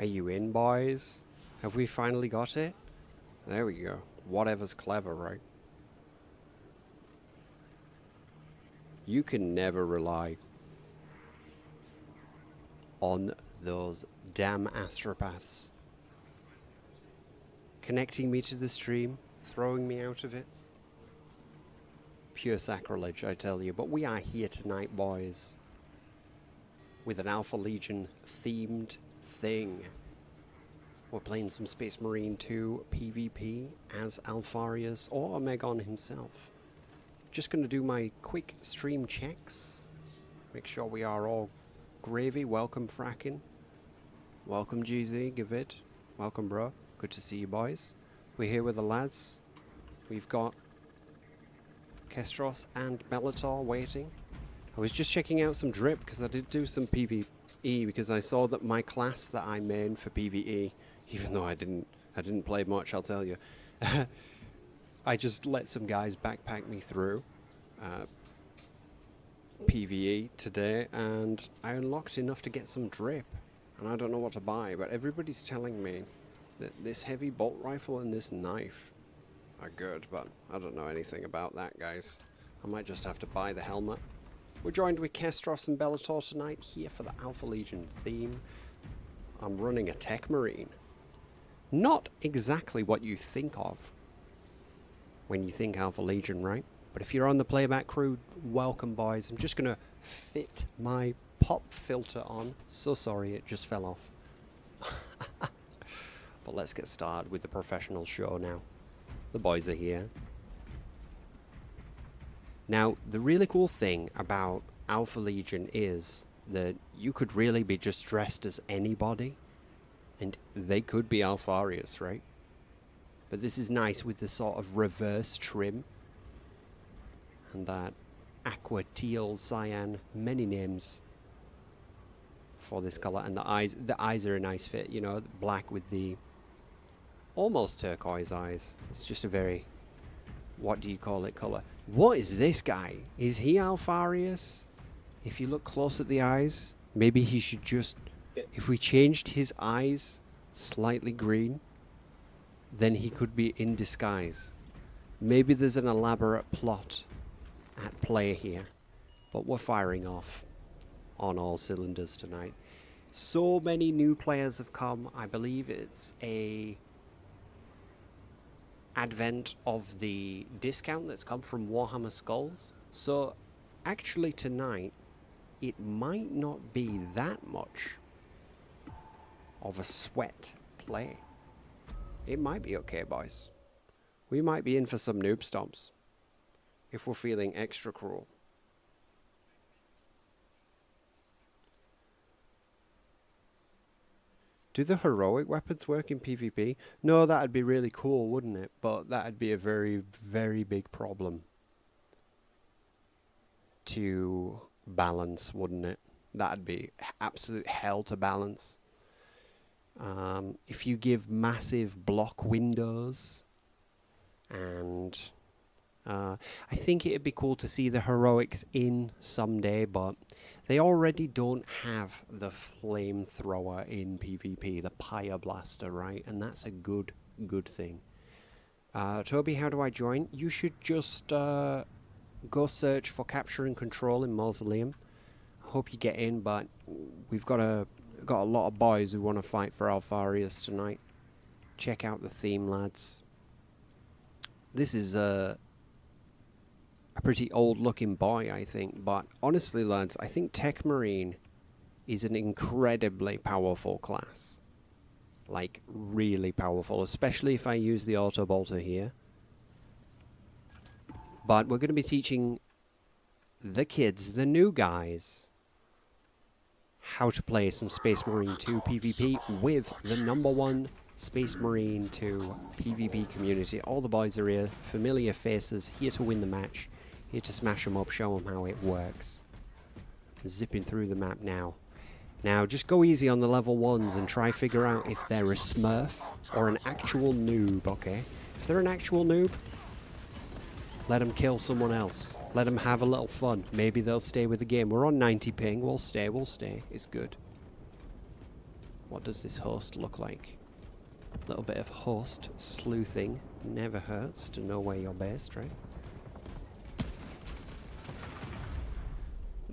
Are you in, boys? Have we finally got it? There we go. Whatever's clever, right? You can never rely on those damn astropaths connecting me to the stream, throwing me out of it. Pure sacrilege, I tell you. But we are here tonight, boys, with an Alpha Legion themed thing. We're playing some Space Marine 2 PvP as Alpharius or Omegon himself. Just going to do my quick stream checks. Make sure we are all gravy. Welcome, Frackin'. Welcome, GZ. Give it. Welcome, bro. Good to see you, boys. We're here with the lads. We've got Kestros and Bellator waiting. I was just checking out some drip because I did do some PvE because I saw that my class that I main for PvE, even though I didn't play much, I'll tell you. I just let some guys backpack me through PvE today, and I unlocked enough to get some drip, and I don't know what to buy, but everybody's telling me that this heavy bolt rifle and this knife are good, but I don't know anything about that, guys. I might just have to buy the helmet. We're joined with Kestros and Bellator tonight, here for the Alpha Legion theme. I'm running a Tech Marine. Not exactly what you think of when you think Alpha Legion, right? But if you're on the playback crew, welcome, boys. I'm just going to fit my pop filter on. So sorry, it just fell off. But let's get started with the professional show now. The boys are here. Now, the really cool thing about Alpha Legion is that you could really be just dressed as anybody, and they could be Alpharius, right? But this is nice with the sort of reverse trim and that aqua, teal, cyan, many names for this color. And the eyes are a nice fit, you know, black with the almost turquoise eyes. It's just a very, what do you call it, color. What is this guy? Is he Alpharius? If you look close at the eyes, maybe he should just, if we changed his eyes slightly green, then he could be in disguise. Maybe there's an elaborate plot at play here, but we're firing off on all cylinders tonight. So many new players have come. I believe it's a advent of the discount that's come from Warhammer Skulls. So actually tonight, it might not be that much of a sweat play. It might be okay, boys. We might be in for some noob stomps if we're feeling extra cruel. Do the heroic weapons work in PvP? No, that'd be really cool, wouldn't it? But that'd be a very, very big problem to balance, wouldn't it? That'd be absolute hell to balance. If you give massive block windows, and I think it'd be cool to see the heroics in someday, but they already don't have the flamethrower in PvP, the Pyre Blaster, right? And that's a good thing. Toby, how do I join? You should just go search for Capture and Control in Mausoleum. I hope you get in, but we've got a lot of boys who want to fight for Alpharius tonight. Check out the theme, lads. This is a pretty old-looking boy, I think. But honestly, lads, I think Tech Marine is an incredibly powerful class. Like, really powerful, especially if I use the auto bolter here. But we're going to be teaching the kids, the new guys, how to play some Space Marine 2 PvP with the #1 Space Marine 2 PvP community. All the boys are here, familiar faces, here to win the match, here to smash them up, show them how it works. Zipping through the map now. Now, just go easy on the level 1s and try figure out if they're a smurf or an actual noob, okay? If they're an actual noob, let them kill someone else. Let them have a little fun. Maybe they'll stay with the game. We're on 90 ping. We'll stay. It's good. What does this host look like? A little bit of host sleuthing. Never hurts to know where you're based, right?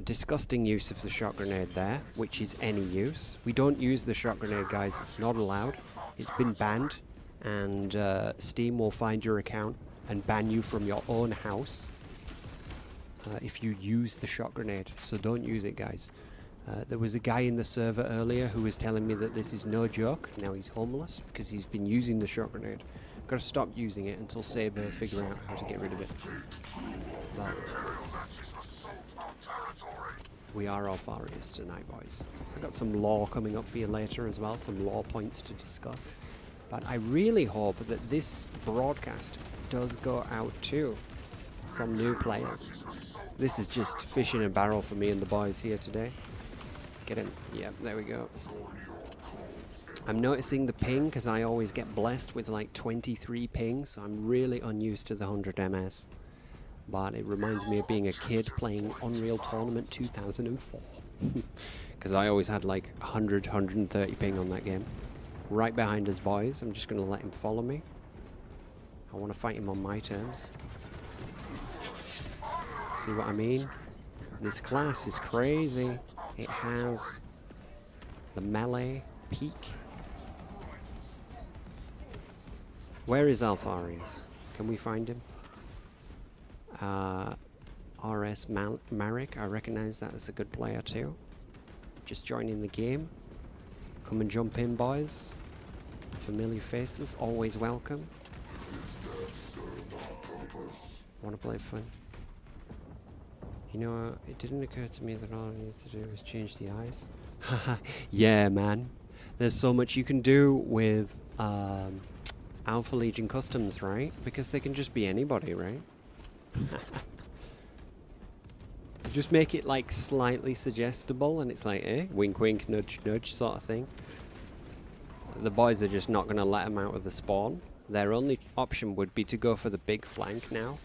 Disgusting use of the shot grenade there, which is any use. We don't use the shot grenade, guys. It's not allowed. It's been banned, and Steam will find your account and ban you from your own house if you use the shot grenade. So don't use it, guys. There was a guy in the server earlier who was telling me that this is no joke. Now he's homeless because he's been using the shot grenade. Got to stop using it until Saber figure out how to get rid of it. But we are Alpharius tonight, boys. I've got some lore coming up for you later as well, some lore points to discuss. But I really hope that this broadcast does go out to some new players. This is just fish in a barrel for me and the boys here today. Get him. Yep, there we go. I'm noticing the ping because I always get blessed with like 23 ping, so I'm really unused to the 100 ms. But it reminds me of being a kid playing Unreal Tournament 2004. Because I always had like 100, 130 ping on that game. Right behind us, boys. I'm just going to let him follow me. I want to fight him on my terms. See what I mean? This class is crazy. It has the melee peak. Where is Alpharius? Can we find him? RS Marek, I recognize that as a good player too. Just joining the game. Come and jump in, boys. Familiar faces, always welcome. Want to play fun? You know, it didn't occur to me that all I needed to do was change the eyes. Yeah, man. There's so much you can do with Alpha Legion customs, right? Because they can just be anybody, right? Just make it like slightly suggestible, and it's like, wink wink, nudge nudge sort of thing. The boys are just not going to let them out of the spawn. Their only option would be to go for the big flank now,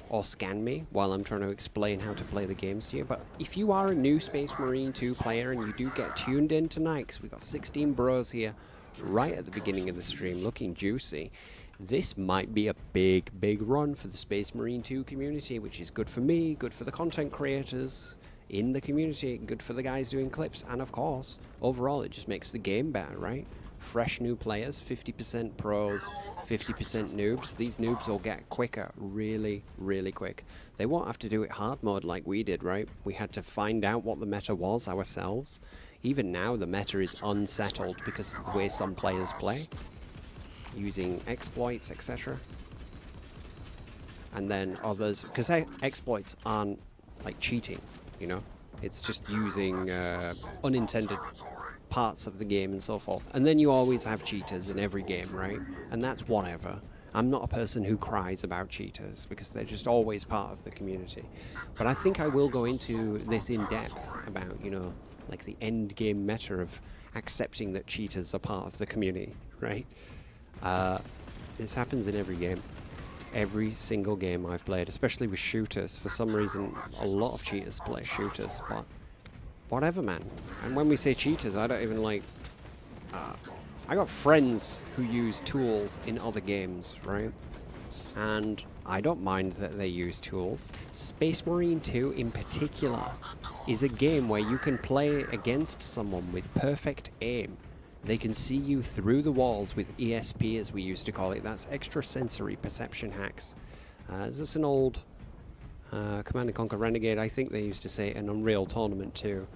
or scan me while I'm trying to explain how to play the games to you. But if you are a new Space Marine 2 player and you do get tuned in tonight, because we got 16 bros here right at the beginning of the stream looking juicy, this might be a big run for the Space Marine 2 community, which is good for me, good for the content creators in the community, good for the guys doing clips, and of course, overall it just makes the game better, right? Fresh new players, 50% pros, 50% noobs. These noobs will get quicker, really quick. They won't have to do it hard mode like we did, right? We had to find out what the meta was ourselves. Even now the meta is unsettled because of the way some players play, using exploits, etc. And then others, because exploits aren't like cheating, you know? It's just using unintended parts of the game and so forth. And then you always have cheaters in every game, right? And that's whatever. I'm not a person who cries about cheaters because they're just always part of the community. But I think I will go into this in depth about, you know, like the end game meta of accepting that cheaters are part of the community, right? This happens in every game. Every single game I've played, especially with shooters. For some reason, a lot of cheaters play shooters, but whatever, man. And when we say cheaters, I don't even like... I got friends who use tools in other games, right? And I don't mind that they use tools. Space Marine 2 in particular is a game where you can play against someone with perfect aim. They can see you through the walls with ESP, as we used to call it. That's extrasensory perception hacks. Is this an old Command & Conquer Renegade? I think they used to say an Unreal Tournament too.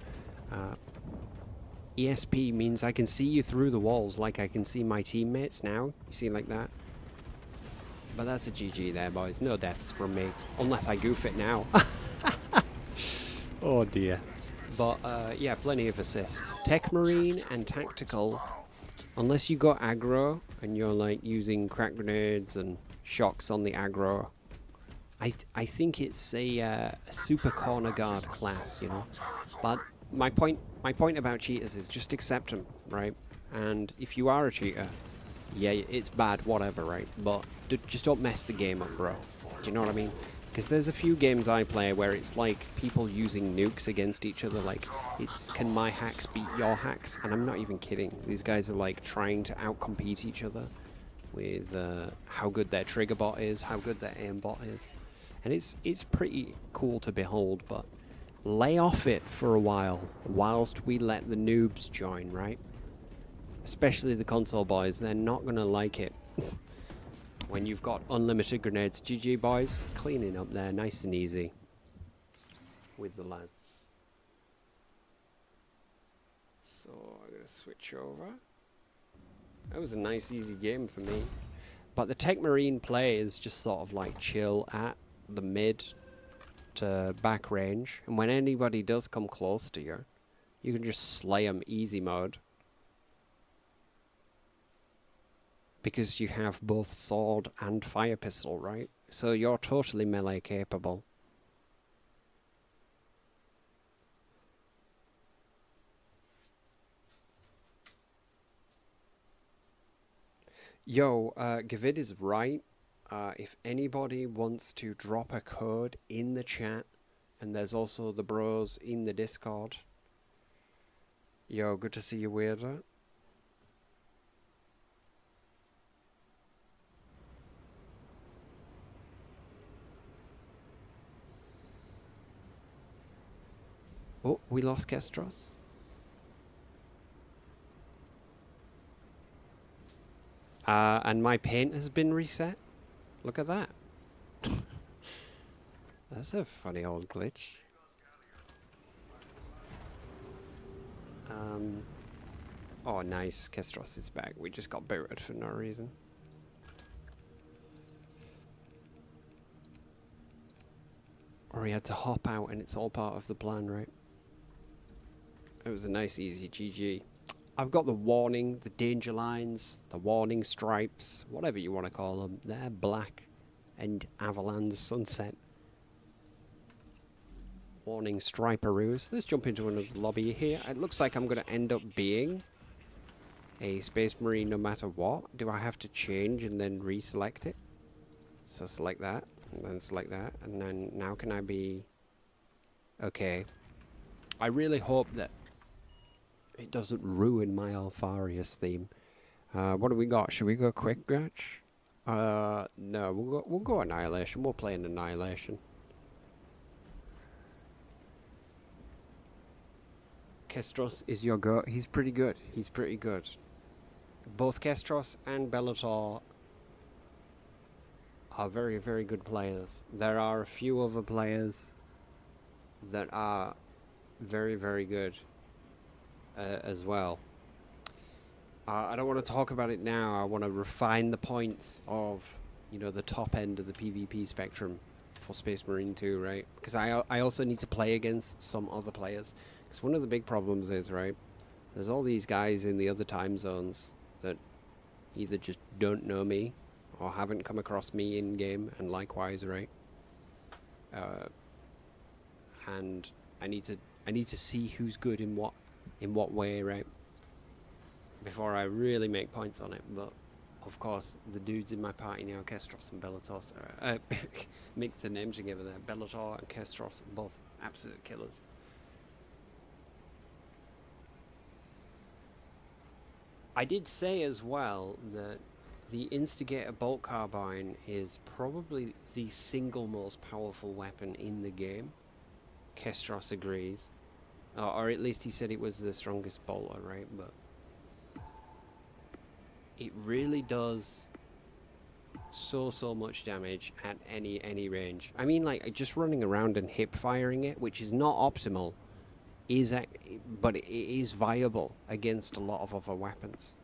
ESP means I can see you through the walls like I can see my teammates now. You see, like that? But that's a GG there, boys. No deaths from me. Unless I goof it now. Oh dear. But yeah, plenty of assists. Tech Marine and Tactical, unless you got aggro and you're like using crack grenades and shocks on the aggro, I think it's a super corner guard class, you know. But my point about cheaters is just accept them, right? And if you are a cheater, yeah, it's bad, whatever, right? But just don't mess the game up, bro. Do you know what I mean? Because there's a few games I play where it's like people using nukes against each other. Like, it's can my hacks beat your hacks? And I'm not even kidding. These guys are like trying to outcompete each other with how good their trigger bot is, how good their aim bot is. And it's pretty cool to behold, but lay off it for a while whilst we let the noobs join, right? Especially the console boys, they're not going to like it. When you've got unlimited grenades. GG boys, cleaning up there nice and easy with the lads. So I'm going to switch over. That was a nice easy game for me. But the Tech Marine play is just sort of like chill at the mid to back range. And when anybody does come close to you, you can just slay them easy mode. Because you have both sword and fire pistol, right? So you're totally melee capable. Yo, Gavid is right. If anybody wants to drop a code in the chat, and there's also the bros in the Discord. Yo, good to see you, Weirder. Oh, we lost Kestros. And my paint has been reset. Look at that. That's a funny old glitch. Oh, nice. Kestros is back. We just got booted for no reason. Or he had to hop out and it's all part of the plan, right? It was a nice, easy GG. I've got the warning, the danger lines, the warning stripes, whatever you want to call them. They're black and Avalanche Sunset. Warning striperoos. Let's jump into another lobby here. It looks like I'm going to end up being a Space Marine no matter what. Do I have to change and then reselect it? So select that, and then select that, and then now can I be... Okay. I really hope that it doesn't ruin my Alpharius theme. What do we got? Should we go quick match? No, we'll go Annihilation. We'll play an Annihilation. Kestros is your go. He's pretty good. He's pretty good. Both Kestros and Bellator are very, very good players. There are a few other players that are very, very good as well. I don't want to talk about it now. I want to refine the points of, you know, the top end of the PvP spectrum for Space Marine 2, right? Because I also need to play against some other players. Because one of the big problems is, right, there's all these guys in the other time zones that either just don't know me or haven't come across me in game, and likewise, right? And I need to see who's good in what way, right? Before I really make points on it. But of course, the dudes in my party now, Kestros and Bellator, mix the names together there. Bellator and Kestros are both absolute killers. I did say as well that the Instigator Bolt Carbine is probably the single most powerful weapon in the game. Kestros agrees. Or at least he said it was the strongest bolter, right? But it really does so much damage at any range. I mean, like, just running around and hip firing it, which is not optimal, but it is viable against a lot of other weapons.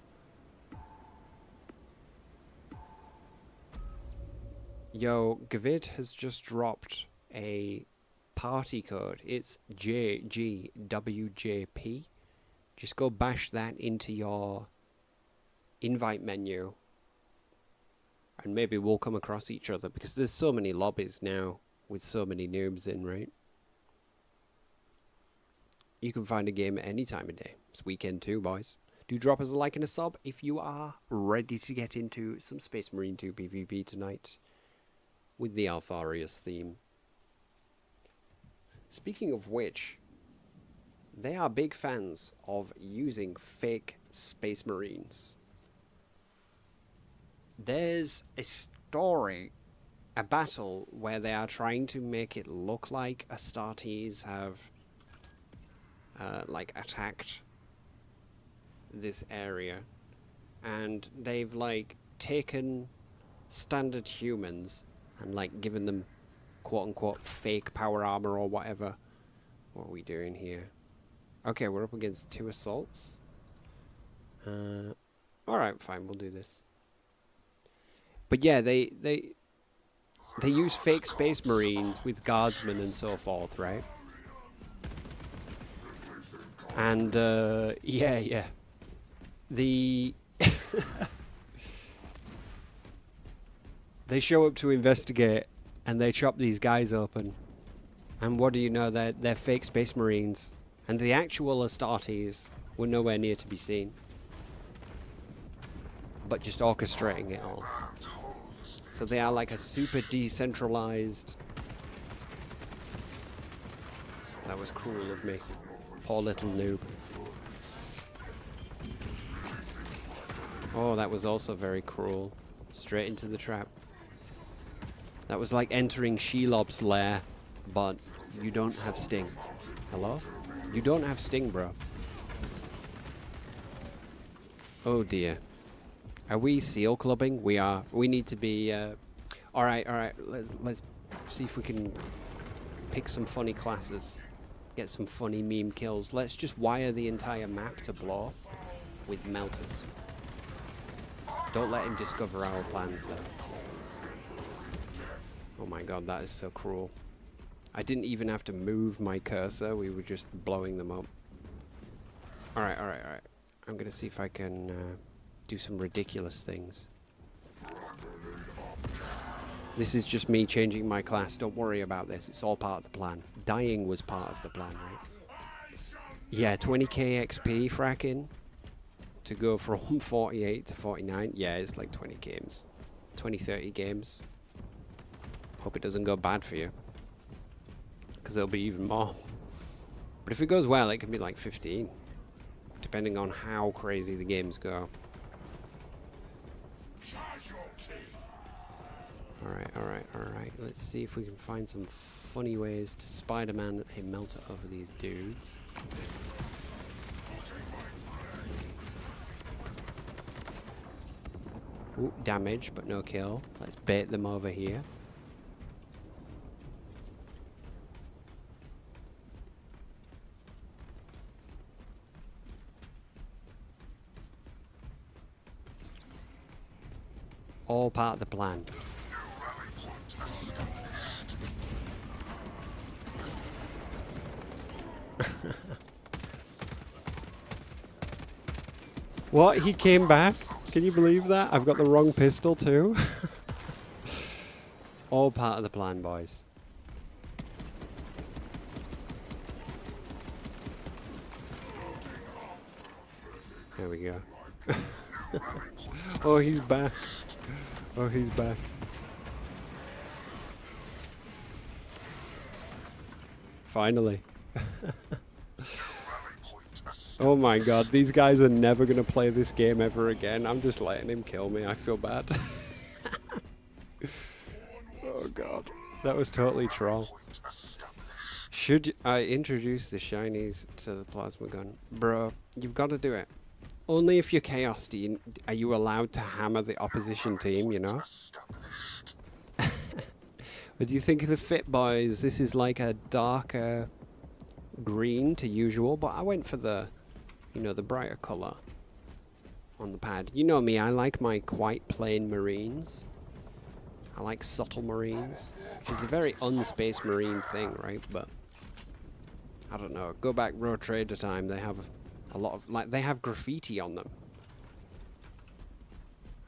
Yo, Gavid has just dropped a party code. It's JGWJP. Just go bash that into your invite menu and maybe we'll come across each other, because there's so many lobbies now with so many noobs in, right? You can find a game at any time of day. It's weekend too, boys. Do drop us a like and a sub if you are ready to get into some Space Marine 2 PvP tonight. with the Alpharius theme. Speaking of which, they are big fans of using fake space marines. There's a story, a battle, where they are trying to make it look like Astartes have like attacked this area, and they've like taken standard humans and like given them quote unquote fake power armor or whatever. What are we doing here? Okay, we're up against 2 assaults. Alright, fine, we'll do this. But yeah, they use fake space marines with guardsmen and so forth, right? And yeah. The they show up to investigate and they chop these guys open. And what do you know? They're fake space marines. And the actual Astartes were nowhere near to be seen. But just orchestrating it all. So they are like a super decentralized... That was cruel of me. Poor little noob. Oh, that was also very cruel. Straight into the trap. That was like entering Shelob's lair, but you don't have Sting. Hello? You don't have Sting, bro. Oh dear. Are we seal clubbing? We are. We need to be... Alright. Let's see if we can pick some funny classes. Get some funny meme kills. Let's just wire the entire map to blow with melters. Don't let him discover our plans, though. Oh my god, that is so cruel. I didn't even have to move my cursor. We were just blowing them up. Alright. I'm gonna see if I can do some ridiculous things. This is just me changing my class. Don't worry about this. It's all part of the plan. Dying was part of the plan, right? Yeah, 20k XP fracking. To go from 48 to 49. Yeah, it's like 20 games. 20, 30 games. Hope it doesn't go bad for you. Because there'll be even more. But if it goes well, it can be like 15. Depending on how crazy the games go. Alright. Let's see if we can find some funny ways to Spider-Man a melter over these dudes. Ooh, damage, but no kill. Let's bait them over here. All part of the plan. What? He came back? Can you believe that? I've got the wrong pistol too. All part of the plan, boys. There we go. Oh, he's back. Oh, he's back. Finally. Oh my god, these guys are never going to play this game ever again. I'm just letting him kill me. I feel bad. Oh god. That was totally troll. Should I introduce the shinies to the plasma gun? Bro, you've got to do it. Only if you're Chaos are you allowed to hammer the opposition team, you know? What do you think of the fit, boys? This is like a darker green to usual, but I went for the, you know, the brighter colour on the pad. You know me, I like my quite plain marines. I like subtle marines, which is a very unspace marine thing, right? But I don't know. Go back Road Trader time, they have a lot of, like, they have graffiti on them.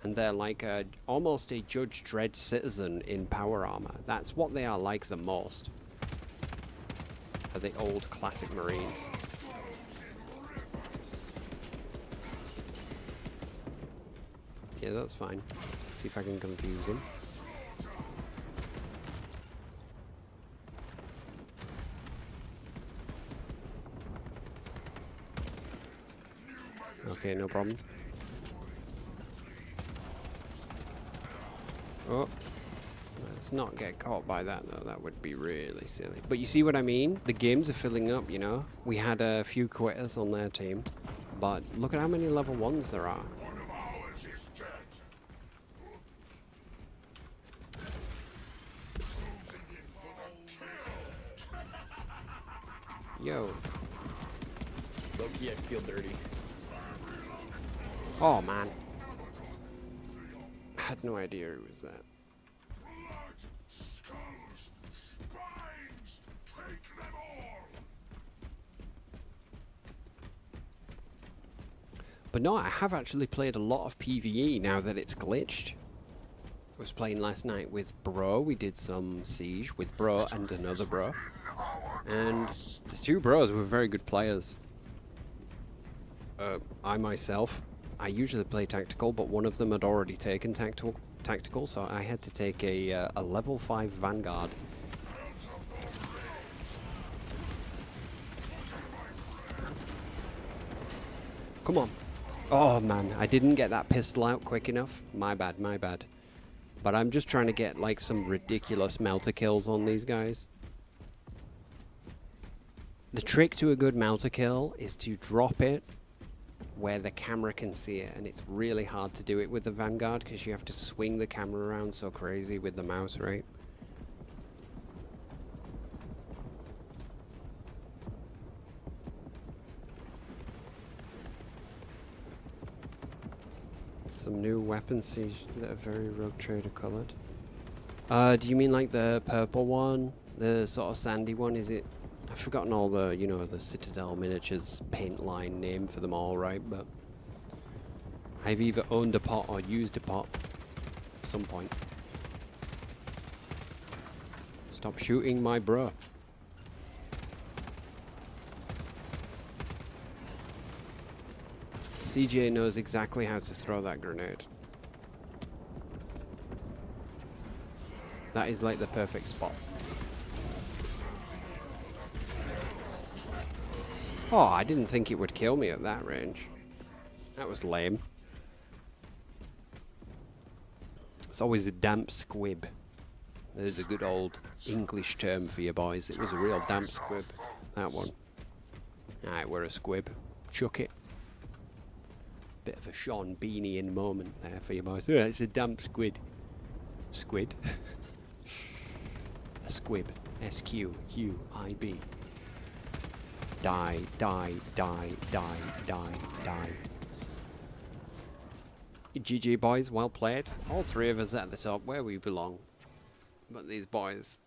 And they're like almost a Judge Dredd citizen in power armor. That's what they are like the most. Are the old classic marines. Yeah, that's fine. See if I can confuse him. Okay, no problem. Oh, let's not get caught by that though. That would be really silly. But you see what I mean? The games are filling up, you know? We had a few quitters on their team. But look at how many level 1s there are. Yo. Low-key, I feel dirty. Oh, man. I had no idea it was that. But no, I have actually played a lot of PvE now that it's glitched. I was playing last night with Bro. We did some Siege with Bro and another Bro. And the two bros were very good players. I myself, I usually play tactical, but one of them had already taken tactical, so I had to take a level 5 Vanguard. Come on. Oh man, I didn't get that pistol out quick enough. My bad, my bad. But I'm just trying to get like some ridiculous melter kills on these guys. The trick to a good melter kill is to drop it where the camera can see it, and it's really hard to do it with the Vanguard because you have to swing the camera around so crazy with the mouse, right? Some new weapons that are very Rogue Trader colored. Do you mean like the purple one? The sort of sandy one? Is it? I've forgotten all the, you know, the Citadel Miniatures paint line name for them all, right? But I've either owned a pot or used a pot at some point. Stop shooting my bro. CJ knows exactly how to throw that grenade. That is like the perfect spot. Oh, I didn't think it would kill me at that range. That was lame. It's always a damp squib. There's a good old English term for you boys. It was a real damp squib, that one. Alright, we're a squib. Chuck it. Bit of a Sean Beanie-in moment there for you boys. Yeah, it's a damp squid. Squid. A squib. S-Q-U-I-B. Die, die, die, die, die, die. GG boys, well played. All three of us at the top where we belong. But these boys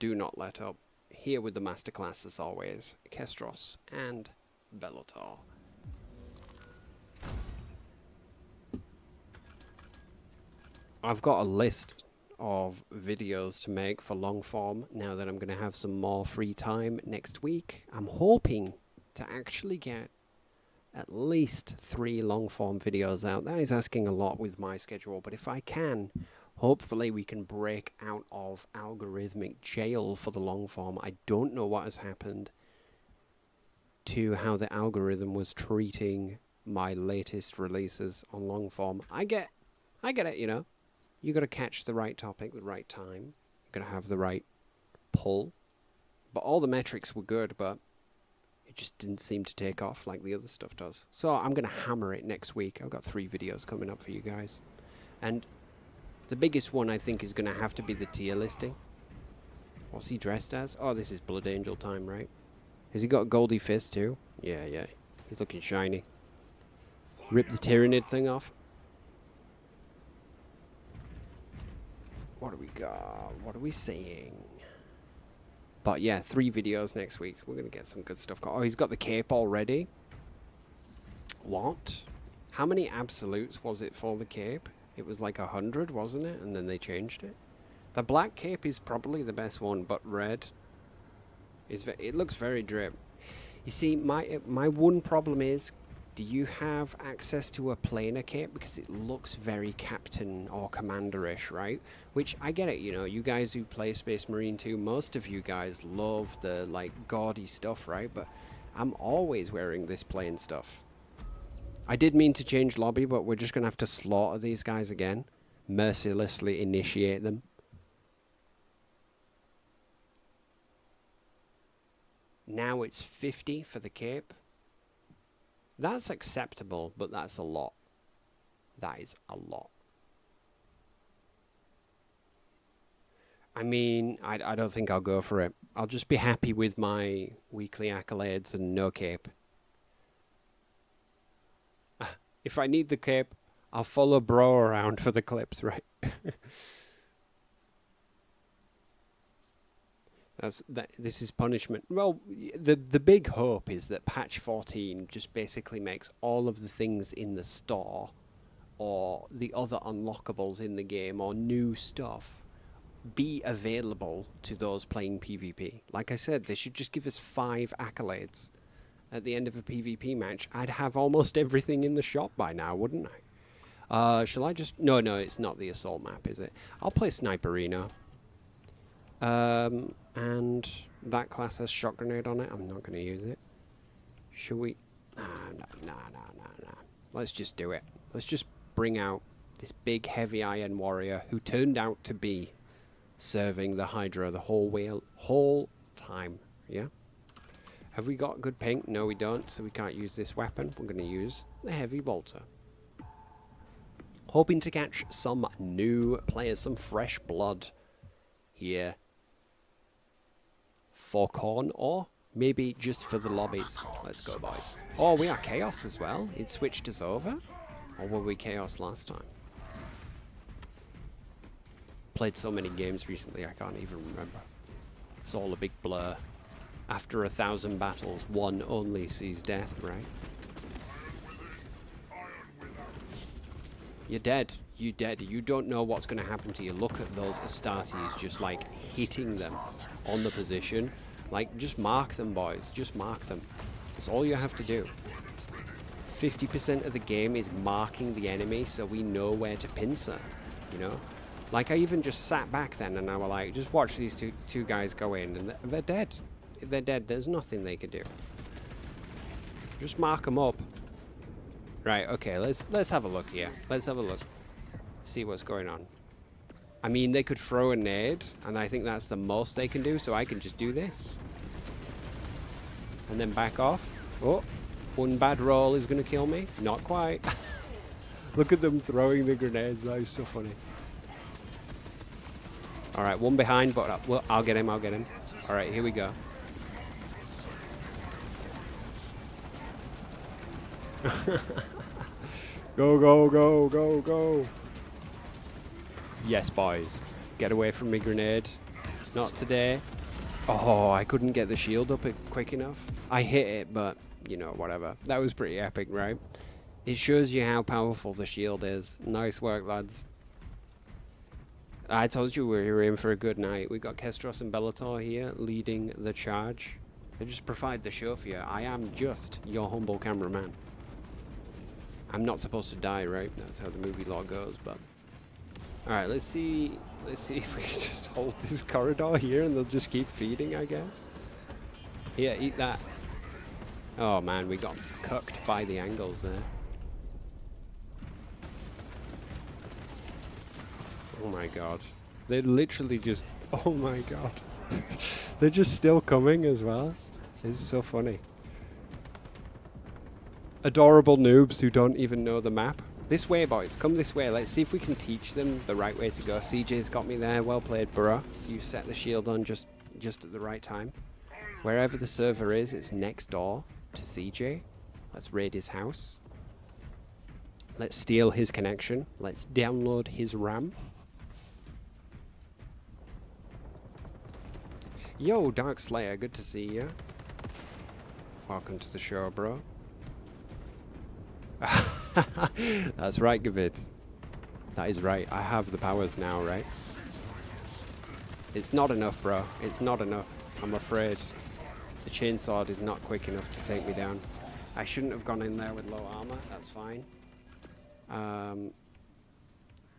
do not let up. Here with the masterclass as always, Kestros and Bellator. I've got a list of videos to make for long form now that I'm going to have some more free time next week. I'm hoping to actually get at least 3 long form videos out. That is asking a lot with my schedule, but if I can, hopefully we can break out of algorithmic jail for the long form. I don't know what has happened to how the algorithm was treating my latest releases on long form. I get it, you know. You got to catch the right topic, the right time. You got to have the right pull. But all the metrics were good, but it just didn't seem to take off like the other stuff does. So I'm going to hammer it next week. I've got 3 videos coming up for you guys. And the biggest one I think is going to have to be the tier listing. What's he dressed as? Oh, this is Blood Angel time, right? Has he got a Goldie Fist too? Yeah, yeah. He's looking shiny. Rip the Tyranid thing off. What do we got? What are we saying? But yeah, 3 videos next week. We're going to get some good stuff. Oh, he's got the cape already. What? How many absolutes was it for the cape? It was like 100, wasn't it? And then they changed it. The black cape is probably the best one, but red is it looks very drip. You see, my one problem is, do you have access to a planar cape? Because it looks very captain or commander-ish, right? Which, I get it, you know, you guys who play Space Marine 2, most of you guys love the, like, gaudy stuff, right? But I'm always wearing this plain stuff. I did mean to change lobby, but we're just going to have to slaughter these guys again. Mercilessly initiate them. Now it's 50 for the cape. That's acceptable, but that's a lot. That is a lot. I mean, I don't think I'll go for it. I'll just be happy with my weekly accolades and no cape. If I need the cape, I'll follow bro around for the clips, right? This is punishment. Well, the big hope is that patch 14 just basically makes all of the things in the store or the other unlockables in the game or new stuff be available to those playing PvP. Like I said, they should just give us 5 accolades at the end of a PvP match. I'd have almost everything in the shop by now, wouldn't I? Shall I just... No, it's not the assault map, is it? I'll play Sniperino. And that class has shot grenade on it. I'm not going to use it. Should we? Nah. Let's just do it. Let's just bring out this big heavy iron warrior who turned out to be serving the Hydra the whole time. Yeah? Have we got good ping? No, we don't, so we can't use this weapon. We're going to use the heavy bolter. Hoping to catch some new players, some fresh blood here for Corn, or maybe just for the lobbies. Let's go, boys. Oh, we are Chaos as well. It switched us over. Or were we Chaos last time? Played so many games recently, I can't even remember. It's all a big blur. After 1,000 battles, one only sees death, right? You're dead. You're dead. You don't know what's going to happen to you. Look at those Astartes just like hitting them on the position. Like, just mark them, boys. Just mark them. That's all you have to do. 50% of the game is marking the enemy so we know where to pincer, you know? Like, I even just sat back then and I was like, just watch these two guys go in, and they're dead. They're dead. There's nothing they could do. Just mark them up. Right, okay, let's have a look here. Let's have a look. See what's going on. I mean, they could throw a nade, and I think that's the most they can do, so I can just do this. And then back off. Oh, one bad roll is going to kill me. Not quite. Look at them throwing the grenades. That is so funny. Alright, one behind, but well, I'll get him. Alright, here we go. Go. Yes, boys. Get away from me, grenade. Not today. Oh, I couldn't get the shield up quick enough. I hit it, but, you know, whatever. That was pretty epic, right? It shows you how powerful the shield is. Nice work, lads. I told you we were in for a good night. We got Kestros and Bellator here leading the charge. They just provide the show for you. I am just your humble cameraman. I'm not supposed to die, right? That's how the movie law goes, but... Alright, let's see if we can just hold this corridor here and they'll just keep feeding, I guess. Here, eat that. Oh man, we got cooked by the angles there. Oh my god. They literally just... Oh my god. They're just still coming as well. It's so funny. Adorable noobs who don't even know the map. This way, boys. Come this way. Let's see if we can teach them the right way to go. CJ's got me there. Well played, bro. You set the shield on just at the right time. Wherever the server is, it's next door to CJ. Let's raid his house. Let's steal his connection. Let's download his RAM. Yo, Dark Slayer. Good to see you. Welcome to the show, bro. That's right, Gavid. That is right. I have the powers now, right? It's not enough, bro. It's not enough. I'm afraid. The chainsword is not quick enough to take me down. I shouldn't have gone in there with low armor. That's fine.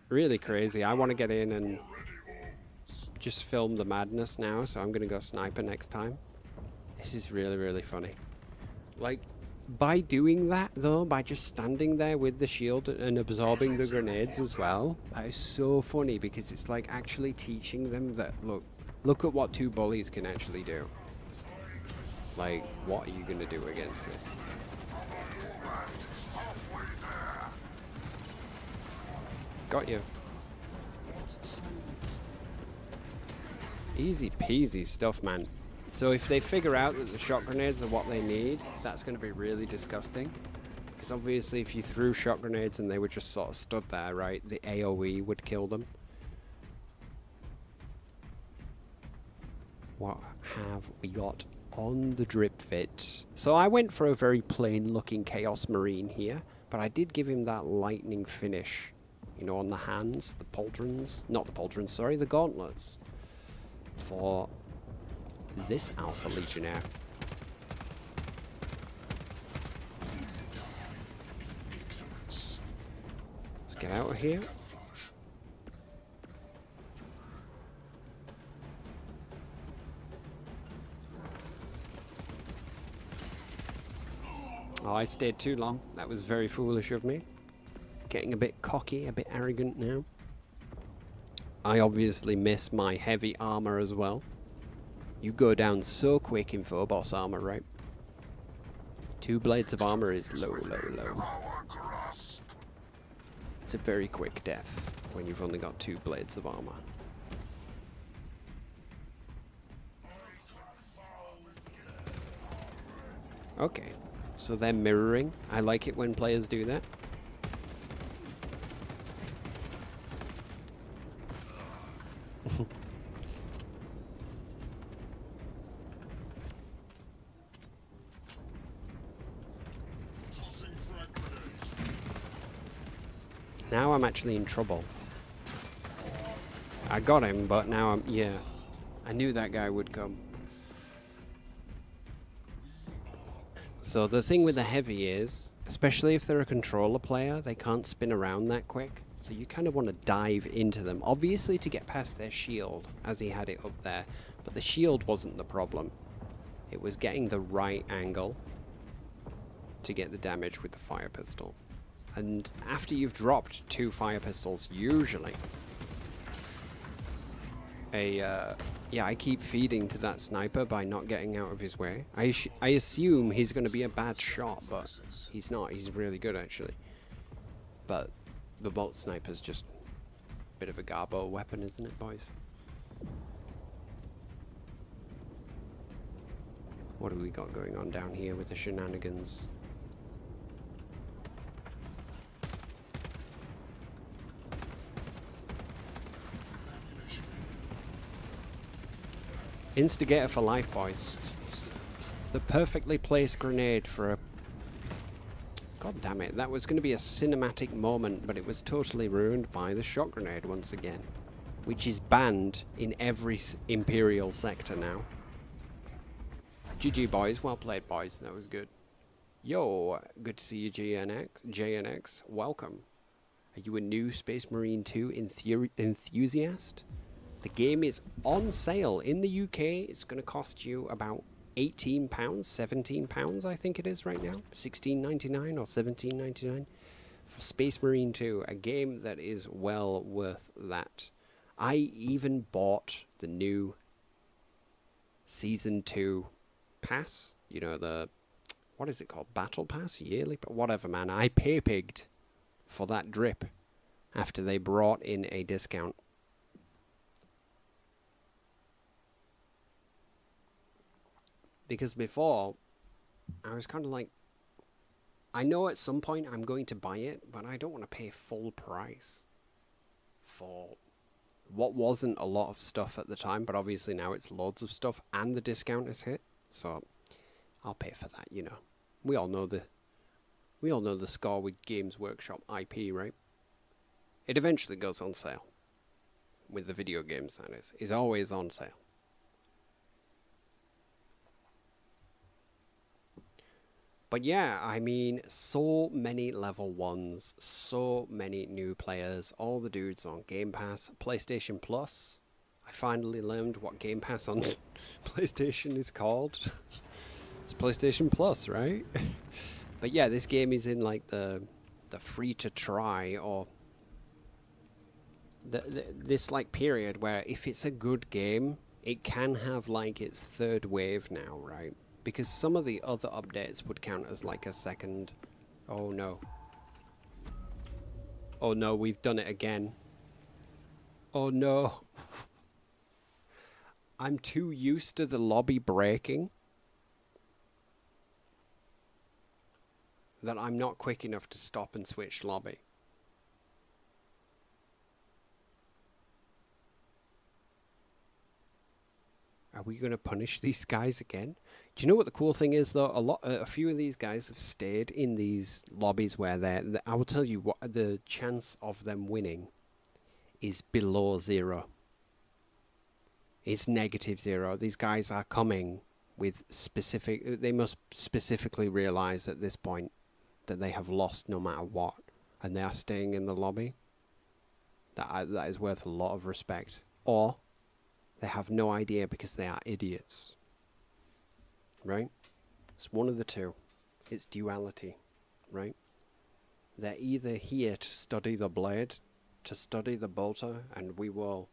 Really crazy. I want to get in and just film the madness now, so I'm going to go sniper next time. This is really, really funny. Like, by doing that, though, by just standing there with the shield and absorbing the grenades as well, that is so funny because it's like actually teaching them that, look at what two bullies can actually do. Like, what are you going to do against this? Got you. Easy peasy stuff, man. So if they figure out that the shot grenades are what they need, that's going to be really disgusting. Because obviously if you threw shot grenades and they were just sort of stood there, right, the AoE would kill them. What have we got on the drip fit? So I went for a very plain looking Chaos Marine here, but I did give him that lightning finish, you know, on the hands, the pauldrons, not the pauldrons, sorry, the gauntlets, for this Alpha Legionnaire. Let's get out of here. Oh, I stayed too long. That was very foolish of me. Getting a bit cocky, a bit arrogant now. I obviously miss my heavy armor as well. You go down so quick in Phobos armor, right? 2 blades of armor is low, low, low. It's a very quick death when you've only got 2 blades of armor. Okay, so they're mirroring. I like it when players do that. Now I'm actually in trouble. I got him, but now I'm... yeah. I knew that guy would come. So the thing with the heavy is, especially if they're a controller player, they can't spin around that quick. So you kind of want to dive into them. Obviously to get past their shield, as he had it up there. But the shield wasn't the problem. It was getting the right angle to get the damage with the fire pistol. And after you've dropped 2 fire pistols, usually... yeah, I keep feeding to that sniper by not getting out of his way. I assume he's going to be a bad shot, but he's not. He's really good, actually. But the bolt sniper's just a bit of a garbo weapon, isn't it, boys? What do we got going on down here with the shenanigans? Instigator for life, boys. The perfectly placed grenade for a... God damn it, that was going to be a cinematic moment, but it was totally ruined by the shot grenade once again. Which is banned in every Imperial sector now. GG, boys. Well played, boys. That was good. Yo, good to see you, JNX. Welcome. Are you a new Space Marine 2 enthusiast? The game is on sale in the UK. It's going to cost you about £18, £17, I think it is right now. £16.99 or £17.99 for Space Marine 2, a game that is well worth that. I even bought the new Season 2 pass. You know, the... what is it called? Battle Pass? Yearly? But whatever, man. I pay-pigged for that drip after they brought in a discount. Because before, I was kind of like, I know at some point I'm going to buy it, but I don't want to pay full price for what wasn't a lot of stuff at the time, but obviously now it's loads of stuff and the discount is hit. So I'll pay for that, you know. We all know the score with Games Workshop IP, right? It eventually goes on sale. With the video games, that is. It's always on sale. But yeah, I mean, so many level 1s, so many new players, all the dudes on Game Pass, PlayStation Plus. I finally learned what Game Pass on PlayStation is called. It's PlayStation Plus, right? But yeah, this game is in like the free to try, or this like period where if it's a good game, it can have like its third wave now, right? Because some of the other updates would count as like a second. Oh no. Oh no, we've done it again. Oh no. I'm too used to the lobby breaking that I'm not quick enough to stop and switch lobby. Are we going to punish these guys again? Do you know what the cool thing is, though? A few of these guys have stayed in these lobbies where I will tell you what the chance of them winning is below 0. It's -0. These guys are coming with specific. They must specifically realize at this point that they have lost no matter what, and they are staying in the lobby. That is worth a lot of respect. Or they have no idea because they are idiots. Right? It's one of the two. It's duality. Right? They're either here to study the blade, to study the bolter, and we will,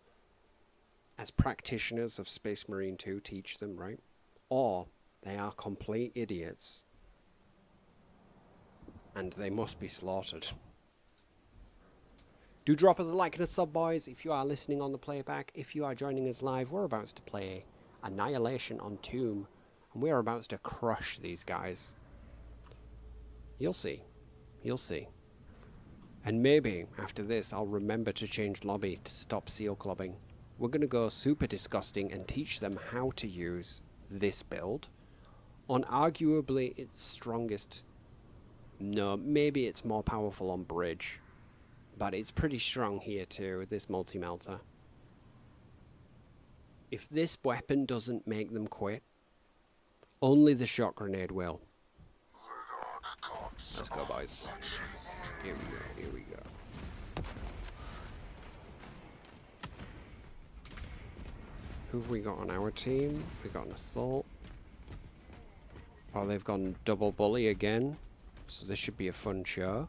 as practitioners of Space Marine 2, teach them, right? Or they are complete idiots, and they must be slaughtered. Do drop us a like and a sub, boys, if you are listening on the playback. If you are joining us live, we're about to play Annihilation on Tomb, and we are about to crush these guys. You'll see. You'll see. And maybe, after this, I'll remember to change lobby to stop seal clubbing. We're going to go super disgusting and teach them how to use this build on arguably its strongest. No, maybe it's more powerful on bridge, but it's pretty strong here too, this multi-melter. If this weapon doesn't make them quit, only the shot grenade will. Let's go, boys. Here we go, here we go. Who have we got on our team? We got an assault. Oh, they've gone double bully again. So this should be a fun show.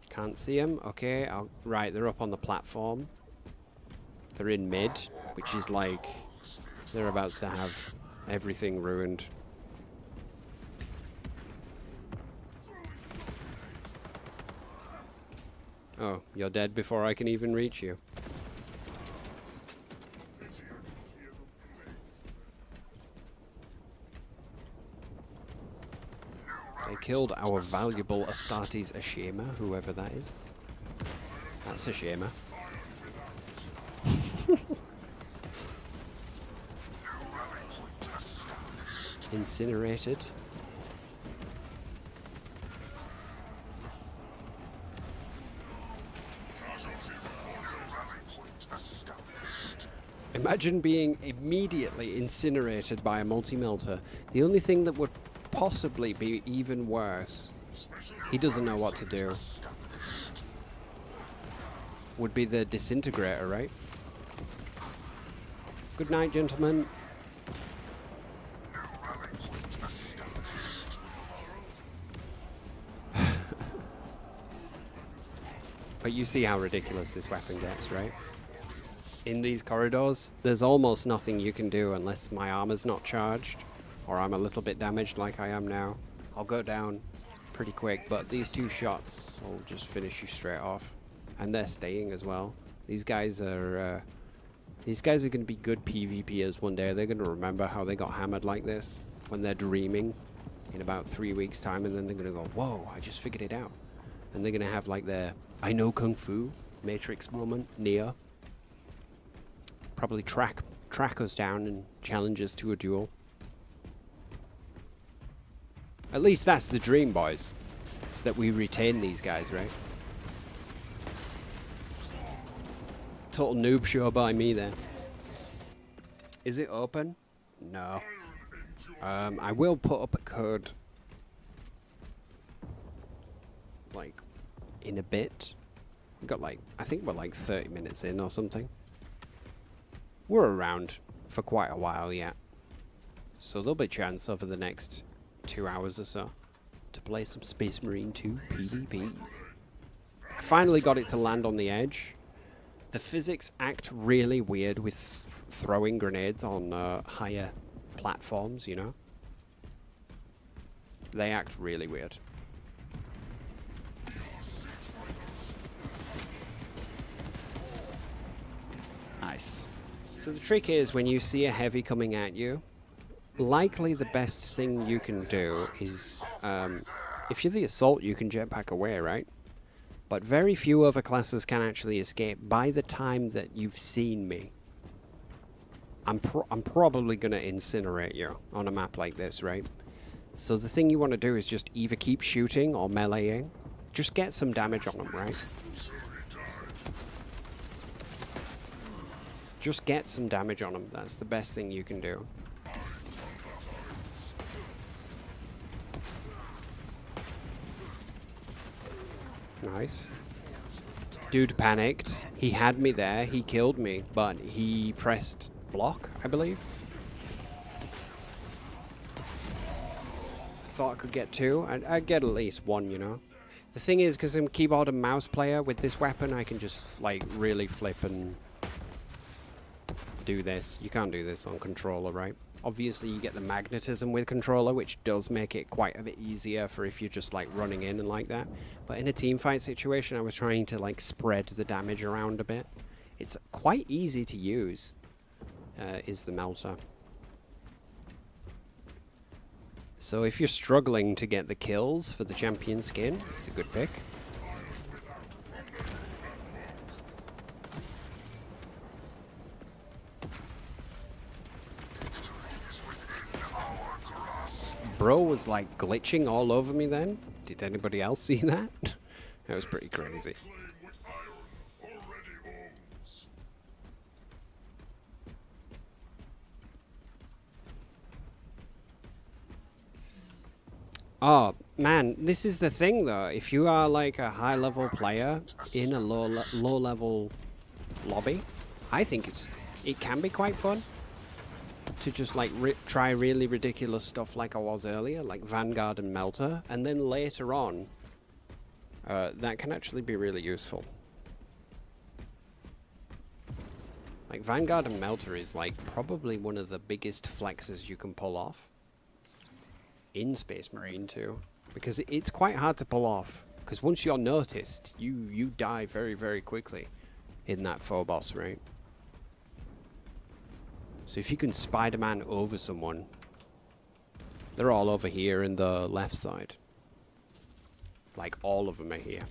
Can't see them. Okay, right, they're up on the platform. They're in mid, which is like they're about to have everything ruined. Oh, you're dead before I can even reach you. They killed our valuable Astartes Ashima, whoever that is. That's Ashima. Incinerated. Imagine being immediately incinerated by a multi-melter. The only thing that would possibly be even worse, he doesn't know what to do, would be the disintegrator, right? Good night, gentlemen. But you see how ridiculous this weapon gets, right? In these corridors, there's almost nothing you can do unless my armor's not charged, or I'm a little bit damaged like I am now. I'll go down pretty quick, but these two shots will just finish you straight off. And they're staying as well. These guys are going to be good PvPers one day. They're going to remember how they got hammered like this when they're dreaming in about 3 weeks' time, and then they're going to go, whoa, I just figured it out. And they're going to have like their I know Kung Fu Matrix moment, Neo. Probably track us down and challenge us to a duel. At least that's the dream, boys. That we retain these guys, right? Total noob show by me there. Is it open? No. I will put up a code. Like, in a bit. We got like, I think we're like 30 minutes in or something. we're around for quite a while yet. So there'll be a chance over the next 2 hours or so to play some Space Marine 2 PvP. I finally got it to land on the edge. The physics act really weird with throwing grenades on higher platforms, you know? They act really weird. Nice. So the trick is when you see a heavy coming at you, likely the best thing you can do is, if you're the assault, you can jetpack away, right? But very few other classes can actually escape by the time that you've seen me. I'm probably going to incinerate you on a map like this, right? So the thing you want to do is just either keep shooting or meleeing. Just get some damage on them, right? Just get some damage on them. That's the best thing you can do. Nice. Dude panicked. He had me there. He killed me, but he pressed block, I believe. Thought I could get two. I'd get at least one, you know. The thing is, because I'm a keyboard and mouse player, with this weapon I can just, like, really flip and do this. You can't do this on controller, right? Obviously you get the magnetism with controller, which does make it quite a bit easier for if you're just like running in and like that. But in a team fight situation, I was trying to like spread the damage around a bit. It's quite easy to use, is the melter. So if you're struggling to get the kills for the champion skin, it's a good pick. Bro was like glitching all over me then. Did anybody else see that? That was pretty crazy. Oh, man, this is the thing though. If you are like a high level player in a low level lobby, I think it can be quite fun to just like try really ridiculous stuff like I was earlier, like Vanguard and Melter, and then later on, that can actually be really useful. Like Vanguard and Melter is like probably one of the biggest flexes you can pull off in Space Marine 2, because it's quite hard to pull off, because once you're noticed, you die very, very quickly in that Phobos, right? So if you can Spider-Man over someone, they're all over here in the left side. Like all of them are here.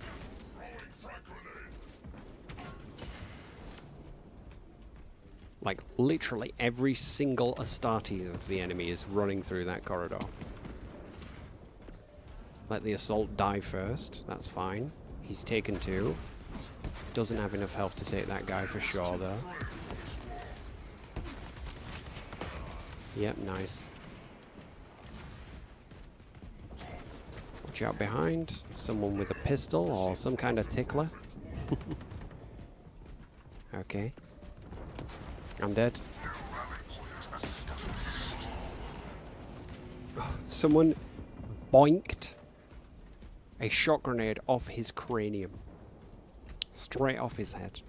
Like literally every single Astartes of the enemy is running through that corridor. Let the assault die first, that's fine. He's taken two. Doesn't have enough health to take that guy for sure though. Yep, nice. Watch out behind. Someone with a pistol or some kind of tickler. Okay. I'm dead. Someone boinked a shot grenade off his cranium. Straight off his head.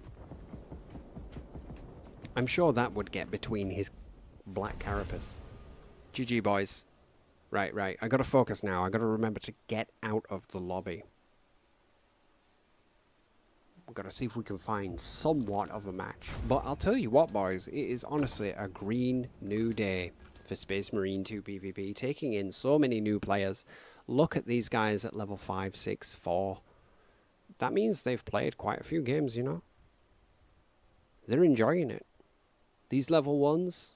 I'm sure that would get between his black carapace. GG, boys. Right. I gotta focus now. I gotta remember to get out of the lobby. We've gotta see if we can find somewhat of a match. But I'll tell you what, boys. It is honestly a green new day for Space Marine 2 PvP. Taking in so many new players. Look at these guys at level 5, 6, 4. That means they've played quite a few games, you know? They're enjoying it. These level 1s,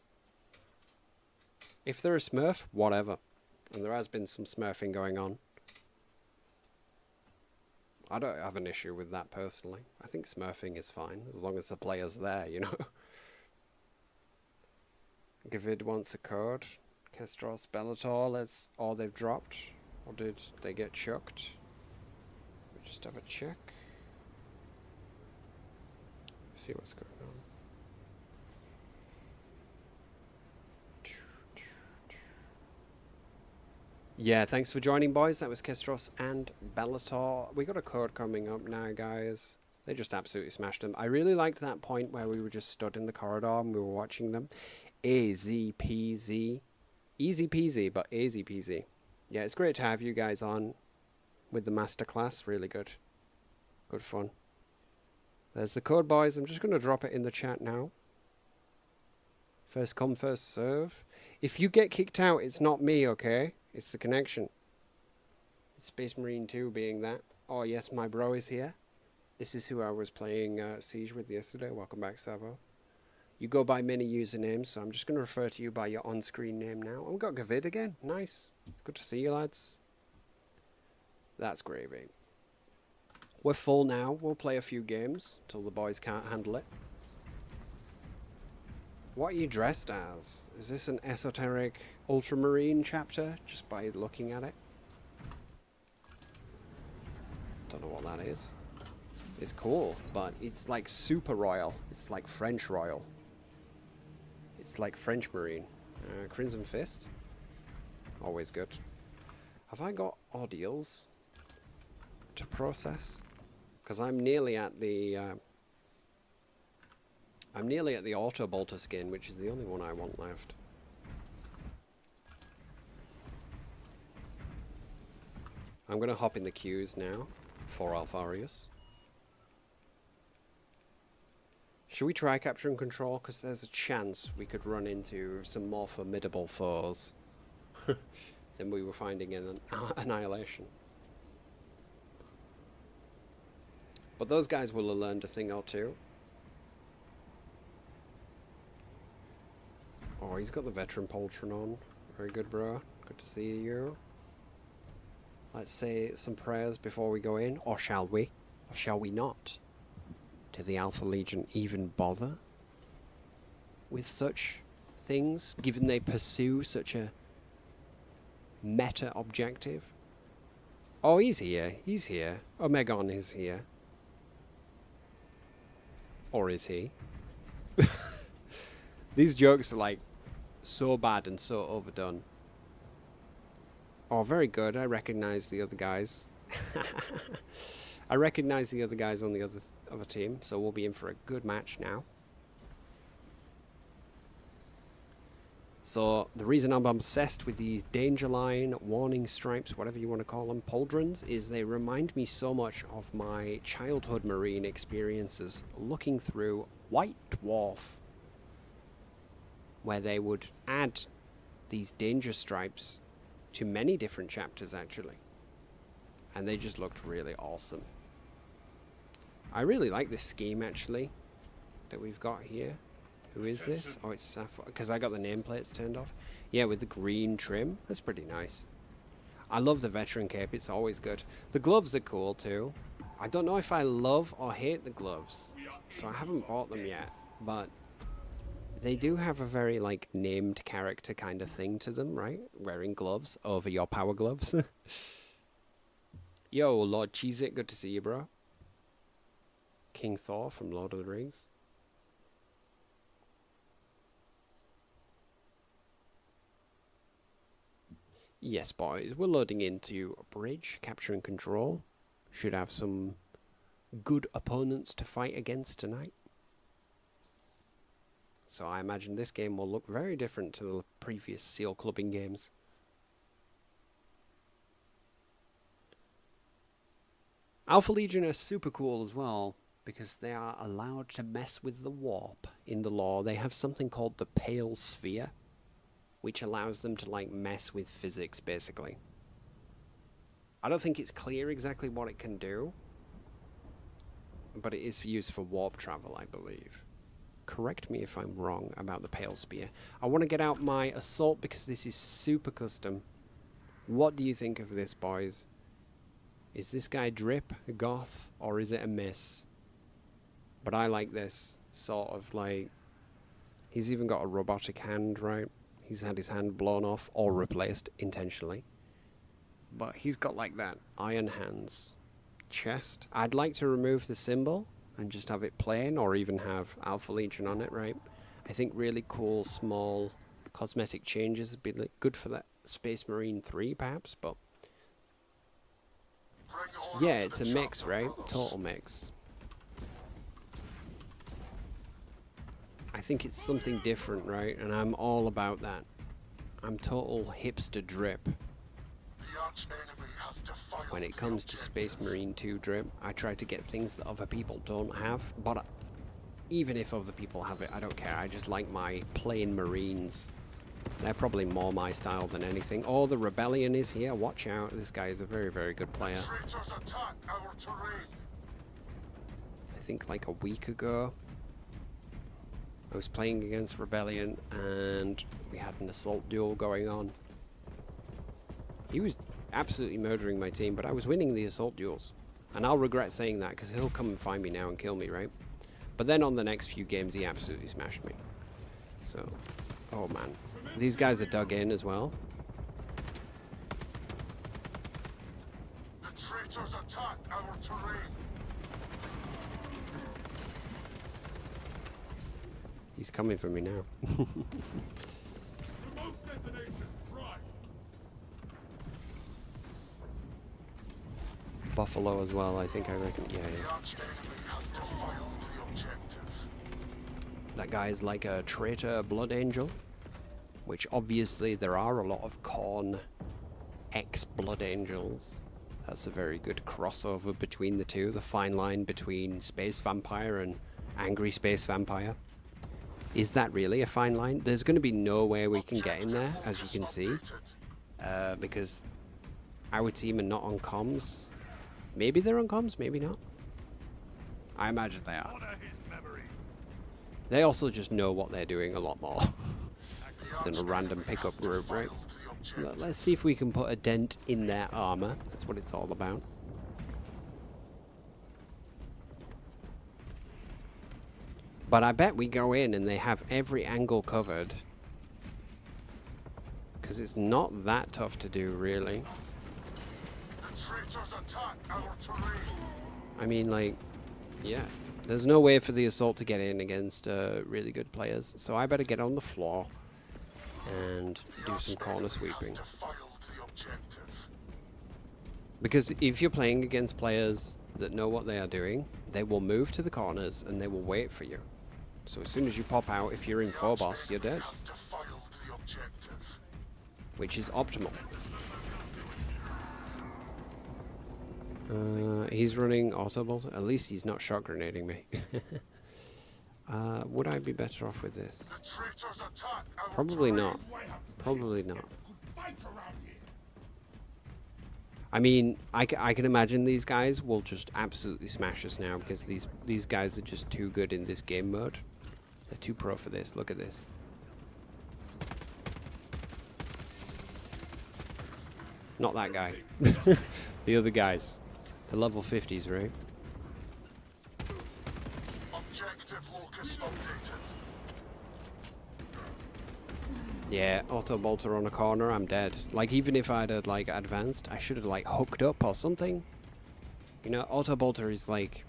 if they're a smurf, whatever. And there has been some smurfing going on. I don't have an issue with that personally. I think smurfing is fine, as long as the player's there, you know? Gavid wants a code. Kestros, Bellator, or they've dropped. Or did they get chucked? We just have a check. See what's going on. Yeah, thanks for joining, boys. That was Kestros and Bellator. We got a code coming up now, guys. They just absolutely smashed them. I really liked that point where we were just stood in the corridor and we were watching them. Easy peasy. Easy peasy, but easy peasy. Yeah, it's great to have you guys on with the masterclass. Really good. Good fun. There's the code, boys. I'm just going to drop it in the chat now. First come, first serve. If you get kicked out, it's not me, okay? It's the connection. It's Space Marine 2 being that. Oh, yes, my bro is here. This is who I was playing Siege with yesterday. Welcome back, Savo. You go by many usernames, so I'm just going to refer to you by your on-screen name now. Oh, we got Gavid again. Nice. Good to see you, lads. That's gravy. We're full now. We'll play a few games till the boys can't handle it. What are you dressed as? Is this an esoteric ultramarine chapter, just by looking at it? Don't know what that is. It's cool, but it's like super royal. It's like French royal. It's like French marine. Crimson Fist. Always good. Have I got ordeals to process? Because I'm nearly at the auto bolter skin, which is the only one I want left. I'm going to hop in the queues now for Alpharius. Should we try capture and control? Because there's a chance we could run into some more formidable foes than we were finding in Annihilation. But those guys will have learned a thing or two. Oh, he's got the veteran Poltron on. Very good, bro. Good to see you. Let's say some prayers before we go in. Or shall we? Or shall we not? Did the Alpha Legion even bother with such things, given they pursue such a meta objective? Oh, he's here. He's here. Omegon is here. Or is he? These jokes are like so bad and so overdone. Oh, very good. I recognize the other guys. I recognize the other guys on the other team, so we'll be in for a good match now. So the reason I'm obsessed with these danger line, warning stripes, whatever you want to call them, pauldrons, is they remind me so much of my childhood marine experiences looking through White Dwarf, where they would add these danger stripes to many different chapters actually, and they just looked really awesome. I really like this scheme actually that we've got here. Who is this? Oh, it's Sapphire, because I got the nameplates turned off. Yeah, with the green trim. That's pretty nice. I love the veteran cape. It's always good. The gloves are cool too. I don't know if I love or hate the gloves, so I haven't bought them yet, but they do have a very like named character kind of thing to them, right? Wearing gloves over your power gloves. Yo, Lord Cheez-It, good to see you, bro. King Thor from Lord of the Rings. Yes, boys, we're loading into a bridge, capture and control. Should have some good opponents to fight against tonight. So I imagine this game will look very different to the previous Seal Clubbing games. Alpha Legion are super cool as well, because they are allowed to mess with the warp in the lore. They have something called the Pale Sphere, which allows them to like mess with physics basically. I don't think it's clear exactly what it can do, but it is used for warp travel, I believe. Correct me if I'm wrong about the Pale Spear. I want to get out my assault because this is super custom. What do you think of this, boys? Is this guy drip, goth, or is it a miss? But I like this sort of like... He's even got a robotic hand, right? He's had his hand blown off or replaced intentionally. But he's got like that Iron Hands chest. I'd like to remove the symbol and just have it plain, or even have Alpha Legion on it, right? I think really cool, small, cosmetic changes would be like, good for that Space Marine 3 perhaps, but yeah, it's a mix, right? Total mix. I think it's something different, right? And I'm all about that. I'm total hipster drip. When it comes to Space Marine 2 drip, I try to get things that other people don't have, but even if other people have it, I don't care. I just like my plain Marines. They're probably more my style than anything. Oh, the Rebellion is here. Watch out. This guy is a very, very good player. I think like a week ago, I was playing against Rebellion and we had an assault duel going on. He was absolutely murdering my team, but I was winning the assault duels. And I'll regret saying that because he'll come and find me now and kill me, right? But then on the next few games, he absolutely smashed me. So, oh man. These guys are dug in as well. The traitors attack our terrain. He's coming for me now. Buffalo as well, I reckon. Yeah. That guy is like a traitor blood angel, which obviously there are a lot of Khorne ex-blood angels. That's a very good crossover between the two, the fine line between space vampire and angry space vampire. Is that really a fine line? There's going to be no way we can get in there, as you can see, because our team are not on comms. Maybe they're on comms, maybe not. I imagine they are. They also just know what they're doing a lot more than a random pickup group, right? Let's see if we can put a dent in their armor. That's what it's all about. But I bet we go in and they have every angle covered. Because it's not that tough to do, really. I mean, like, yeah. There's no way for the assault to get in against really good players. So I better get on the floor and do some corner sweeping. Because if you're playing against players that know what they are doing, they will move to the corners and they will wait for you. So as soon as you pop out, if you're in Phobos, you're dead. Which is optimal. He's running Autobolt. At least he's not shot grenading me. Would I be better off with this? Probably not. Probably not. I mean, I can imagine these guys will just absolutely smash us now because these guys are just too good in this game mode. They're too pro for this. Look at this. Not that guy. The other guys. The level 50s, right? Objective locus updated. Yeah, auto bolter on a corner, I'm dead. Like, even if I'd had, like, advanced, I should have, like, hooked up or something. You know, auto bolter is, like,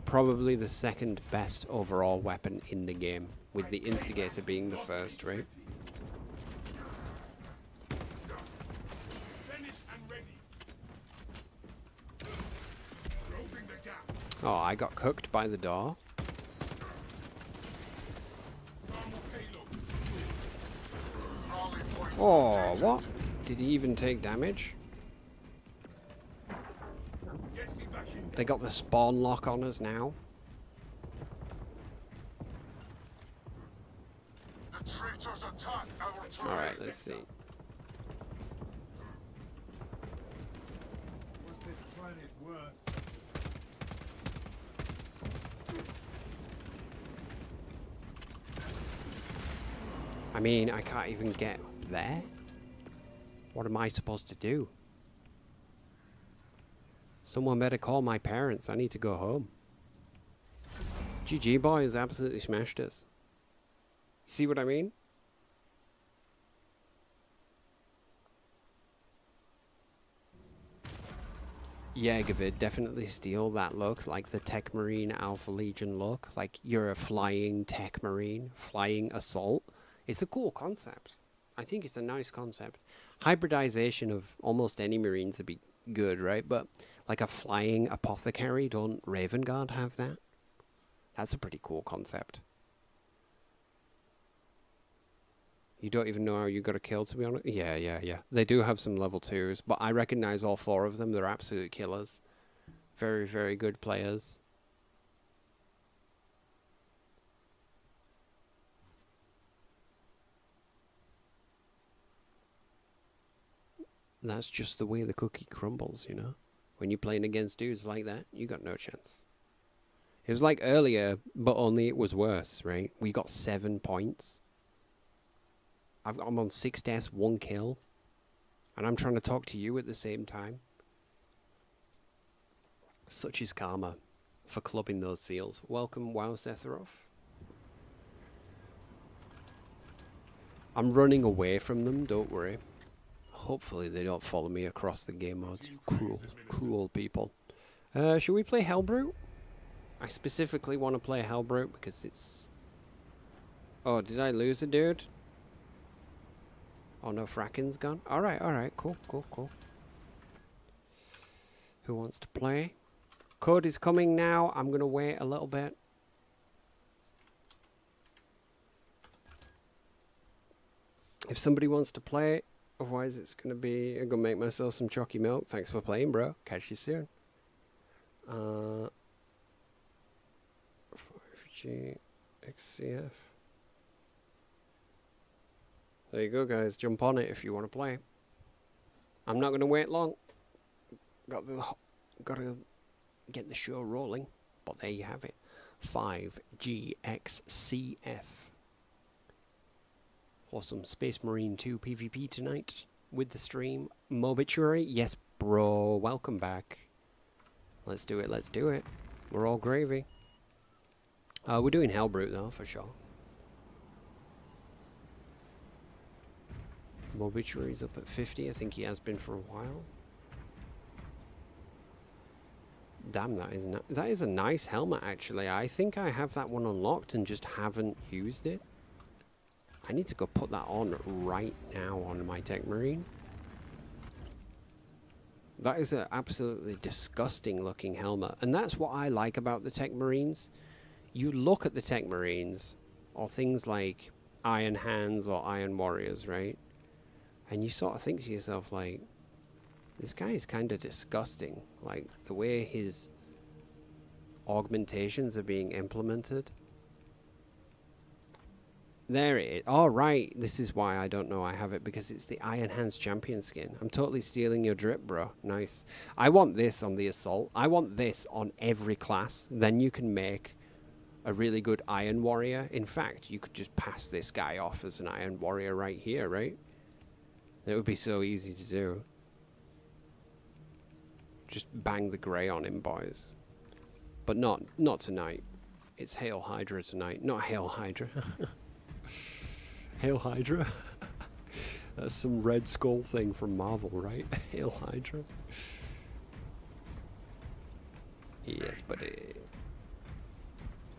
probably the second best overall weapon in the game, with the instigator being the first, right? Oh, I got cooked by the door. Oh, what? Did he even take damage? They got the spawn lock on us now. Alright, let's see. What's this planet worth? I mean, I can't even get there. What am I supposed to do? Someone better call my parents. I need to go home. GG boys absolutely smashed us. You see what I mean? Yeah, Gavid, definitely steal that look, like the Tech Marine Alpha Legion look. Like you're a flying Tech Marine, flying assault. It's a cool concept. I think it's a nice concept. Hybridization of almost any marines would be good, right? But like a flying apothecary, don't Raven Guard have that? That's a pretty cool concept. You don't even know how you got a kill, to be honest. Yeah. They do have some level 2s, but I recognize all 4 of them. They're absolute killers. Very, very good players. That's just the way the cookie crumbles, you know? When you're playing against dudes like that, you got no chance. It was like earlier, but only it was worse, right? We got 7 points. I'm on 6 deaths, 1 kill. And I'm trying to talk to you at the same time. Such is karma for clubbing those seals. Welcome, WoW Sephiroth. I'm running away from them, don't worry. Hopefully they don't follow me across the game modes, you cruel people. Should we play Hellbrute? I specifically want to play Hellbrute because it's... Oh, did I lose a dude? Oh no, Fracken's gone? Alright, cool. Who wants to play? Code is coming now. I'm going to wait a little bit. If somebody wants to play, otherwise it's going to be... I'm going to make myself some chalky milk. Thanks for playing, bro. Catch you soon. 5G XCF. There you go, guys. Jump on it if you want to play. I'm not going to wait long. Got to get the show rolling. But there you have it. 5GXCF. For some Space Marine 2 PvP tonight with the stream. Mobituary. Yes, bro. Welcome back. Let's do it. We're all gravy. We're doing Hellbrute though, for sure. Mobituary's up at 50. I think he has been for a while. Damn, that is a nice helmet, actually. I think I have that one unlocked and just haven't used it. I need to go put that on right now on my Tech Marine. That is an absolutely disgusting looking helmet. And that's what I like about the Tech Marines. You look at the Tech Marines, or things like Iron Hands or Iron Warriors, right? And you sort of think to yourself, like, this guy is kind of disgusting. Like, the way his augmentations are being implemented. There it is. Oh, right. This is why I don't know I have it, because it's the Iron Hands champion skin. I'm totally stealing your drip, bro. Nice. I want this on the Assault. I want this on every class. Then you can make a really good Iron Warrior. In fact, you could just pass this guy off as an Iron Warrior right here, right? It would be so easy to do. Just bang the grey on him, boys. But not tonight. It's Hail Hydra tonight. Not Hail Hydra. Hail Hydra? That's some Red Skull thing from Marvel, right? Hail Hydra? Yes, buddy.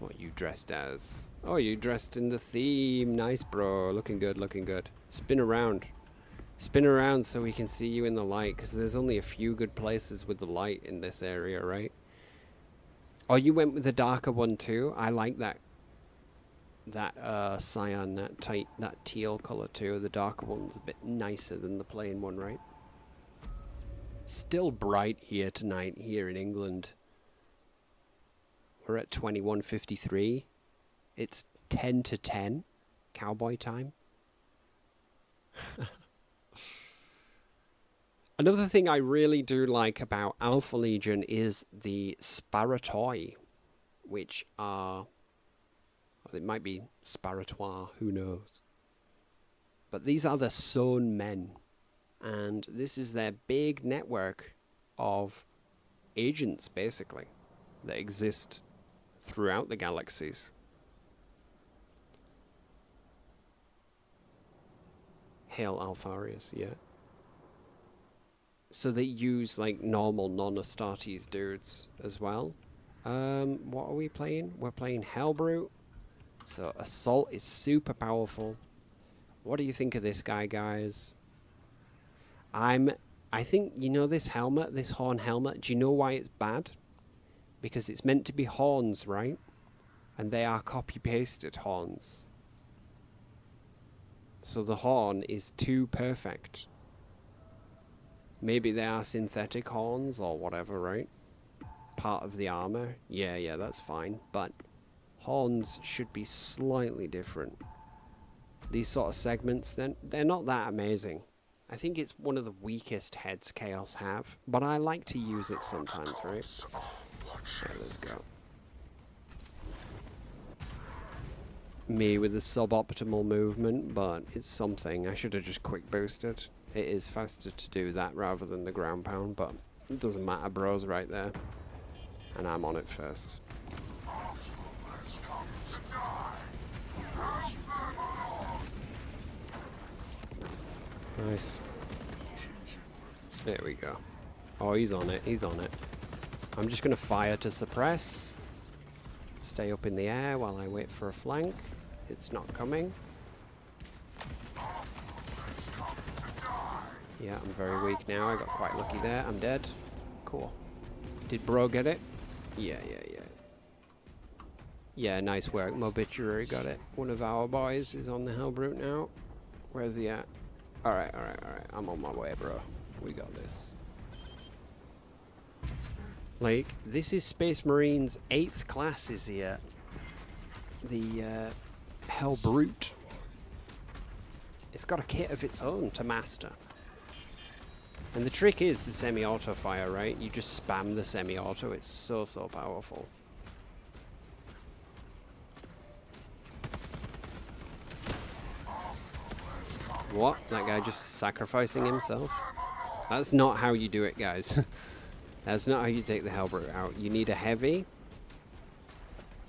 What you dressed as? Oh, you dressed in the theme. Nice, bro. Looking good, looking good. Spin around. Spin around so we can see you in the light, because there's only a few good places with the light in this area, right? Oh, you went with the darker one too? I like that cyan, that teal color too. The darker one's a bit nicer than the plain one, right? Still bright here tonight, here in England. We're at 21:53. It's 10 to 10, cowboy time. Another thing I really do like about Alpha Legion is the Sparatoi, which are... Well, it might be Sparatois, who knows. But these are the Sown Men, and this is their big network of agents, basically, that exist throughout the galaxies. Hail Alpharius, yeah. So they use like normal non-Astartes dudes as well. What are we playing? We're playing Hellbrute. So Assault is super powerful. What do you think of this guy, guys? I think, you know, this helmet, this horn helmet, do you know why it's bad? Because it's meant to be horns, right? And they are copy-pasted horns. So the horn is too perfect. Maybe they are synthetic horns or whatever, right? Part of the armor. Yeah, that's fine. But horns should be slightly different. These sort of segments, they're not that amazing. I think it's one of the weakest heads Chaos have, but I like to use it sometimes, right? Right, let's go. Me with the suboptimal movement, but it's something. I should have just quick boosted. It is faster to do that rather than the ground pound, but it doesn't matter, bro's right there. And I'm on it first. Nice. There we go. Oh, he's on it. He's on it. I'm just going to fire to suppress. Stay up in the air while I wait for a flank. It's not coming. Yeah, I'm very weak now. I got quite lucky there. I'm dead. Cool. Did bro get it? Yeah. Yeah, nice work. Mobituary got it. One of our boys is on the Hellbrute now. Where's he at? Alright. I'm on my way, bro. We got this. Like, this is Space Marine's 8th class is here. The Hellbrute. It's got a kit of its own to master. And the trick is the semi-auto fire, right? You just spam the semi-auto. It's so powerful. What? That guy just sacrificing himself? That's not how you do it, guys. That's not how you take the Hellbrute out. You need a heavy.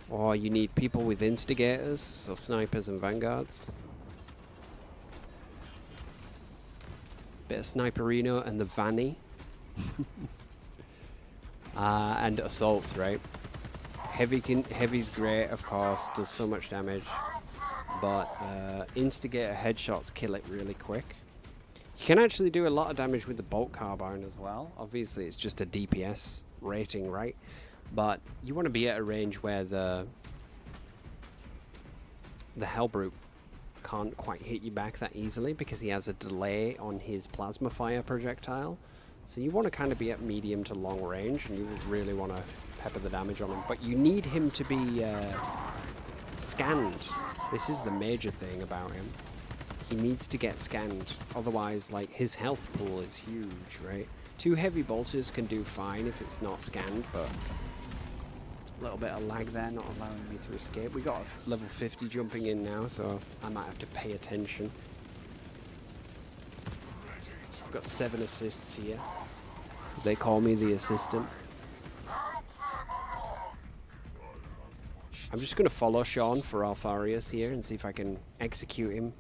Or you need people with instigators, so snipers and vanguards. Bit of sniperino and the Vanny. And assaults, right? Heavy's great, of course, does so much damage. But instigator headshots kill it really quick. You can actually do a lot of damage with the bolt carbine as well. Obviously, it's just a DPS rating, right? But you want to be at a range where the Hellbrute can't quite hit you back that easily because he has a delay on his plasma fire projectile. So you want to kind of be at medium to long range, and you really want to pepper the damage on him. But you need him to be scanned. This is the major thing about him. He needs to get scanned. Otherwise, like, his health pool is huge, right? 2 heavy bolters can do fine if it's not scanned, but a little bit of lag there, not allowing me to escape. We got a level 50 jumping in now, so I might have to pay attention. I've got 7 assists here. They call me the assistant. I'm just going to follow Sean for Alpharius here and see if I can execute him.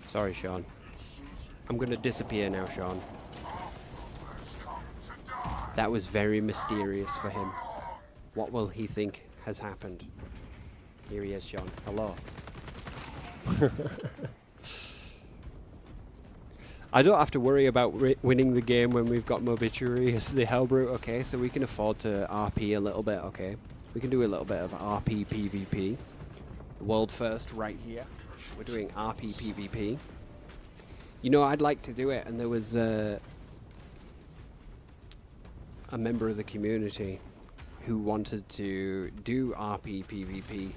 Sorry, Sean. I'm going to disappear now, Sean. That was very mysterious for him. What will he think has happened? Here he is, Sean. Hello. I don't have to worry about winning the game when we've got Mobituary as the Hellbrute, okay? So we can afford to RP a little bit, okay? We can do a little bit of RP PvP. World first right here. We're doing RP PvP. You know, I'd like to do it, and there was a member of the community who wanted to do RP PvP.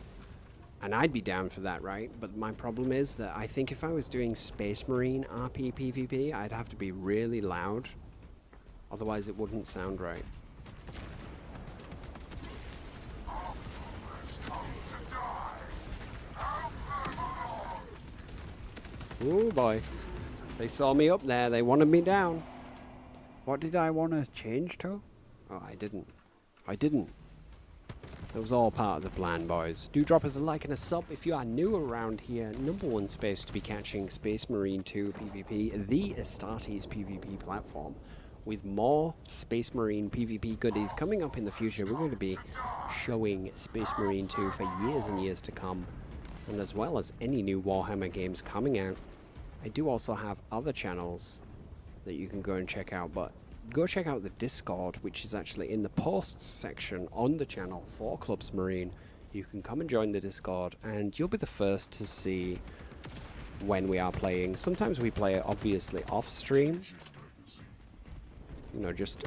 And I'd be down for that, right? But my problem is that I think if I was doing Space Marine RP PvP, I'd have to be really loud. Otherwise, it wouldn't sound right. Oh boy. They saw me up there. They wanted me down. What did I want to change to? Oh, I didn't. It was all part of the plan, boys. Do drop us a like and a sub if you are new around here. #1 space to be catching Space Marine 2 PvP, the Astartes PvP platform. with more Space Marine PvP goodies coming up in the future. We're going to be showing Space Marine 2 for years and years to come, and as well as any new Warhammer games coming out. I do also have other channels that you can go and check out, but go check out the Discord, which is actually in the posts section on the channel for Clubs Marine. You can come and join the Discord, and you'll be the first to see when we are playing. Sometimes we play it obviously off stream, you know, just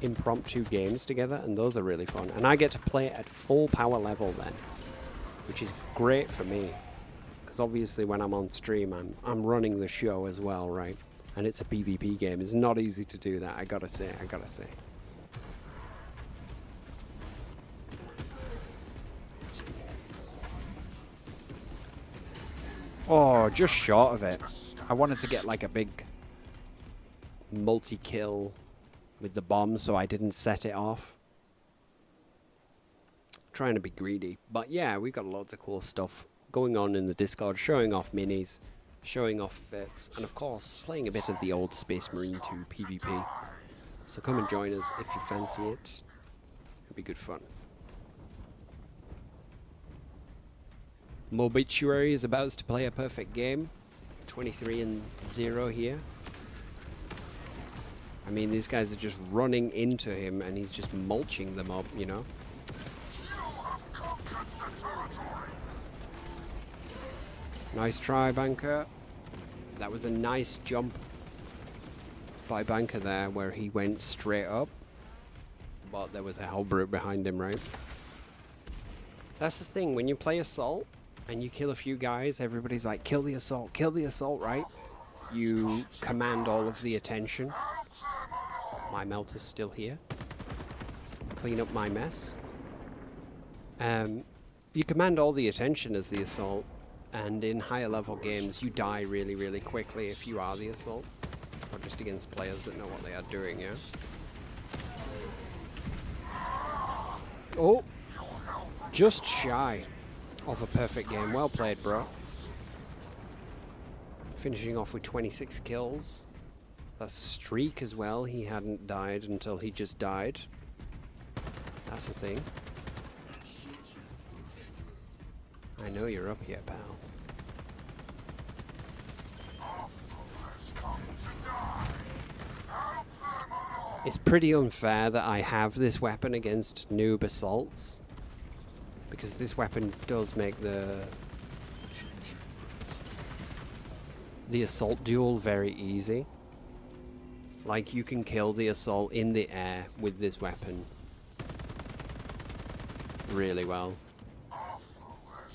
impromptu games together, and those are really fun. And I get to play it at full power level then, which is great for me, because obviously when I'm on stream, I'm running the show as well, right? And it's a PvP game. It's not easy to do that, I gotta say. Oh, just short of it. I wanted to get like a big multi-kill with the bomb, so I didn't set it off. Trying to be greedy. But yeah, we've got loads of cool stuff going on in the Discord, showing off minis, showing off fits, and of course, playing a bit of the old Space Marine 2 PvP. So come and join us if you fancy it. It'll be good fun. Mobituary is about to play a perfect game. 23-0 here. I mean, these guys are just running into him, and he's just mulching them up, you know? Nice try, Banker. That was a nice jump by Banker there, where he went straight up. But there was a Hellbrute behind him, right? That's the thing, when you play Assault, and you kill a few guys, everybody's like, kill the assault, right? You command all of the attention. My melter's still here. Clean up my mess. You command all the attention as the assault, and in higher level games, you die really, really quickly if you are the assault. Or just against players that know what they are doing, yeah? Oh! Just shy of a perfect game. Well played, bro. Finishing off with 26 kills. That's a streak as well. He hadn't died until he just died. That's the thing. I know you're up here, pal. It's pretty unfair that I have this weapon against noob assaults, because this weapon does make the assault duel very easy. Like, you can kill the assault in the air with this weapon really well.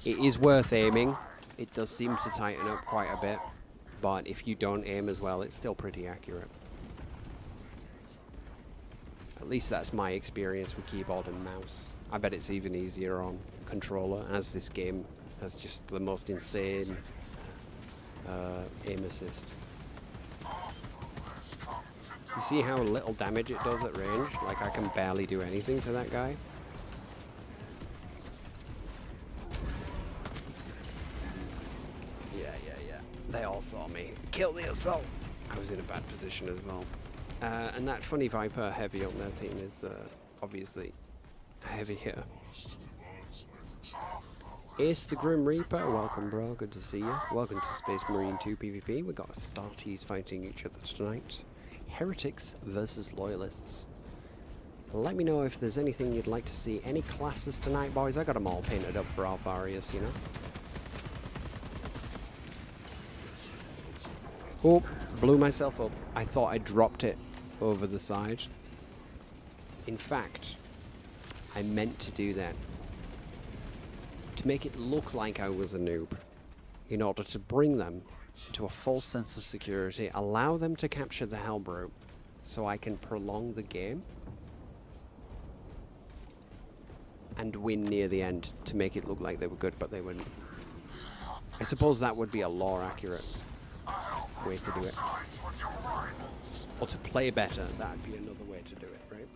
It is worth aiming. It does seem to tighten up quite a bit, but if you don't aim as well, it's still pretty accurate. At least that's my experience with keyboard and mouse. I bet it's even easier on controller, as this game has just the most insane aim assist. You see how little damage it does at range? Like, I can barely do anything to that guy. Yeah. They all saw me. Kill the assault! I was in a bad position as well. And that funny Viper heavy on their team is obviously a heavy hitter. Ace the Grim Reaper, welcome bro, good to see you. Welcome to Space Marine 2 PvP. We got Astartes fighting each other tonight. Heretics versus Loyalists. Let me know if there's anything you'd like to see. Any classes tonight, boys? I got them all painted up for Alpharius, you know. Oh, blew myself up. I thought I dropped it over the side. In fact, I meant to do that to make it look like I was a noob, in order to bring them to a false sense of security, allow them to capture the Hellbrute, so I can prolong the game and win near the end to make it look like they were good, but they wouldn't. I suppose that would be a lore accurate way to do it. Or to play better, that'd be another way to do it, right?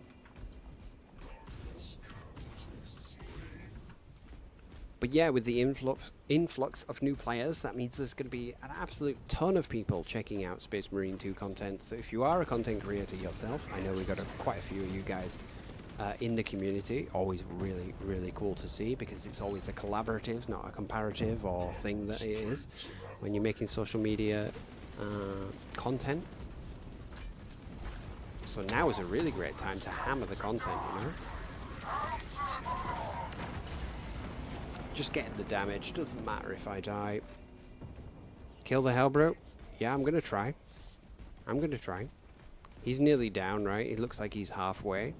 But yeah, with the influx of new players, that means there's going to be an absolute ton of people checking out Space Marine 2 content. So if you are a content creator yourself, I know we've got quite a few of you guys in the community. Always really, really cool to see, because it's always a collaborative, not a comparative or thing that it is when you're making social media content. So now is a really great time to hammer the content, you know? Just getting the damage, doesn't matter if I die. Kill the Hellbrute? Yeah, I'm gonna try. I'm gonna try. He's nearly down, right? It looks like he's halfway.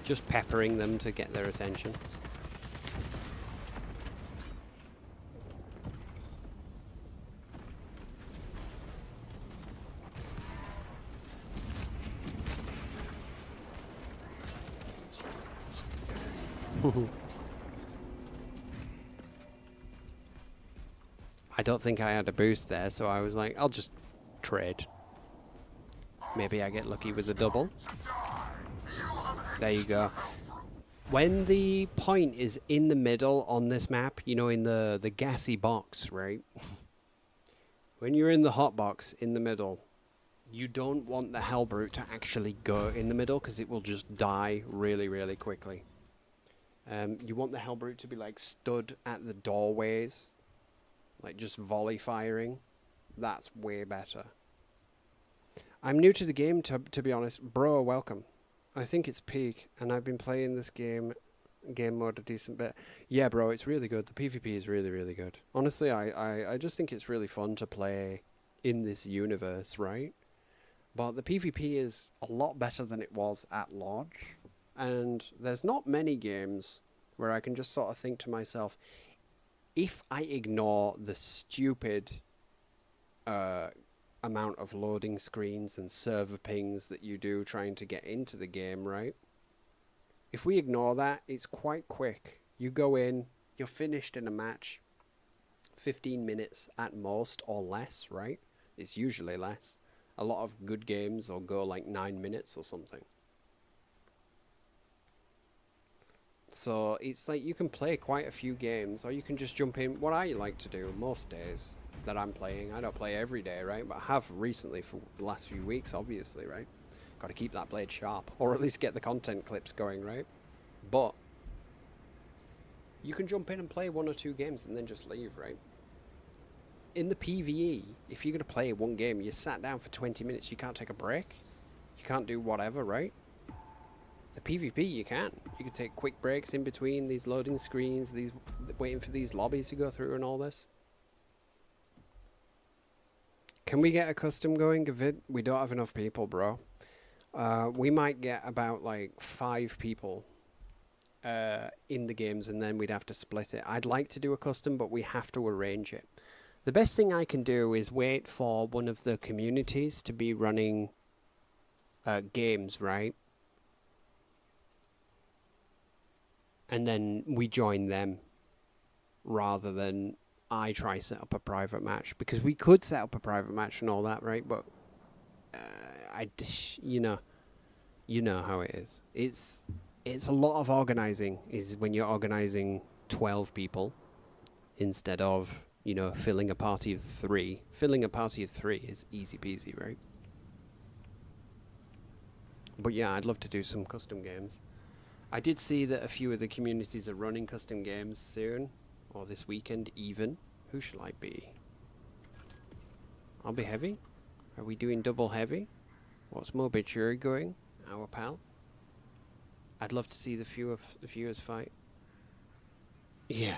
Just peppering them to get their attention. I don't think I had a boost there, so I was like, I'll just trade. Maybe I get lucky with a double. There you go. When the point is in the middle on this map, you know, in the gassy box, right? When you're in the hot box in the middle, you don't want the Hellbrute to actually go in the middle, because it will just die really, really quickly. You want the Hellbrute to be like stood at the doorways, like just volley firing. That's way better. I'm new to the game, to be honest. Bro, welcome. I think it's peak, and I've been playing this game mode a decent bit. Yeah, bro, it's really good. The PvP is really, really good. Honestly, I just think it's really fun to play in this universe, right? But the PvP is a lot better than it was at launch. And there's not many games where I can just sort of think to myself, if I ignore the stupid amount of loading screens and server pings that you do trying to get into the game, right? If we ignore that, it's quite quick. You go in, you're finished in a match, 15 minutes at most or less, right? It's usually less. A lot of good games will go like 9 minutes or something. So it's like you can play quite a few games, or you can just jump in. What I like to do most days that I'm playing, I don't play every day, right? But I have recently for the last few weeks, obviously, right? Got to keep that blade sharp, or at least get the content clips going, right? But you can jump in and play 1 or 2 games and then just leave, right? In the PvE, if you're going to play one game, you sat down for 20 minutes, you can't take a break. You can't do whatever, right? The PvP, you can. You can take quick breaks in between these loading screens, these waiting for these lobbies to go through and all this. Can we get a custom going, Gavid? We don't have enough people, bro. We might get about like 5 people in the games, and then we'd have to split it. I'd like to do a custom, but we have to arrange it. The best thing I can do is wait for one of the communities to be running games, right? And then we join them rather than I try set up a private match, because we could set up a private match and all that, right? But you know how it is. It's a lot of organizing. Is when you're organizing 12 people instead of, you know, filling a party of 3. Filling a party of 3 is easy peasy, right? But yeah, I'd love to do some custom games. I did see that a few of the communities are running custom games soon, or this weekend even. Who shall I be? I'll be heavy. Are we doing double heavy? What's Mobituary going? Our pal. I'd love to see the viewers fight. Yeah.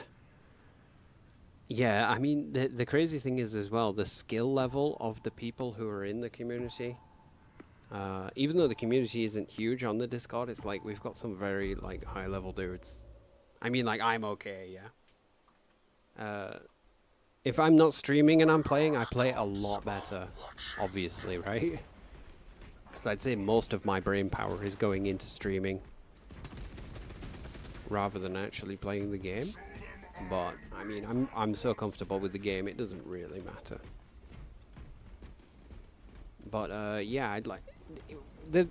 Yeah, I mean, the crazy thing is as well, the skill level of the people who are in the community. Even though the community isn't huge on the Discord, it's like we've got some very like high level dudes. I mean, like, I'm okay, yeah. If I'm not streaming and I'm playing, I play a lot better, obviously, right? Because I'd say most of my brain power is going into streaming rather than actually playing the game. But I mean, I'm so comfortable with the game, it doesn't really matter. But yeah, I'd like.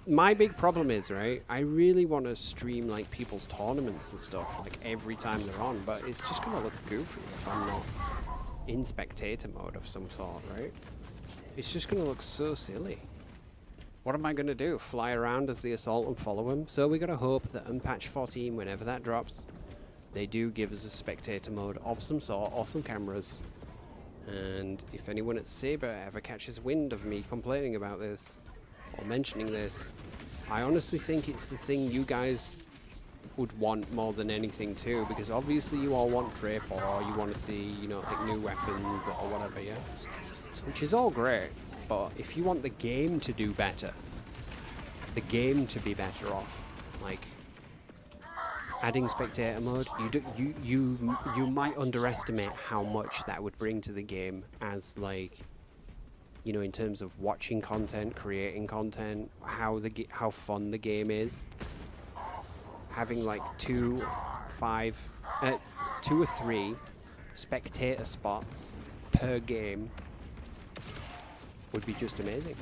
My big problem is, right, I really want to stream like people's tournaments and stuff like every time they're on, but it's just gonna look goofy if I'm not in spectator mode of some sort, right? It's just gonna look so silly. What am I gonna do? Fly around as the assault and follow him? So we gotta hope that on patch 14, whenever that drops, they do give us a spectator mode of some sort, or some cameras. And if anyone at Saber ever catches wind of me complaining about this, or mentioning this, I honestly think it's the thing you guys would want more than anything too, because obviously you all want drip, or you want to see, you know, like new weapons or whatever, yeah? Which is all great, but if you want the game to do better, the game to be better off, like adding spectator mode, you might underestimate how much that would bring to the game as, like, you know, in terms of watching content, creating content, how fun the game is. Having like 2 or 3 spectator spots per game would be just amazing.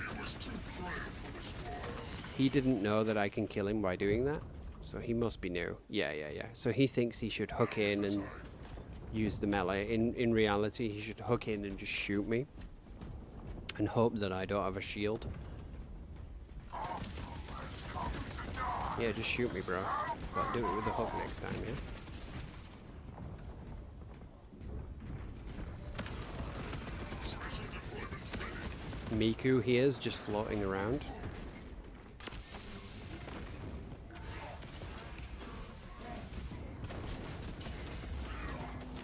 He didn't know that I can kill him by doing that, so he must be new. Yeah. So he thinks he should hook in and use the melee. In reality, he should hook in and just shoot me and hope that I don't have a shield. Yeah, just shoot me, bro. But do it with the hook next time, yeah? Miku here is just floating around.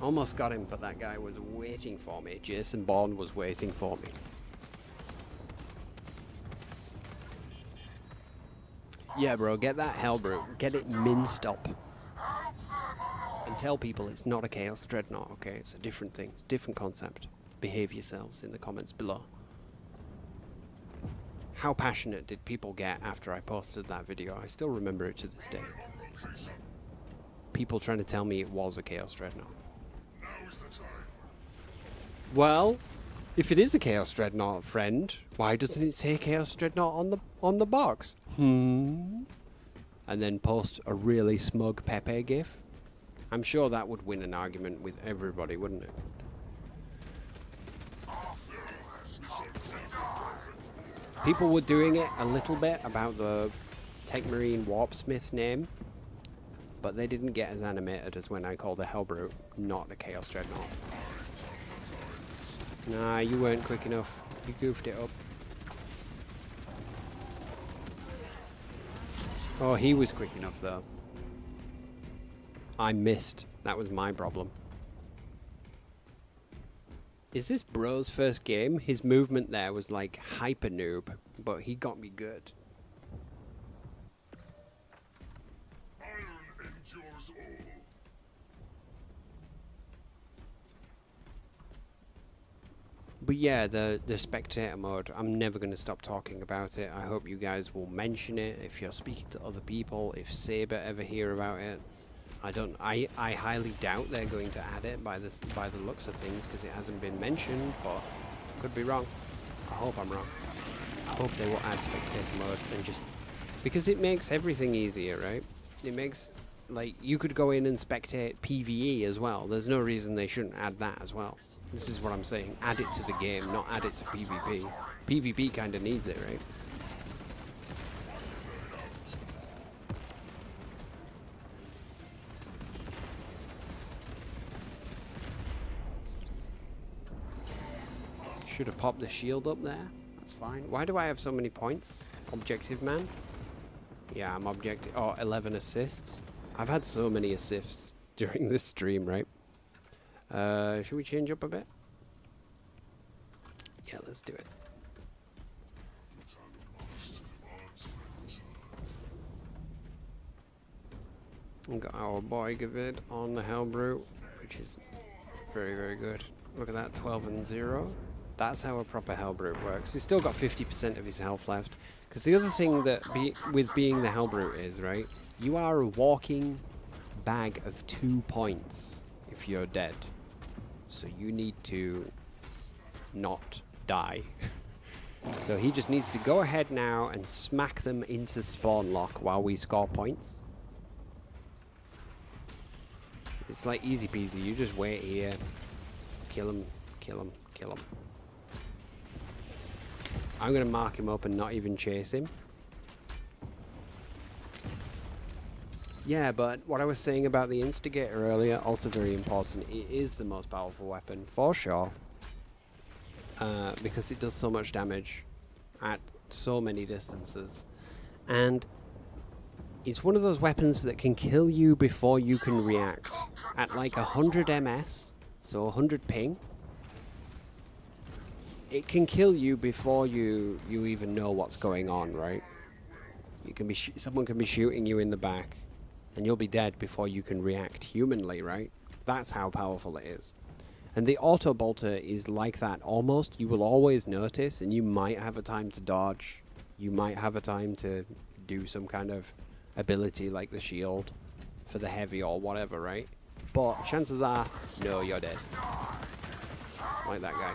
Almost got him, but that guy was waiting for me. Jason Bourne was waiting for me. Yeah, bro, get that Hellbrute. Get it minced up. And tell people it's not a Chaos Dreadnought, okay? It's a different thing. It's a different concept. Behave yourselves in the comments below. How passionate did people get after I posted that video? I still remember it to this day. People trying to tell me it was a Chaos Dreadnought. Well, if it is a Chaos Dreadnought, friend, why doesn't it say Chaos Dreadnought on the box? And then post a really smug Pepe gif. I'm sure that would win an argument with everybody, wouldn't it? People were doing it a little bit about the Techmarine Warpsmith name, but they didn't get as animated as when I called the Hellbrute not a Chaos Dreadnought. Nah, you weren't quick enough. You goofed it up. Oh, he was quick enough though. I missed. That was my problem. Is this bro's first game? His movement there was like hyper noob, but he got me good. Iron endures all. But yeah, the spectator mode, I'm never going to stop talking about it. I hope you guys will mention it if you're speaking to other people, if Saber ever hear about it. I highly doubt they're going to add it by the looks of things, because it hasn't been mentioned, but could be wrong. I hope I'm wrong. I hope they will add spectator mode, and just because it makes everything easier, right? It makes, like, you could go in and spectate PvE as well. There's no reason they shouldn't add that as well. This is what I'm saying. Add it to the game, not add it to PvP. PvP kind of needs it, right? Should have popped the shield up there. That's fine. Why do I have so many points? Objective man? Yeah, I'm objective. Oh, 11 assists. I've had so many assists during this stream, right? Should we change up a bit? Yeah, let's do it. We've got our boy Gavid on the Hellbrute, which is very, very good. Look at that, 12 and 0. That's how a proper Hellbrute works. He's still got 50% of his health left. Because the other thing that with being the Hellbrute is, right, you are a walking bag of 2 points if you're dead. So you need to not die. So he just needs to go ahead now and smack them into spawn lock while we score points. It's like easy peasy. You just wait here. Kill him, kill him, kill him. I'm going to mark him up and not even chase him. Yeah, but what I was saying about the Instigator earlier, also very important. It is the most powerful weapon, for sure. Because it does so much damage at so many distances. And it's one of those weapons that can kill you before you can react. At like 100 ms, so 100 ping, it can kill you before you even know what's going on, right? You can be someone can be shooting you in the back, and you'll be dead before you can react humanly, right? That's how powerful it is. And the auto bolter is like that almost. You will always notice, and you might have a time to dodge. You might have a time to do some kind of ability like the shield for the heavy or whatever, right? But chances are, no, you're dead. Like that guy.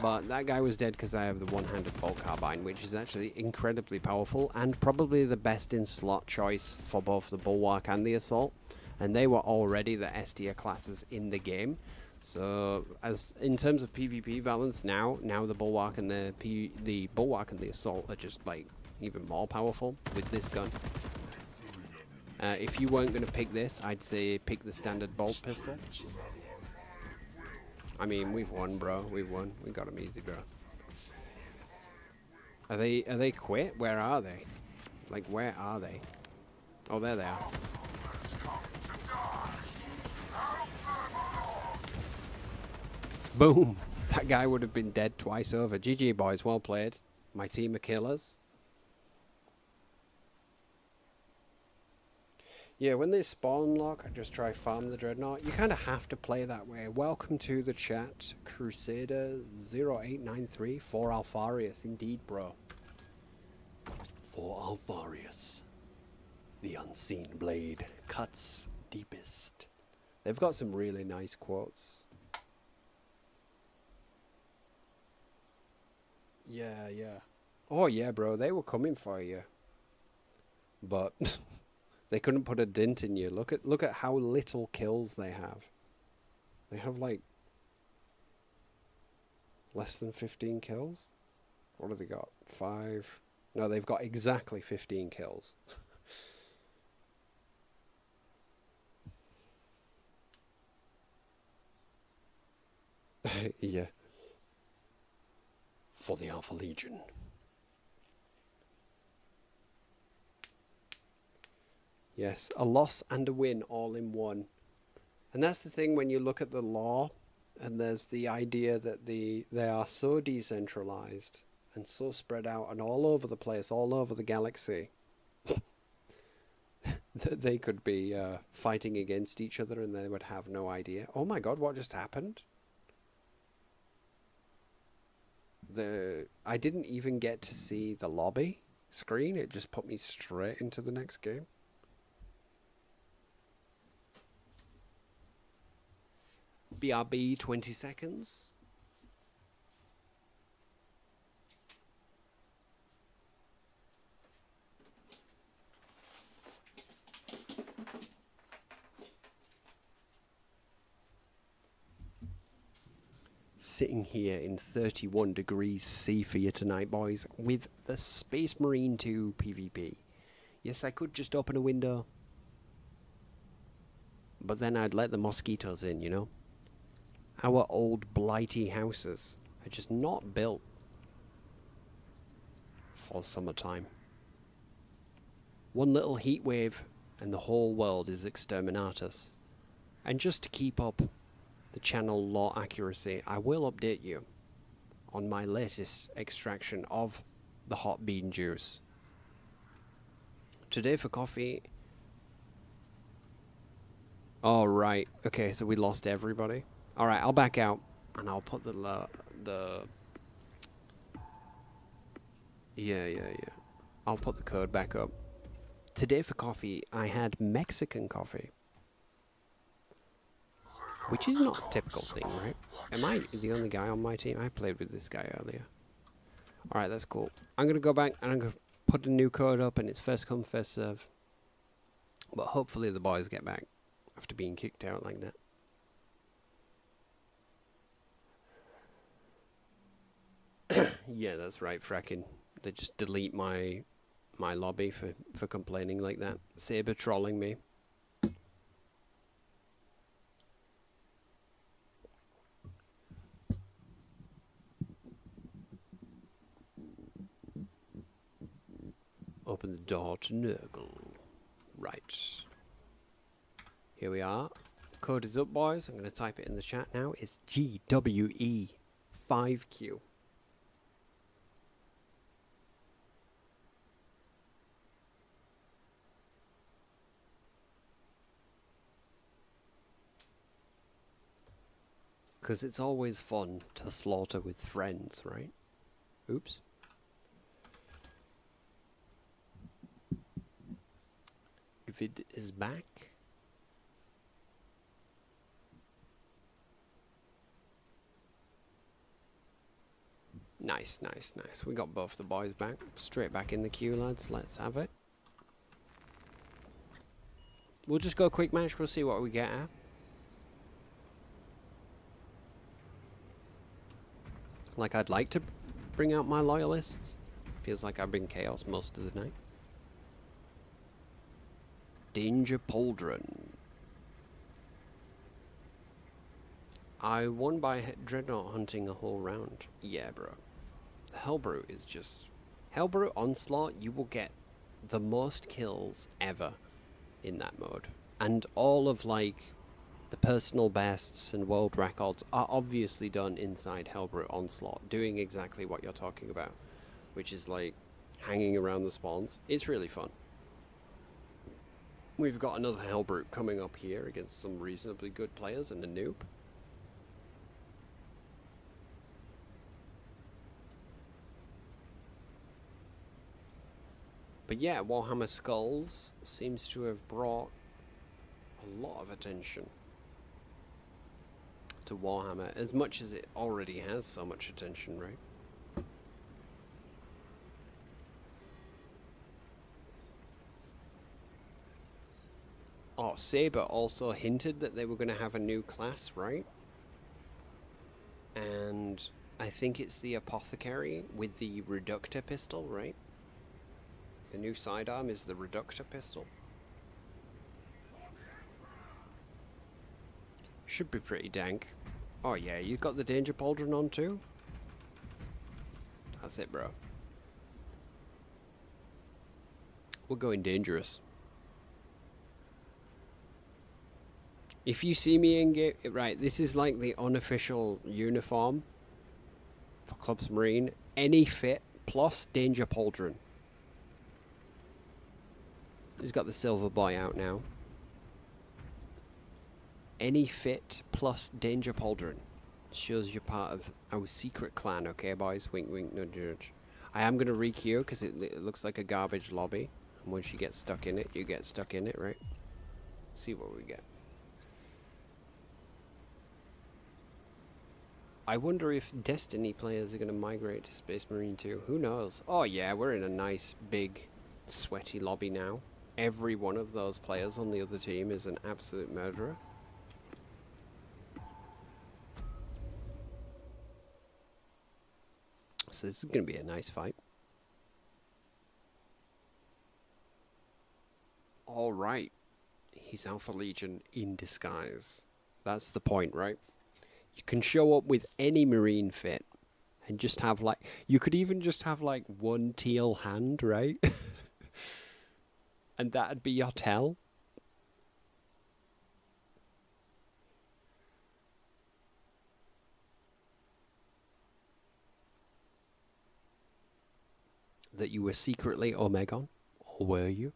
But that guy was dead because I have the one-handed bolt carbine, which is actually incredibly powerful and probably the best in slot choice for both the Bulwark and the Assault. And they were already the S tier classes in the game. So, as in terms of PvP balance, now the Bulwark and the Bulwark and the Assault are just like even more powerful with this gun. If you weren't going to pick this, I'd say pick the standard bolt pistol. I mean, we've won, bro. We've won. We got them easy, bro. Are they quit? Where are they? Like, where are they? Oh, there they are. Boom! That guy would have been dead twice over. GG, boys. Well played. My team are killers. Yeah, when they spawn lock, I just try farm the Dreadnought. You kind of have to play that way. Welcome to the chat, Crusader0893 for Alpharius. Indeed, bro. For Alpharius, the unseen blade cuts deepest. They've got some really nice quotes. Yeah. Oh yeah, bro. They were coming for you, but. They couldn't put a dent in you. Look at how little kills they have. They have like less than 15 kills. What have they got? 5. No, they've got exactly 15 kills. Yeah. For the Alpha Legion. Yes, a loss and a win all in one. And that's the thing when you look at the lore, and there's the idea that they are so decentralized and so spread out and all over the place, all over the galaxy, that they could be fighting against each other and they would have no idea. Oh my god, what just happened? I didn't even get to see the lobby screen. It just put me straight into the next game. BRB 20 seconds. Sitting here in 31 degrees C for you tonight, boys, with the Space Marine 2 PvP. Yes, I could just open a window, but then I'd let the mosquitoes in, you know? Our old blighty houses are just not built for summertime. One little heat wave and the whole world is exterminatus. And just to keep up the channel lore accuracy, I will update you on my latest extraction of the hot bean juice. Today for coffee... Oh, right. Okay, so we lost everybody. Alright, I'll back out, and I'll put Yeah. I'll put the code back up. Today for coffee, I had Mexican coffee. Which is not a typical thing, right? Am I the only guy on my team? I played with this guy earlier. Alright, that's cool. I'm going to go back and I'm going to put a new code up, and it's first come, first serve. But hopefully the boys get back after being kicked out like that. Yeah, that's right, fracking. They just delete my lobby for complaining like that. Saber trolling me. Open the door to Nurgle. Right. Here we are. Code is up, boys. I'm going to type it in the chat now. It's GWE5Q. Because it's always fun to slaughter with friends, right? Oops. Vid is back. Nice, nice, nice. We got both the boys back. Straight back in the queue, lads. Let's have it. We'll just go a quick match. We'll see what we get at. Like, I'd like to bring out my loyalists. Feels like I've been chaos most of the night. Danger Pauldron. I won by Dreadnought hunting a whole round. Yeah, bro. The Hellbrute is just... Hellbrute Onslaught, you will get the most kills ever in that mode. And all of, like, the personal bests and world records are obviously done inside Hellbrute Onslaught, doing exactly what you're talking about, which is, like, hanging around the spawns. It's really fun. We've got another Hellbrute coming up here against some reasonably good players and a noob. But yeah, Warhammer Skulls seems to have brought a lot of attention to Warhammer, as much as it already has so much attention, right? Oh, Saber also hinted that they were going to have a new class, right? And I think it's the Apothecary with the Reductor pistol, right? The new sidearm is the Reductor pistol. Should be pretty dank. Oh yeah, you got the Danger Pauldron on too? That's it, bro. We're going dangerous. If you see me in game... Right, this is like the unofficial uniform for Clubs Marine. Any fit plus Danger Pauldron. He's got the Silver Boy out now. Any fit plus Danger Pauldron. Shows you're part of our secret clan, okay, boys? Wink, wink, no judge. I am going to re-queue because it looks like a garbage lobby. And once you get stuck in it, you get stuck in it, right? See what we get. I wonder if Destiny players are going to migrate to Space Marine 2. Who knows? Oh yeah, we're in a nice, big, sweaty lobby now. Every one of those players on the other team is an absolute murderer. So this is going to be a nice fight. Alright. He's Alpha Legion in disguise. That's the point, right? You can show up with any Marine fit and just have like... You could even just have like one teal hand, right? And that'd be your tell. That you were secretly Omegon? Or were you?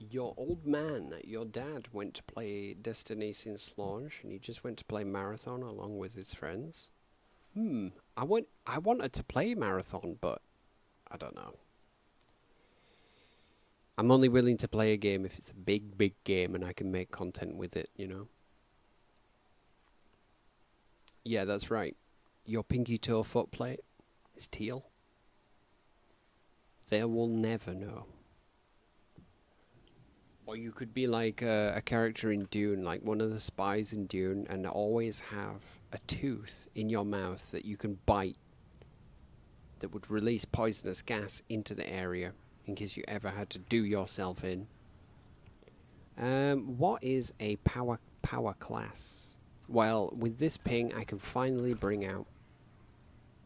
Your old man, your dad, went to play Destiny since launch, and he just went to play Marathon along with his friends. I wanted to play Marathon, but I don't know. I'm only willing to play a game if it's a big, big game and I can make content with it, you know? Yeah, that's right. Your pinky toe foot plate is teal. They will never know. Or you could be like a character in Dune, like one of the spies in Dune, and always have a tooth in your mouth that you can bite that would release poisonous gas into the area in case you ever had to do yourself in. What is a power class? Well, with this ping, I can finally bring out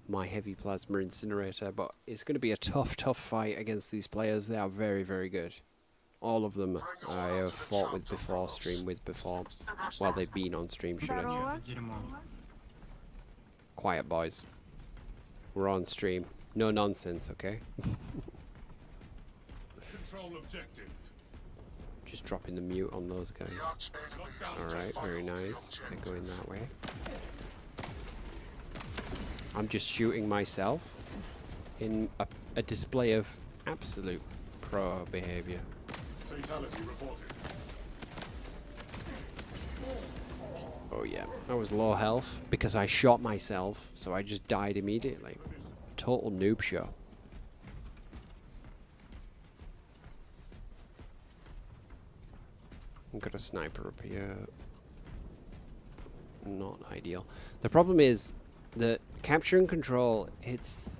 my heavy plasma incinerator, but it's going to be a tough fight against these players. They are very, very good. All of them I have fought with before, streamed with before. Well, they've been on stream, should I say. Quiet, boys. We're on stream. No nonsense, okay? Control objective. Just dropping the mute on those guys. Alright, very nice. They're going that way. I'm just shooting myself in a display of absolute pro behavior. Fatality reported. Oh yeah, I was low health because I shot myself, so I just died immediately. Total noob show. I've got a sniper up here. Not ideal. The problem is that capture and control, it's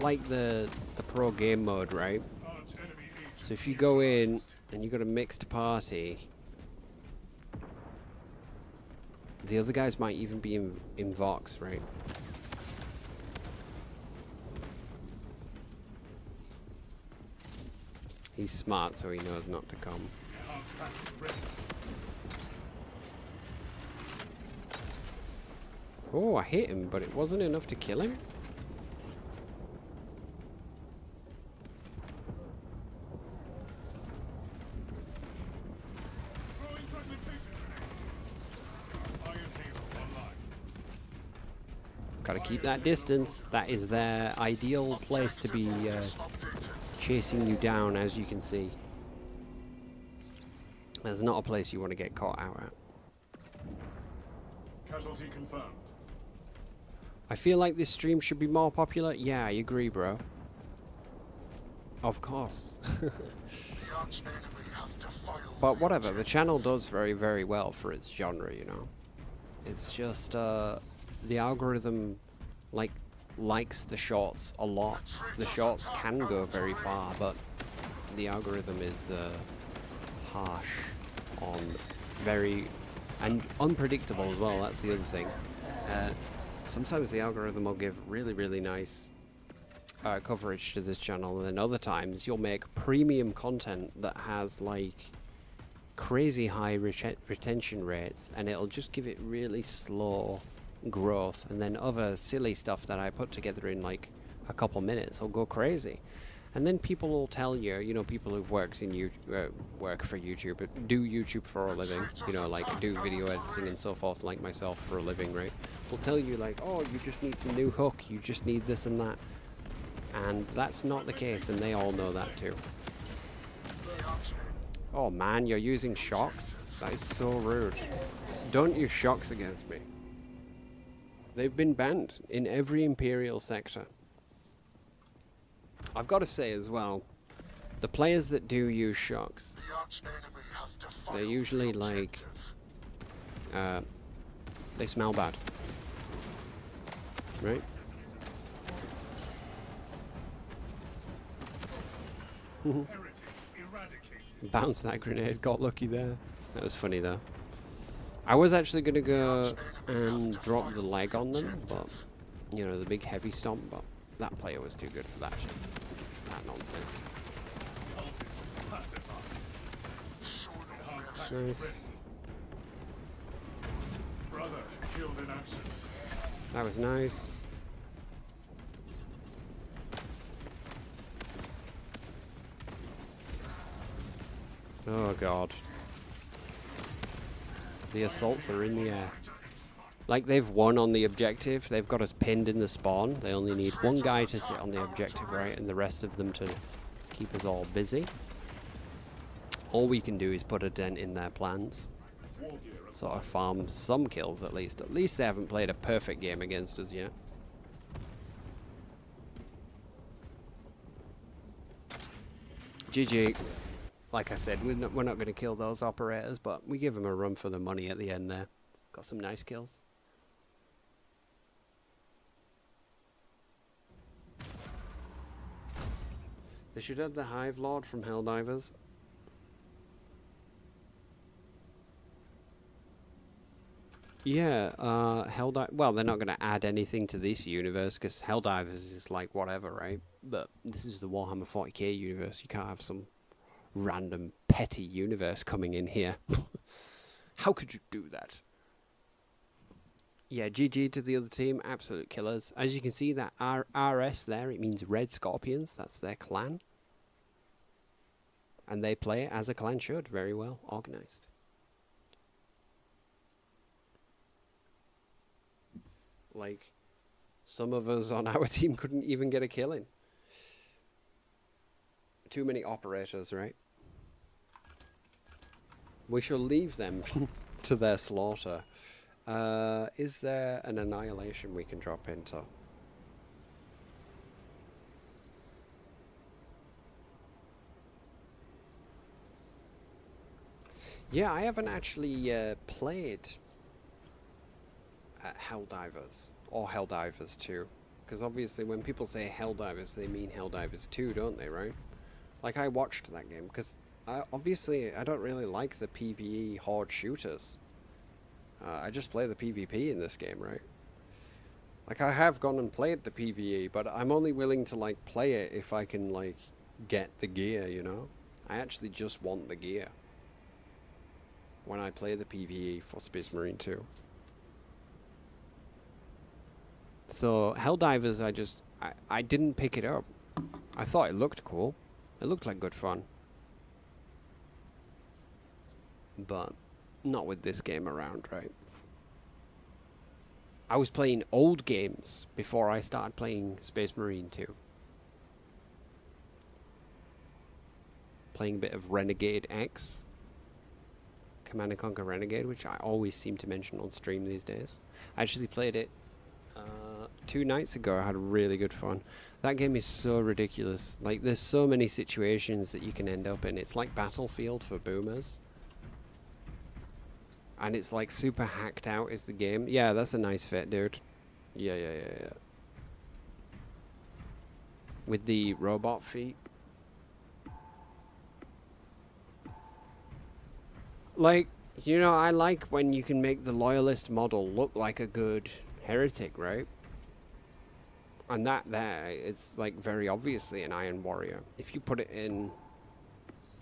like the pro game mode, right? So if you go in and you got a mixed party, the other guys might even be in Vox, right? He's smart, so he knows not to come. Oh, I hit him, but it wasn't enough to kill him. Gotta keep that distance. That is their ideal place to be chasing you down, as you can see. There's not a place you want to get caught out at. Casualty confirmed. I feel like this stream should be more popular. Yeah, I agree, bro. Of course. But whatever, the channel does very, very well for its genre, you know. It's just the algorithm likes the shorts a lot. The shorts can go very far, but the algorithm is harsh on and unpredictable as well. That's the other thing. Sometimes the algorithm will give really, really nice coverage to this channel, and then other times you'll make premium content that has like crazy high retention rates, and it'll just give it really slow growth, and then other silly stuff that I put together in like a couple minutes will go crazy. And then people will tell you, you know, people who've worked in work for YouTube, but do YouTube for a living, you know, like do video editing and so forth, like myself, for a living, right? Will tell you like, oh, you just need the new hook, you just need this and that. And that's not the case, and they all know that too. Oh man, you're using shocks? That is so rude. Don't use shocks against me. They've been banned in every Imperial sector. I've got to say as well, the players that do use shocks, they're usually like, they smell bad, right? Bounce that grenade, got lucky there. That was funny though. I was actually going to go and drop the leg on them, but, you know, the big heavy stomp, but that player was too good for that shit. That nonsense. Nice. Brother killed in action. That was nice. Oh god. The assaults are in the air. Like, they've won on the objective. They've got us pinned in the spawn. They only need one guy to sit on the objective, right? And the rest of them to keep us all busy. All we can do is put a dent in their plans. War gear sort of farm some kills at least. At least they haven't played a perfect game against us yet. GG. Like I said, we're not going to kill those operators, but we give them a run for the money at the end there. Got some nice kills. They should have the Hive Lord from Helldivers. Yeah, well, they're not going to add anything to this universe, because Helldivers is like whatever, right? But this is the Warhammer 40k universe. You can't have some random petty universe coming in here. How could you do that? Yeah, GG to the other team. Absolute killers. As you can see, that RS there, it means Red Scorpions. That's their clan. And they play as a clan should. Very well organized. Like, some of us on our team couldn't even get a kill in. Too many operators, right? We shall leave them to their slaughter. Is there an annihilation we can drop into? Yeah, I haven't actually played Helldivers, or Helldivers 2. Because obviously when people say Helldivers, they mean Helldivers 2, don't they, right? Like, I watched that game, because obviously I don't really like the PvE horde shooters. I just play the PvP in this game, right? Like, I have gone and played the PvE, but I'm only willing to, like, play it if I can, like, get the gear, you know? I actually just want the gear when I play the PvE for Space Marine 2. So, Helldivers, I didn't pick it up. I thought it looked cool. It looked like good fun. But not with this game around, right? I was playing old games before I started playing Space Marine 2. Playing a bit of Renegade X. Command & Conquer Renegade, which I always seem to mention on stream these days. I actually played it 2 nights ago. I had really good fun. That game is so ridiculous. Like, there's so many situations that you can end up in. It's like Battlefield for boomers. And it's like super hacked out is the game. Yeah, that's a nice fit, dude. Yeah. With the robot feet. Like, you know, I like when you can make the loyalist model look like a good heretic, right? And that there, it's like very obviously an Iron Warrior. If you put it in,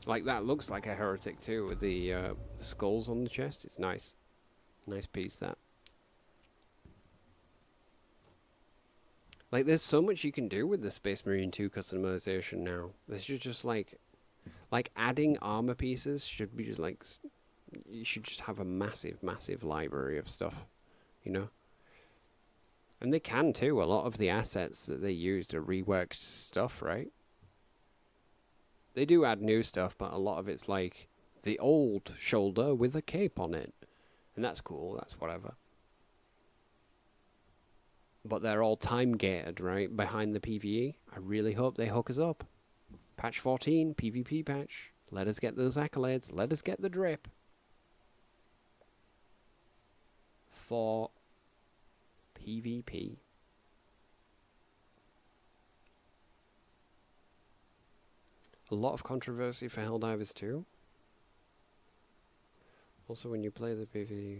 like, that looks like a heretic too, with the skulls on the chest. It's nice. Nice piece, that. Like, there's so much you can do with the Space Marine 2 customization now. This is just like adding armor pieces should be just like, you should just have a massive library of stuff, you know? And they can too. A lot of the assets that they used are reworked stuff, right? They do add new stuff, but a lot of it's like the old shoulder with a cape on it. And that's cool, that's whatever. But they're all time-gated, right? Behind the PvE. I really hope they hook us up. Patch 14, PvP patch. Let us get those accolades. Let us get the drip. For PvP. A lot of controversy for Helldivers 2. Also, when you play the PvP...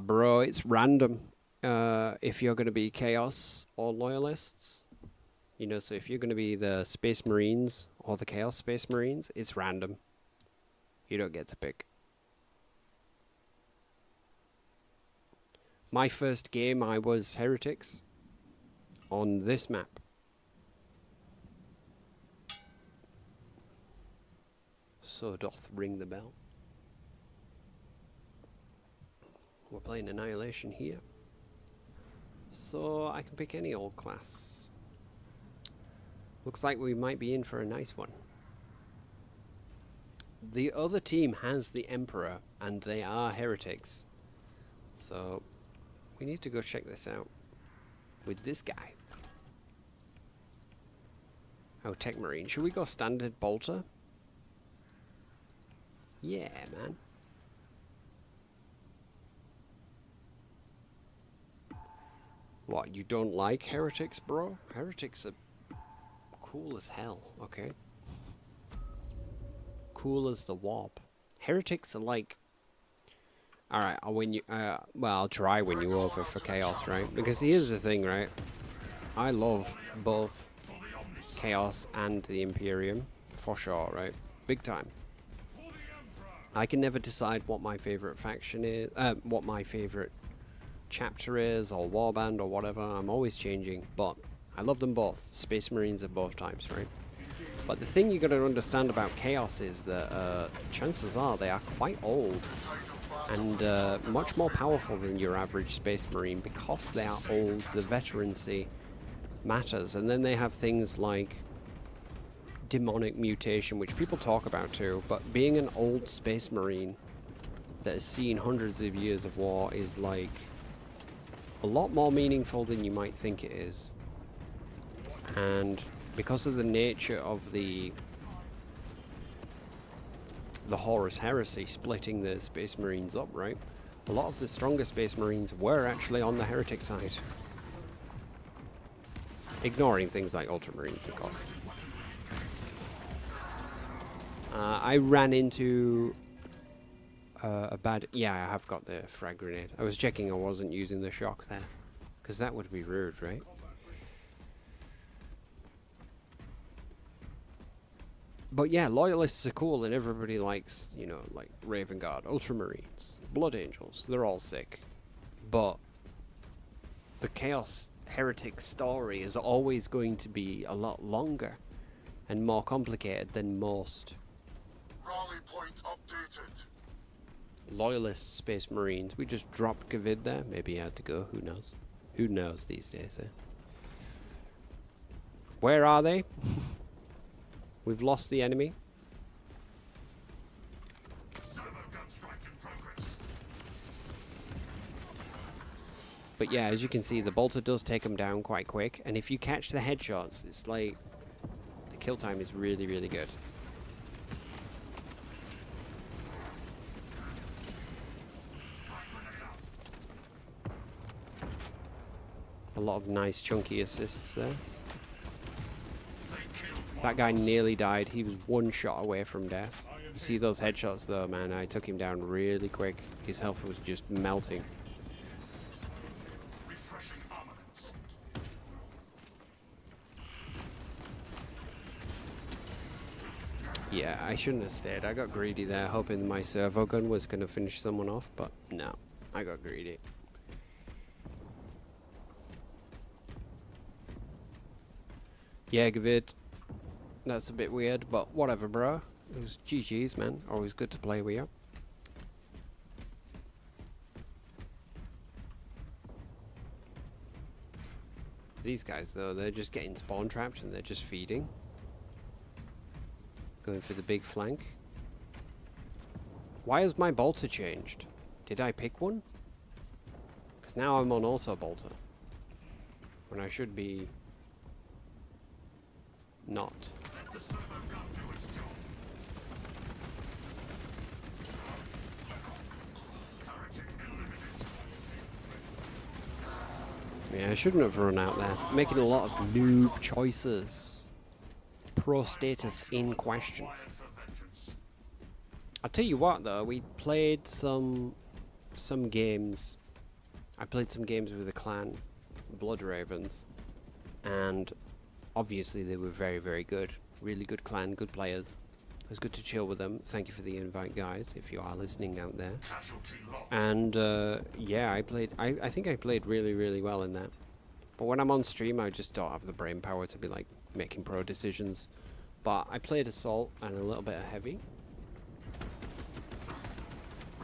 bro, it's random. If you're going to be Chaos or Loyalists. You know, so if you're going to be the Space Marines or the Chaos Space Marines, it's random. You don't get to pick. My first game, I was Heretics on this map. So doth ring the bell. We're playing Annihilation here. So I can pick any old class. Looks like we might be in for a nice one. the other team has the Emperor, and they are heretics. So, we need to go check this out with this guy. Oh, Tech Marine. Should we go standard bolter? Yeah, man. What, you don't like heretics, bro? Heretics are cool as hell, okay? Cool as the warp. Heretics are like... Alright, I'll win you... well, I'll try win you over for Chaos, right? Because here's the thing, right? I love both Chaos and the Imperium, for sure, right? Big time. I can never decide what my favorite faction is, what my favorite chapter is, or warband, or whatever. I'm always changing, but I love them both. Space Marines at both times, right? But the thing you got to understand about Chaos is that chances are they are quite old and much more powerful than your average Space Marine because they are old. The veterancy matters, and then they have things like demonic mutation, which people talk about too, but being an old Space Marine that has seen hundreds of years of war is like a lot more meaningful than you might think it is. And because of the nature of the Horus Heresy splitting the Space Marines up, right? A lot of the stronger Space Marines were actually on the heretic side. Ignoring things like Ultramarines, of course. I ran into a bad... Yeah, I have got the frag grenade. I was checking I wasn't using the shock there. Because that would be rude, right? But yeah, Loyalists are cool and everybody likes, you know, like Raven Guard, Ultramarines, Blood Angels. They're all sick. But the Chaos Heretic story is always going to be a lot longer and more complicated than most Rally point updated. Loyalist Space Marines. We just dropped Gavid there. Maybe he had to go. Who knows? Who knows these days, eh? Where are they? We've lost the enemy. But yeah, as you can see, the bolter does take them down quite quick. And if you catch the headshots, it's like... the kill time is really, really good. A lot of nice chunky assists there. That guy nearly died. He was one shot away from death. You see those headshots though, man. I took him down really quick. His health was just melting. Yeah, I shouldn't have stayed. I got greedy there, hoping my servo gun was going to finish someone off, but no. I got greedy. Yeah, Gavid. That's a bit weird, but whatever, bro. It was GG's, man. Always good to play with you. These guys, though, they're just getting spawn trapped and they're just feeding. Going for the big flank. Why has my bolter changed? Did I pick one? Because now I'm on auto bolter. When I should be... not. Yeah, I shouldn't have run out there. Making a lot of noob choices. Pro status in question. I'll tell you what though, we played some games. I played some games with the clan, Blood Ravens, and obviously they were very, very good. Really good clan, good players. It was good to chill with them. Thank you for the invite, guys, if you are listening out there. And yeah, I think I played really, really well in that. But when I'm on stream, I just don't have the brain power to be like making pro decisions. But I played Assault and a little bit of Heavy.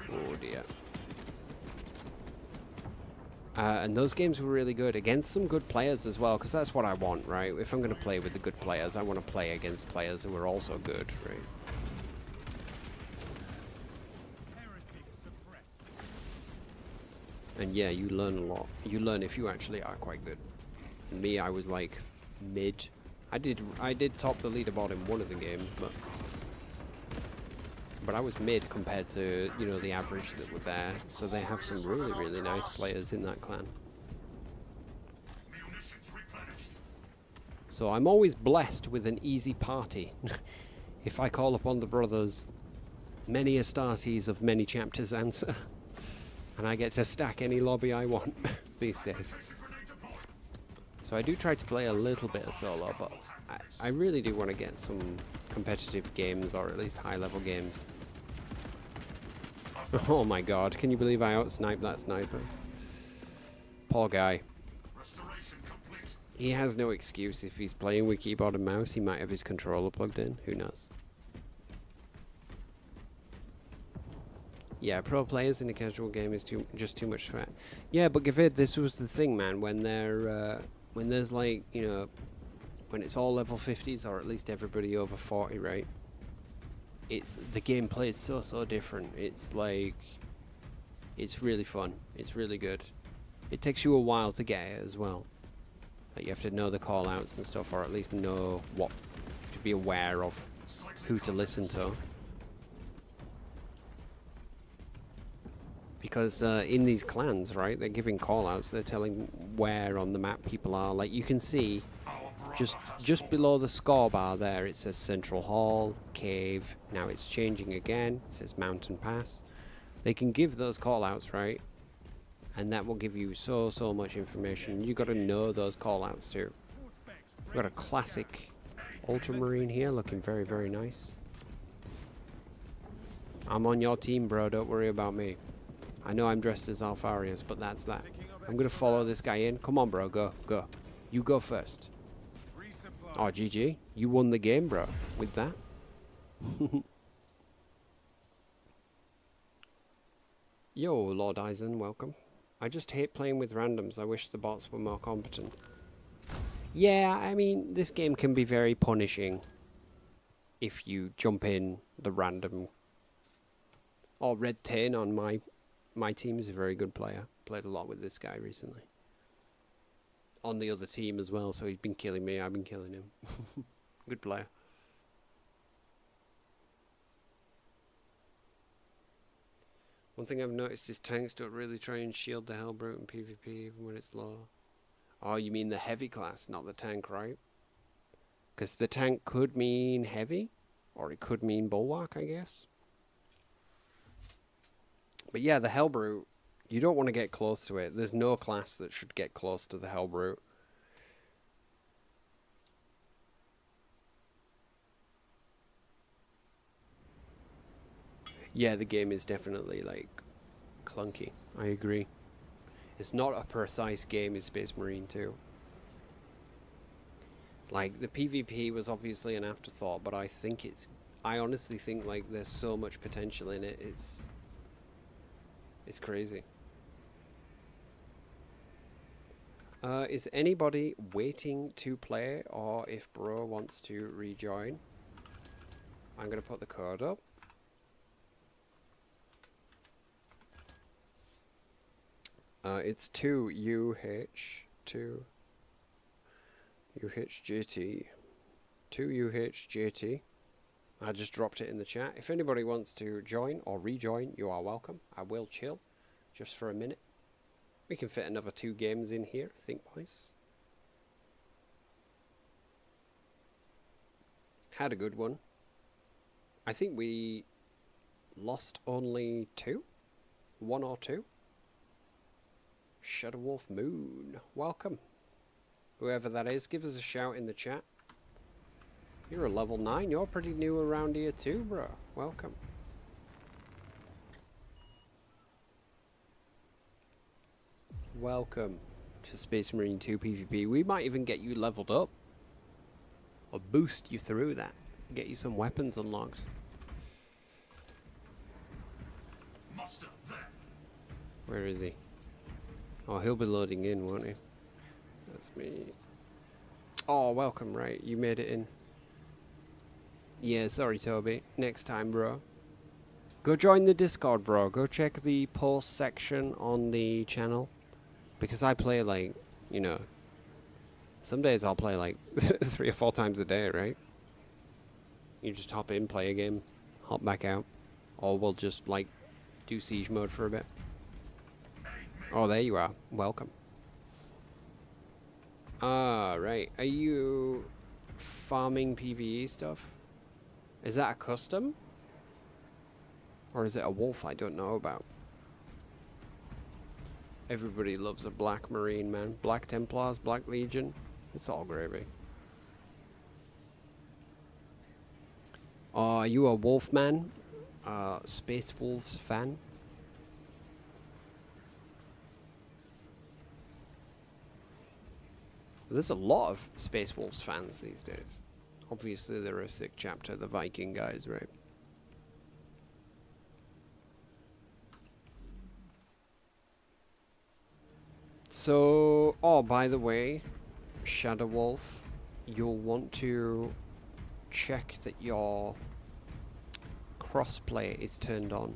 Oh dear. And those games were really good against some good players as well, because that's what I want, right? If I'm going to play with the good players, I want to play against players who are also good, right? And yeah, you learn a lot. You learn if you actually are quite good. And me, I was like mid. I did top the leaderboard in one of the games, but I was mid compared to, you know, the average that were there. So they have some really, really nice players in that clan. So I'm always blessed with an easy party. If I call upon the brothers, many Astartes of many chapters answer. And I get to stack any lobby I want these days. So I do try to play a little bit of solo, but I really do want to get some competitive games, or at least high-level games. Oh my god, can you believe I out-sniped that sniper? Poor guy. He has no excuse if he's playing with keyboard and mouse. He might have his controller plugged in, who knows? Yeah, pro players in a casual game is just too much fat. Yeah, but Gavid, this was the thing, man. When they're when there's like, you know, when it's all level 50s, or at least everybody over 40, right? It's the gameplay is so different. It's like, it's really fun. It's really good. It takes you a while to get it as well. Like you have to know the call outs and stuff, or at least know what to be aware of, who to listen to. Because in these clans, right, they're giving call-outs, they're telling where on the map people are. Like, you can see, just below the score bar there, it says Central Hall, Cave. Now it's changing again, it says Mountain Pass. They can give those call-outs, right, and that will give you so much information. You got to know those call-outs too. We've got a classic Ultramarine here, looking very, very nice. I'm on your team, bro, don't worry about me. I know I'm dressed as Alpharius, but that's that. I'm gonna follow this guy in. Come on, bro, go. You go first. Oh, GG. You won the game, bro, with that. Yo, Lord Eisen, welcome. I just hate playing with randoms. I wish the bots were more competent. Yeah, I mean, this game can be very punishing if you jump in the random. Oh, Red Tane on my team is a very good player. Played a lot with this guy recently. On the other team as well, so he's been killing me, I've been killing him. Good player. One thing I've noticed is tanks don't really try and shield the Hellbrute in PvP even when it's low. Oh, you mean the heavy class, not the tank, right? Because the tank could mean heavy, or it could mean bulwark, I guess. But yeah, the Hellbrute, you don't want to get close to it. There's no class that should get close to the Hellbrute. Yeah, the game is definitely, like, clunky. I agree. It's not a precise game in Space Marine 2. Like, the PvP was obviously an afterthought, but I honestly think, like, there's so much potential in it. It's crazy. Is anybody waiting to play, or if bro wants to rejoin? I'm going to put the code up. It's 2UHJT. 2UHJT. I just dropped it in the chat. If anybody wants to join or rejoin, you are welcome. I will chill just for a minute. We can fit another 2 games in here, I think, boys. Had a good one. I think we lost only 2? 1 or 2? Shadow Wolf Moon. Welcome. Whoever that is, give us a shout in the chat. You're a level 9. You're pretty new around here too, bro. Welcome. Welcome to Space Marine 2 PvP. We might even get you leveled up. Or boost you through that. Get you some weapons unlocked. Where is he? Oh, he'll be loading in, won't he? That's me. Oh, welcome, right. You made it in. Yeah, sorry, Toby. Next time, bro. Go join the Discord, bro. Go check the post section on the channel. Because I play like, you know, some days I'll play like 3 or 4 times a day, right? You just hop in, play a game, hop back out. Or we'll just like do siege mode for a bit. Oh, there you are. Welcome. Right. Are you farming PvE stuff? Is that a custom? Or is it a wolf I don't know about? Everybody loves a black marine, man. Black Templars, Black Legion. It's all gravy. Are you a wolf man? Space Wolves fan? There's a lot of Space Wolves fans these days. Obviously, they're a sick chapter, the Viking guys, right? So, oh, by the way, Shadow Wolf, you'll want to check that your crossplay is turned on.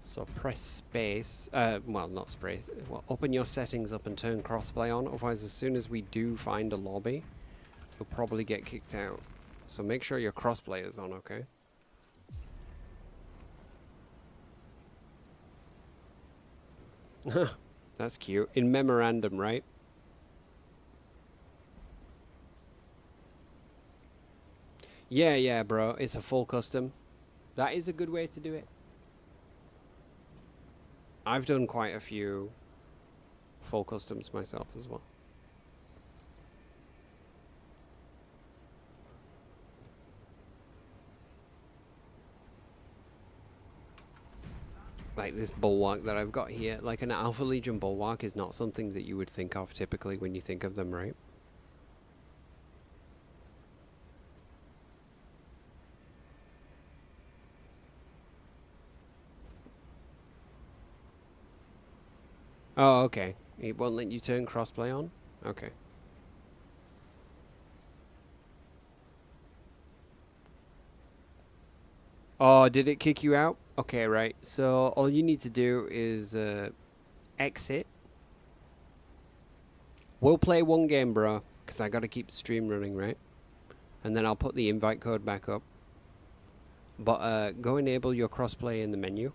So press space, well, not space, well, open your settings up and turn crossplay on, otherwise as soon as we do find a lobby, you'll probably get kicked out. So make sure your crossplay is on, okay? That's cute. In memorandum, right? Yeah, bro. It's a full custom. That is a good way to do it. I've done quite a few full customs myself as well. Like this bulwark that I've got here. Like an Alpha Legion bulwark is not something that you would think of typically when you think of them, right? Oh, okay. It won't let you turn crossplay on? Okay. Oh, did it kick you out? Okay, right. So all you need to do is exit. We'll play one game, bro, because I got to keep the stream running, right? And then I'll put the invite code back up. But go enable your crossplay in the menu.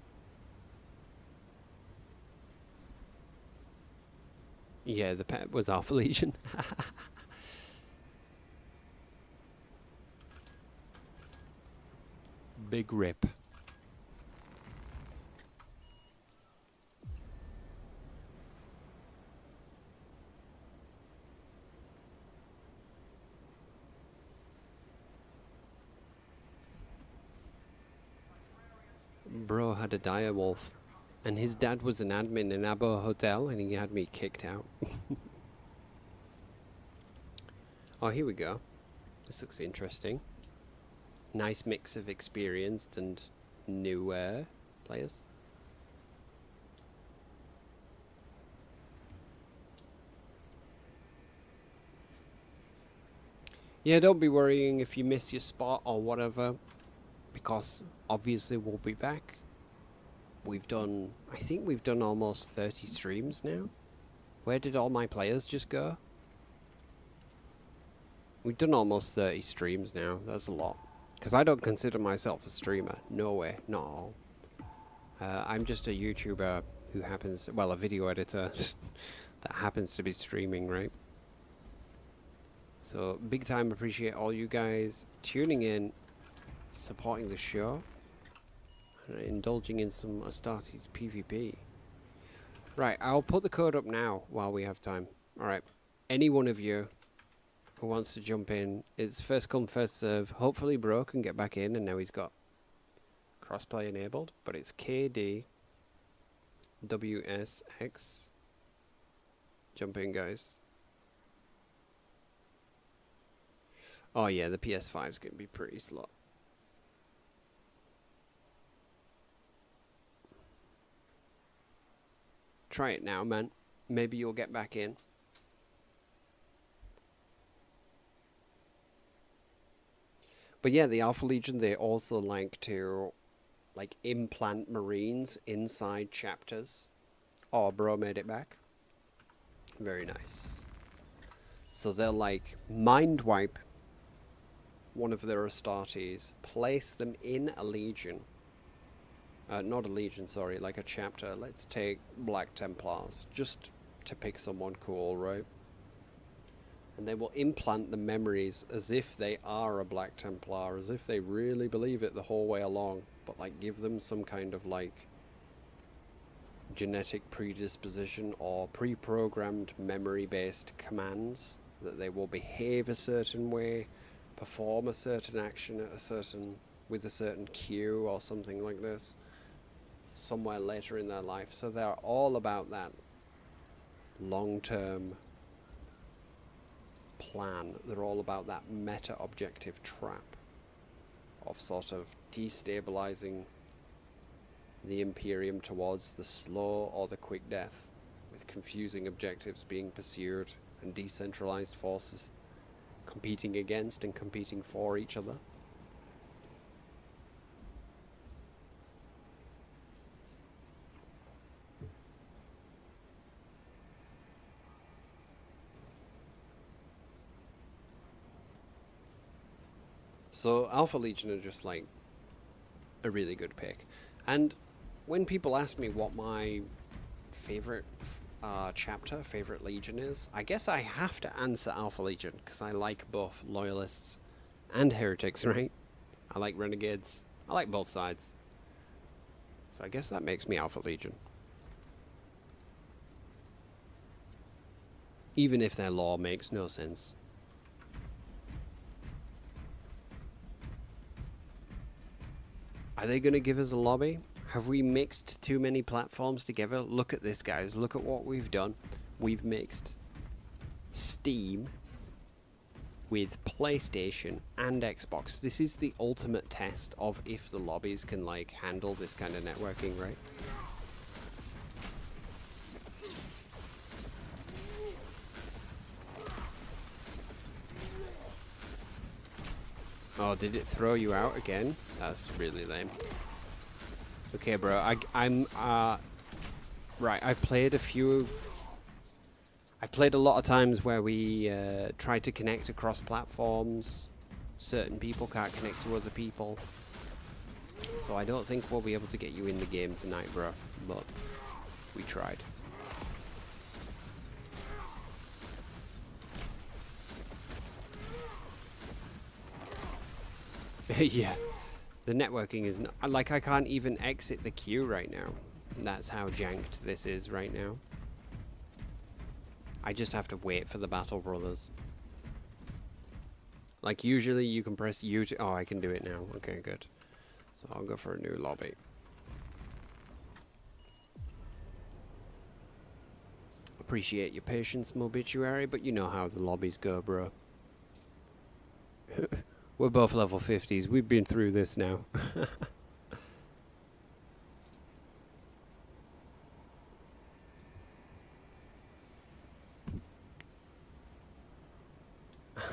Yeah, the pet was Alpha Legion. Big rip. Bro had a dire wolf. And his dad was an admin in Abo Hotel, and he had me kicked out. Oh, here we go. This looks interesting. Nice mix of experienced and new players. Yeah, don't be worrying if you miss your spot or whatever, because obviously we'll be back. We've done, I think we've done almost 30 streams now. Where did all my players just go? We've done almost 30 streams now. That's a lot. Because I don't consider myself a streamer. No way. Not at all. I'm just a YouTuber who happens... Well, a video editor that happens to be streaming, right? So, big time appreciate all you guys tuning in, supporting the show, and indulging in some Astartes PvP. Right, I'll put the code up now while we have time. Alright, any one of you who wants to jump in, it's first come, first serve. Hopefully Bro can get back in, and now he's got crossplay enabled, but it's KD WSX. Jump in, guys. Oh yeah, the PS5's gonna be pretty slow. Try it now, man. Maybe you'll get back in. But yeah, the Alpha Legion, they also like to like implant marines inside chapters. Oh, bro made it back. Very nice. So they'll like mind wipe one of their Astartes, place them in a legion. Not a legion, sorry, like a chapter. Let's take Black Templars, just to pick someone cool, right? And they will implant the memories as if they are a Black Templar, as if they really believe it the whole way along, but like give them some kind of like genetic predisposition or pre-programmed memory-based commands that they will behave a certain way, perform a certain action at a certain with a certain cue or something like this somewhere later in their life. So they're all about that long-term plan. They're all about that meta objective trap of sort of destabilizing the Imperium towards the slow or the quick death, with confusing objectives being pursued and decentralized forces competing against and competing for each other. So Alpha Legion are just like a really good pick. And when people ask me what my favorite chapter, favorite legion is, I guess I have to answer Alpha Legion because I like both loyalists and heretics, right? I like renegades. I like both sides. So I guess that makes me Alpha Legion. Even if their lore makes no sense. Are they going to give us a lobby? Have we mixed too many platforms together? Look at this, guys. Look at what we've done. We've mixed Steam with PlayStation and Xbox. This is the ultimate test of if the lobbies can like handle this kind of networking, right? Oh, did it throw you out again? That's really lame. Okay, bro. I'm right. I've played a lot of times where we try to connect across platforms. Certain people can't connect to other people. So I don't think we'll be able to get you in the game tonight, bro. But we tried. Yeah. The networking is not, like, I can't even exit the queue right now. That's how janked this is right now. I just have to wait for the Battle Brothers. Like, usually you can press U to... Oh, I can do it now. Okay, good. So I'll go for a new lobby. Appreciate your patience, Mobituary, but you know how the lobbies go, bro. We're both level 50s. We've been through this now.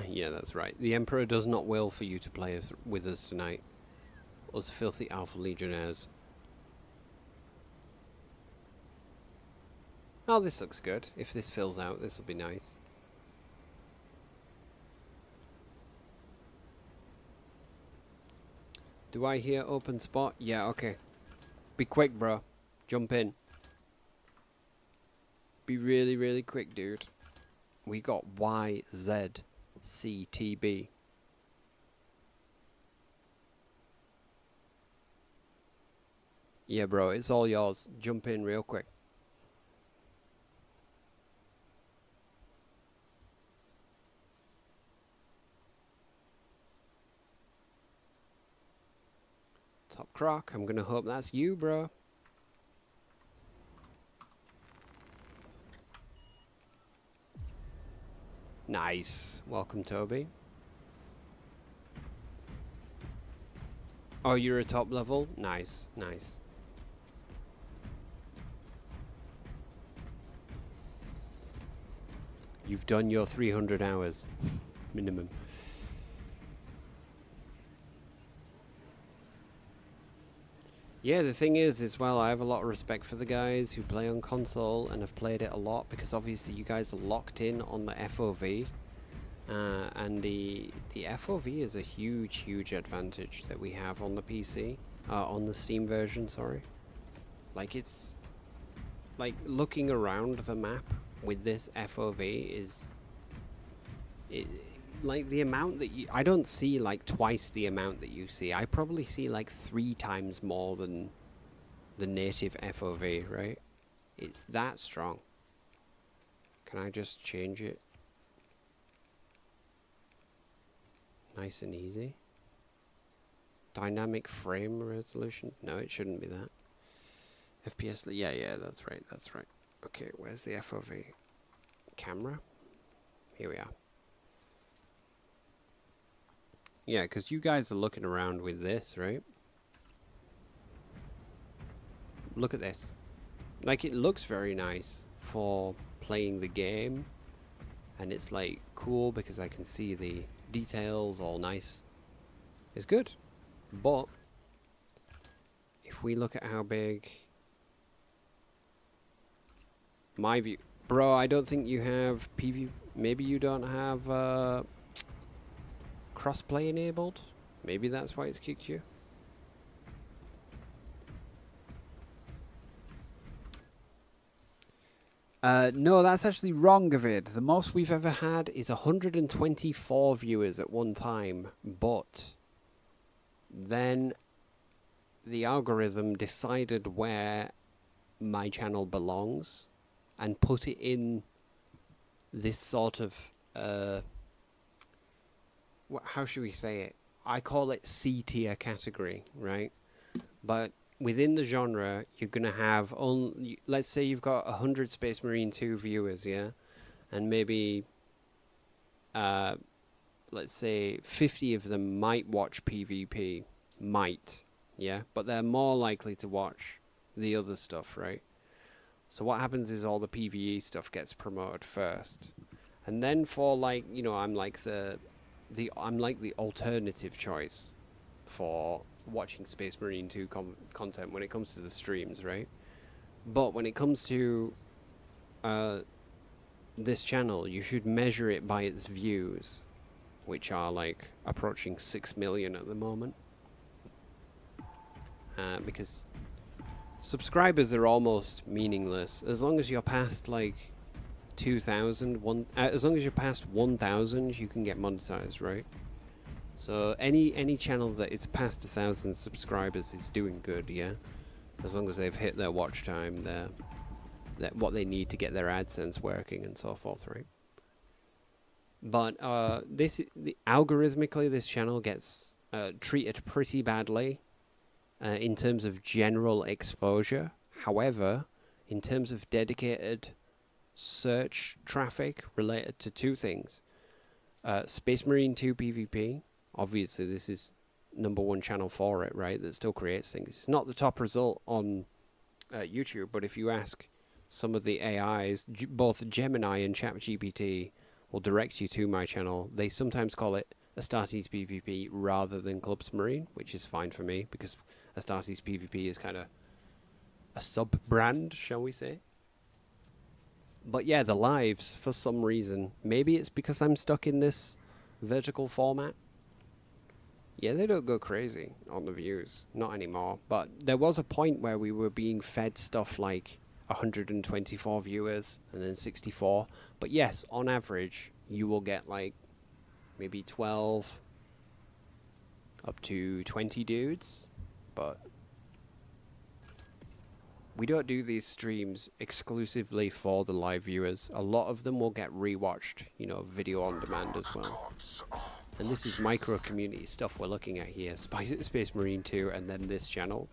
Yeah, that's right. The Emperor does not will for you to play with us tonight. Us filthy Alpha Legionnaires. Oh, this looks good. If this fills out, this will be nice. Do I hear open spot? Yeah, okay. Be quick, bro. Jump in. Be really, really quick, dude. We got YZCTB. Yeah, bro, it's all yours. Jump in real quick. Top Croc, I'm gonna hope that's you, bro. Nice. Welcome, Toby. Oh, you're a top level? Nice, nice. You've done your 300 hours. Minimum. Yeah, the thing is, as well, I have a lot of respect for the guys who play on console and have played it a lot, because obviously you guys are locked in on the FOV, and the FOV is a huge advantage that we have on the PC, on the Steam version, sorry. Like, it's like looking around the map with this FOV is it, like the amount that you, I don't see like twice the amount that you see. I probably see like 3 times more than the native FOV, right? It's that strong. Can I just change it? Nice and easy. Dynamic frame resolution? No, it shouldn't be that. FPS, yeah, that's right. Okay, where's the FOV? Camera? Here we are. Yeah, because you guys are looking around with this, right? Look at this. Like, it looks very nice for playing the game. And it's, like, cool because I can see the details all nice. It's good. But, if we look at how big... my view... Bro, I don't think you have PvP... Maybe you don't have, crossplay enabled? Maybe that's why it's kicked you? No, that's actually wrong, David. The most we've ever had is 124 viewers at one time, but then the algorithm decided where my channel belongs and put it in this sort of, how should we say it? I call it C tier category, right? But within the genre, you're going to have only, let's say you've got 100 Space Marine 2 viewers, yeah? And maybe, let's say 50 of them might watch PvP. Might, yeah? But they're more likely to watch the other stuff, right? So what happens is all the PvE stuff gets promoted first. And then for, like, you know, I'm like the alternative choice for watching Space Marine 2 content when it comes to the streams, right? But when it comes to this channel, you should measure it by its views, which are like approaching 6 million at the moment. Because subscribers are almost meaningless as long as you're past like 2,000. As long as you're past 1,000, you can get monetized, right? So any channel that is past 1,000 subscribers is doing good, yeah. As long as they've hit their watch time, what they need to get their AdSense working and so forth, right? But algorithmically, this channel gets treated pretty badly in terms of general exposure. However, in terms of dedicated search traffic related to 2 things, Space Marine 2 PvP. Obviously, this is #1 channel for it, right? That still creates things. It's not the top result on YouTube, but if you ask some of the AIs, both Gemini and ChatGPT will direct you to my channel. They sometimes call it Astartes PvP rather than Club Marine, which is fine for me because Astartes PvP is kind of a sub-brand, shall we say. But yeah, the lives, for some reason, maybe it's because I'm stuck in this vertical format. Yeah, they don't go crazy on the views. Not anymore. But there was a point where we were being fed stuff like 124 viewers and then 64. But yes, on average, you will get like maybe 12 up to 20 dudes. But we don't do these streams exclusively for the live viewers. A lot of them will get rewatched, you know, video on demand as well. And this is micro community stuff we're looking at here. Space Marine 2 and then this channel.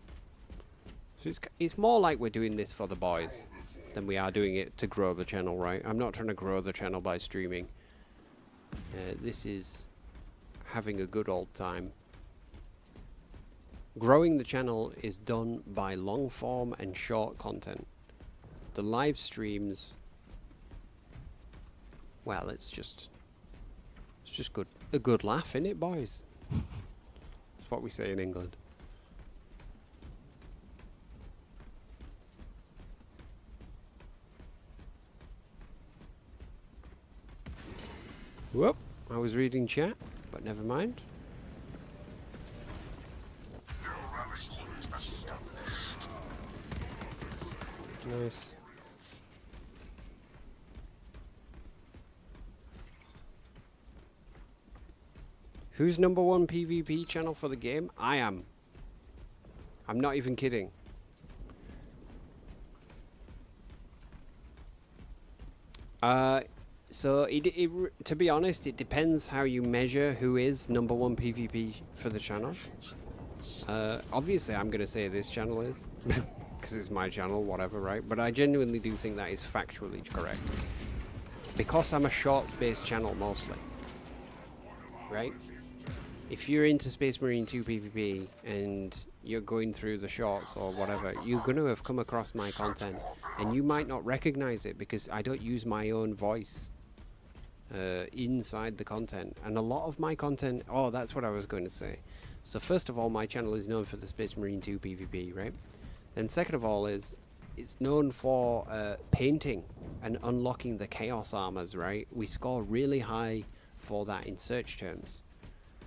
So it's more like we're doing this for the boys than we are doing it to grow the channel, right? I'm not trying to grow the channel by streaming. This is having a good old time. Growing the channel is done by long form and short content. The live streams, well, it's just good, a good laugh, innit, boys? That's what we say in England. Whoop! I was reading chat, but never mind. New rally point established. Nice. Who's #1 PvP channel for the game? I am. I'm not even kidding. So to be honest, it depends how you measure who is #1 PvP for the channel. Obviously, I'm going to say this channel is, because it's my channel, whatever, right? But I genuinely do think that is factually correct. Because I'm a shorts-based channel mostly, right? If you're into Space Marine 2 PvP and you're going through the shorts or whatever, you're going to have come across my content, and you might not recognize it because I don't use my own voice inside the content. And a lot of my content, oh, that's what I was going to say. So first of all, my channel is known for the Space Marine 2 PvP, right? Then second of all is it's known for painting and unlocking the chaos armors, right? We score really high for that in search terms.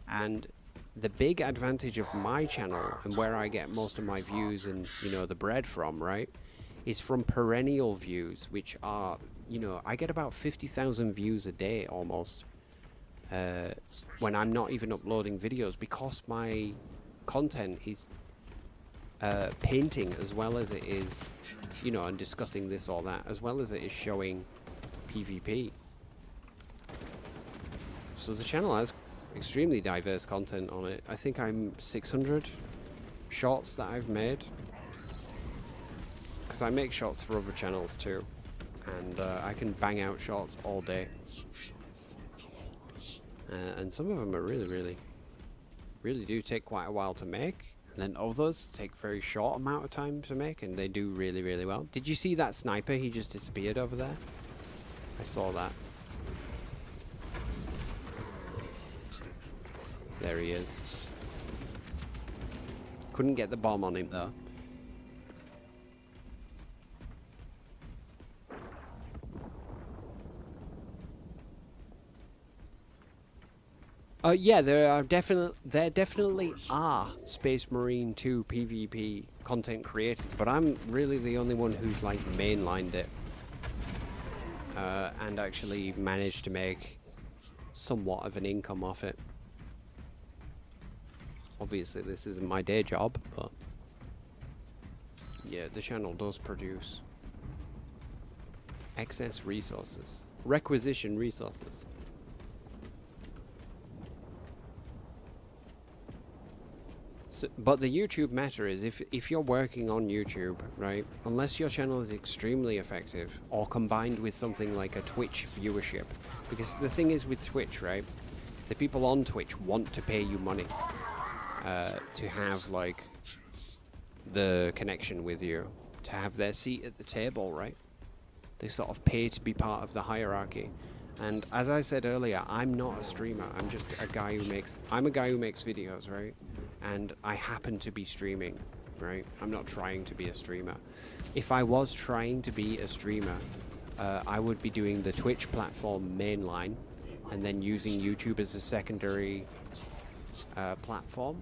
And the big advantage of my channel and where I get most of my views and, you know, the bread from, right, is from perennial views, which are, you know, I get about 50,000 views a day almost when I'm not even uploading videos, because my content is painting as well as it is, you know, and discussing this or that, as well as it is showing PvP. So the channel has extremely diverse content on it. I think I'm 600 shorts that I've made, because I make shorts for other channels too, and I can bang out shorts all day, and some of them are really do take quite a while to make, and then others take very short amount of time to make, and they do really well. Did you see that sniper? He just disappeared over there. I saw that. There he is. Couldn't get the bomb on him though. Yeah, there definitely are Space Marine 2 PvP content creators, but I'm really the only one who's like mainlined it and actually managed to make somewhat of an income off it. Obviously, this isn't my day job, but yeah, the channel does produce excess resources, requisition resources. So, but the YouTube matter is if you're working on YouTube, right, unless your channel is extremely effective or combined with something like a Twitch viewership, because the thing is with Twitch, right, the people on Twitch want to pay you money to have like the connection with you, to have their seat at the table, right? They sort of pay to be part of the hierarchy. And as I said earlier, I'm not a streamer. I'm just a guy who makes videos, right? And I happen to be streaming, right? I'm not trying to be a streamer. If I was trying to be a streamer, I would be doing the Twitch platform mainline and then using YouTube as a secondary platform,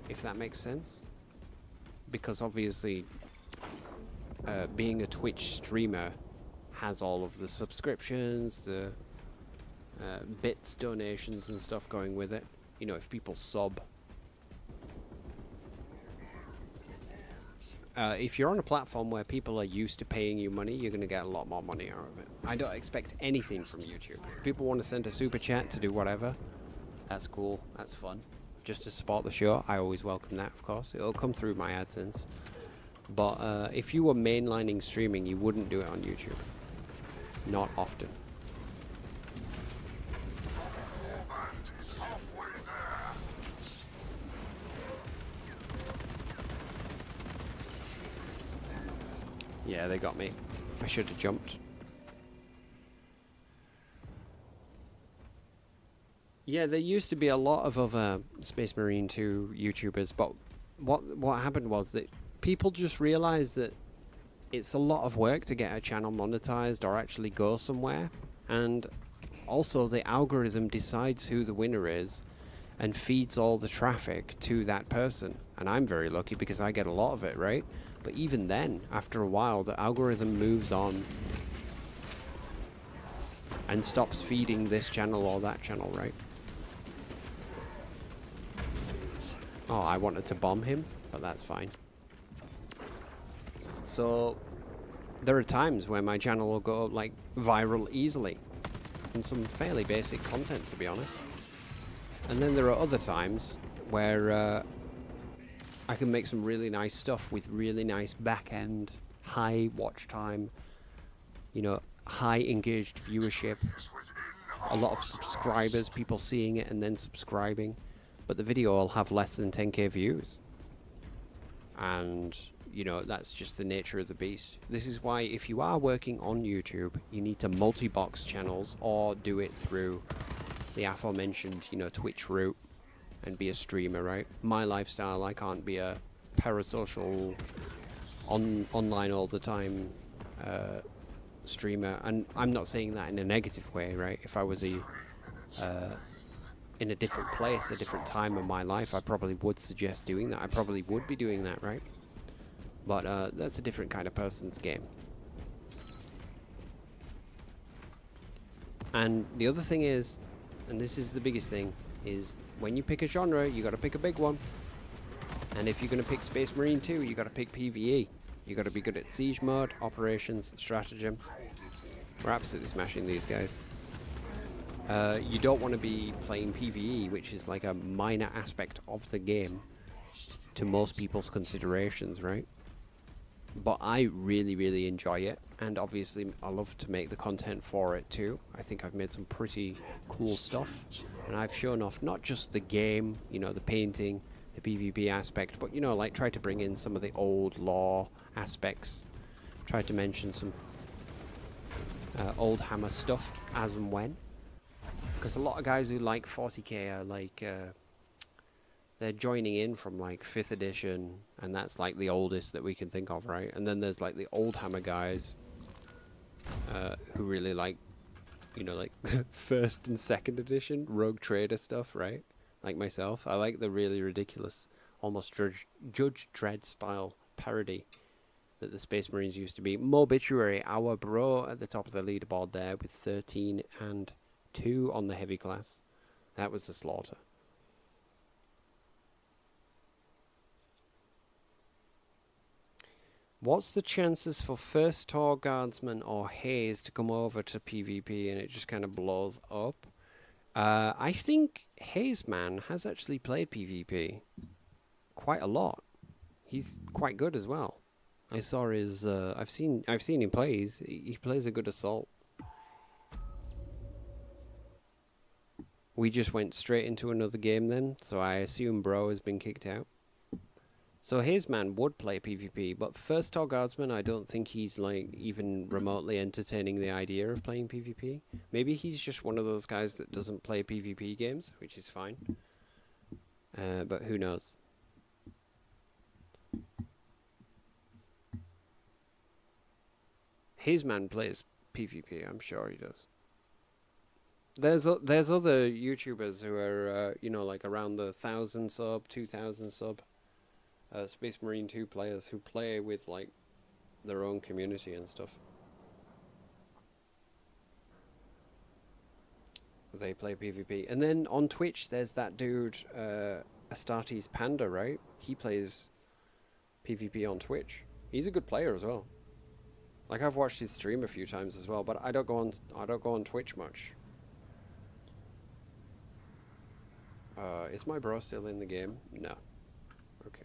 if that makes sense. Because obviously, being a Twitch streamer has all of the subscriptions, the bits, donations and stuff going with it. You know, if people sub. If you're on a platform where people are used to paying you money, you're going to get a lot more money out of it. I don't expect anything from YouTube. If people want to send a super chat to do whatever, that's cool, that's fun. Just to support the show, I always welcome that, of course. It'll come through my AdSense. But if you were mainlining streaming, you wouldn't do it on YouTube. Not often. Warband is halfway there. Yeah, they got me. I should have jumped. Yeah, there used to be a lot of other Space Marine 2 YouTubers, but what happened was that people just realized that it's a lot of work to get a channel monetized or actually go somewhere, and also the algorithm decides who the winner is and feeds all the traffic to that person. And I'm very lucky because I get a lot of it, right? But even then, after a while, the algorithm moves on and stops feeding this channel or that channel, right? Oh, I wanted to bomb him, but that's fine. So there are times where my channel will go like viral easily in some fairly basic content, to be honest. And then there are other times where I can make some really nice stuff with really nice back-end, high watch time, you know, high engaged viewership, a lot of subscribers, people seeing it and then subscribing, but the video will have less than 10k views. And, you know, that's just the nature of the beast. This is why if you are working on YouTube, you need to multi-box channels or do it through the aforementioned, you know, Twitch route and be a streamer, right? My lifestyle, I can't be a parasocial, online all the time streamer, and I'm not saying that in a negative way, right? If I was in a different place, a different time of my life, I probably would suggest doing that. I probably would be doing that, right? But that's a different kind of person's game. And the other thing is, and this is the biggest thing, is when you pick a genre, you gotta pick a big one. And if you're gonna pick Space Marine 2, you gotta pick PvE. You gotta be good at siege mode, operations, stratagem. We're absolutely smashing these guys. You don't want to be playing PvE, which is like a minor aspect of the game to most people's considerations, right? But I really, really enjoy it, and obviously I love to make the content for it too. I think I've made some pretty cool stuff, and I've shown off not just the game, you know, the painting, the PvP aspect, but, you know, like try to bring in some of the old lore aspects, try to mention some old Hammer stuff as and when, because a lot of guys who like 40k are like they're joining in from like 5th edition, and that's like the oldest that we can think of, right? And then there's like the old Hammer guys who really like, you know, like 1st and 2nd edition Rogue Trader stuff, right? Like myself, I like the really ridiculous, almost Judge Dredd style parody that the Space Marines used to be. Mobituary, our bro at the top of the leaderboard there with 13 and 2 on the heavy class. That was a slaughter. What's the chances for first Tor Guardsman or Haze to come over to PvP and it just kind of blows up? I think Haze Man has actually played PvP quite a lot. He's quite good as well. I saw his. I've seen him play. He plays a good assault. We just went straight into another game then, so I assume Bro has been kicked out. So Haze Man would play PvP, but first Tor Guardsman, I don't think he's like even remotely entertaining the idea of playing PvP. Maybe he's just one of those guys that doesn't play PvP games, which is fine. But who knows? Haze Man plays PvP, I'm sure he does. There's other YouTubers who are you know, like around the 1,000 sub, 2,000 sub. Space Marine 2 players who play with like their own community and stuff. They play PvP. And then on Twitch there's that dude Astartes Panda, right? He plays PvP on Twitch. He's a good player as well. Like, I've watched his stream a few times as well, but I don't go on Twitch much. Is my bro still in the game? No. Okay.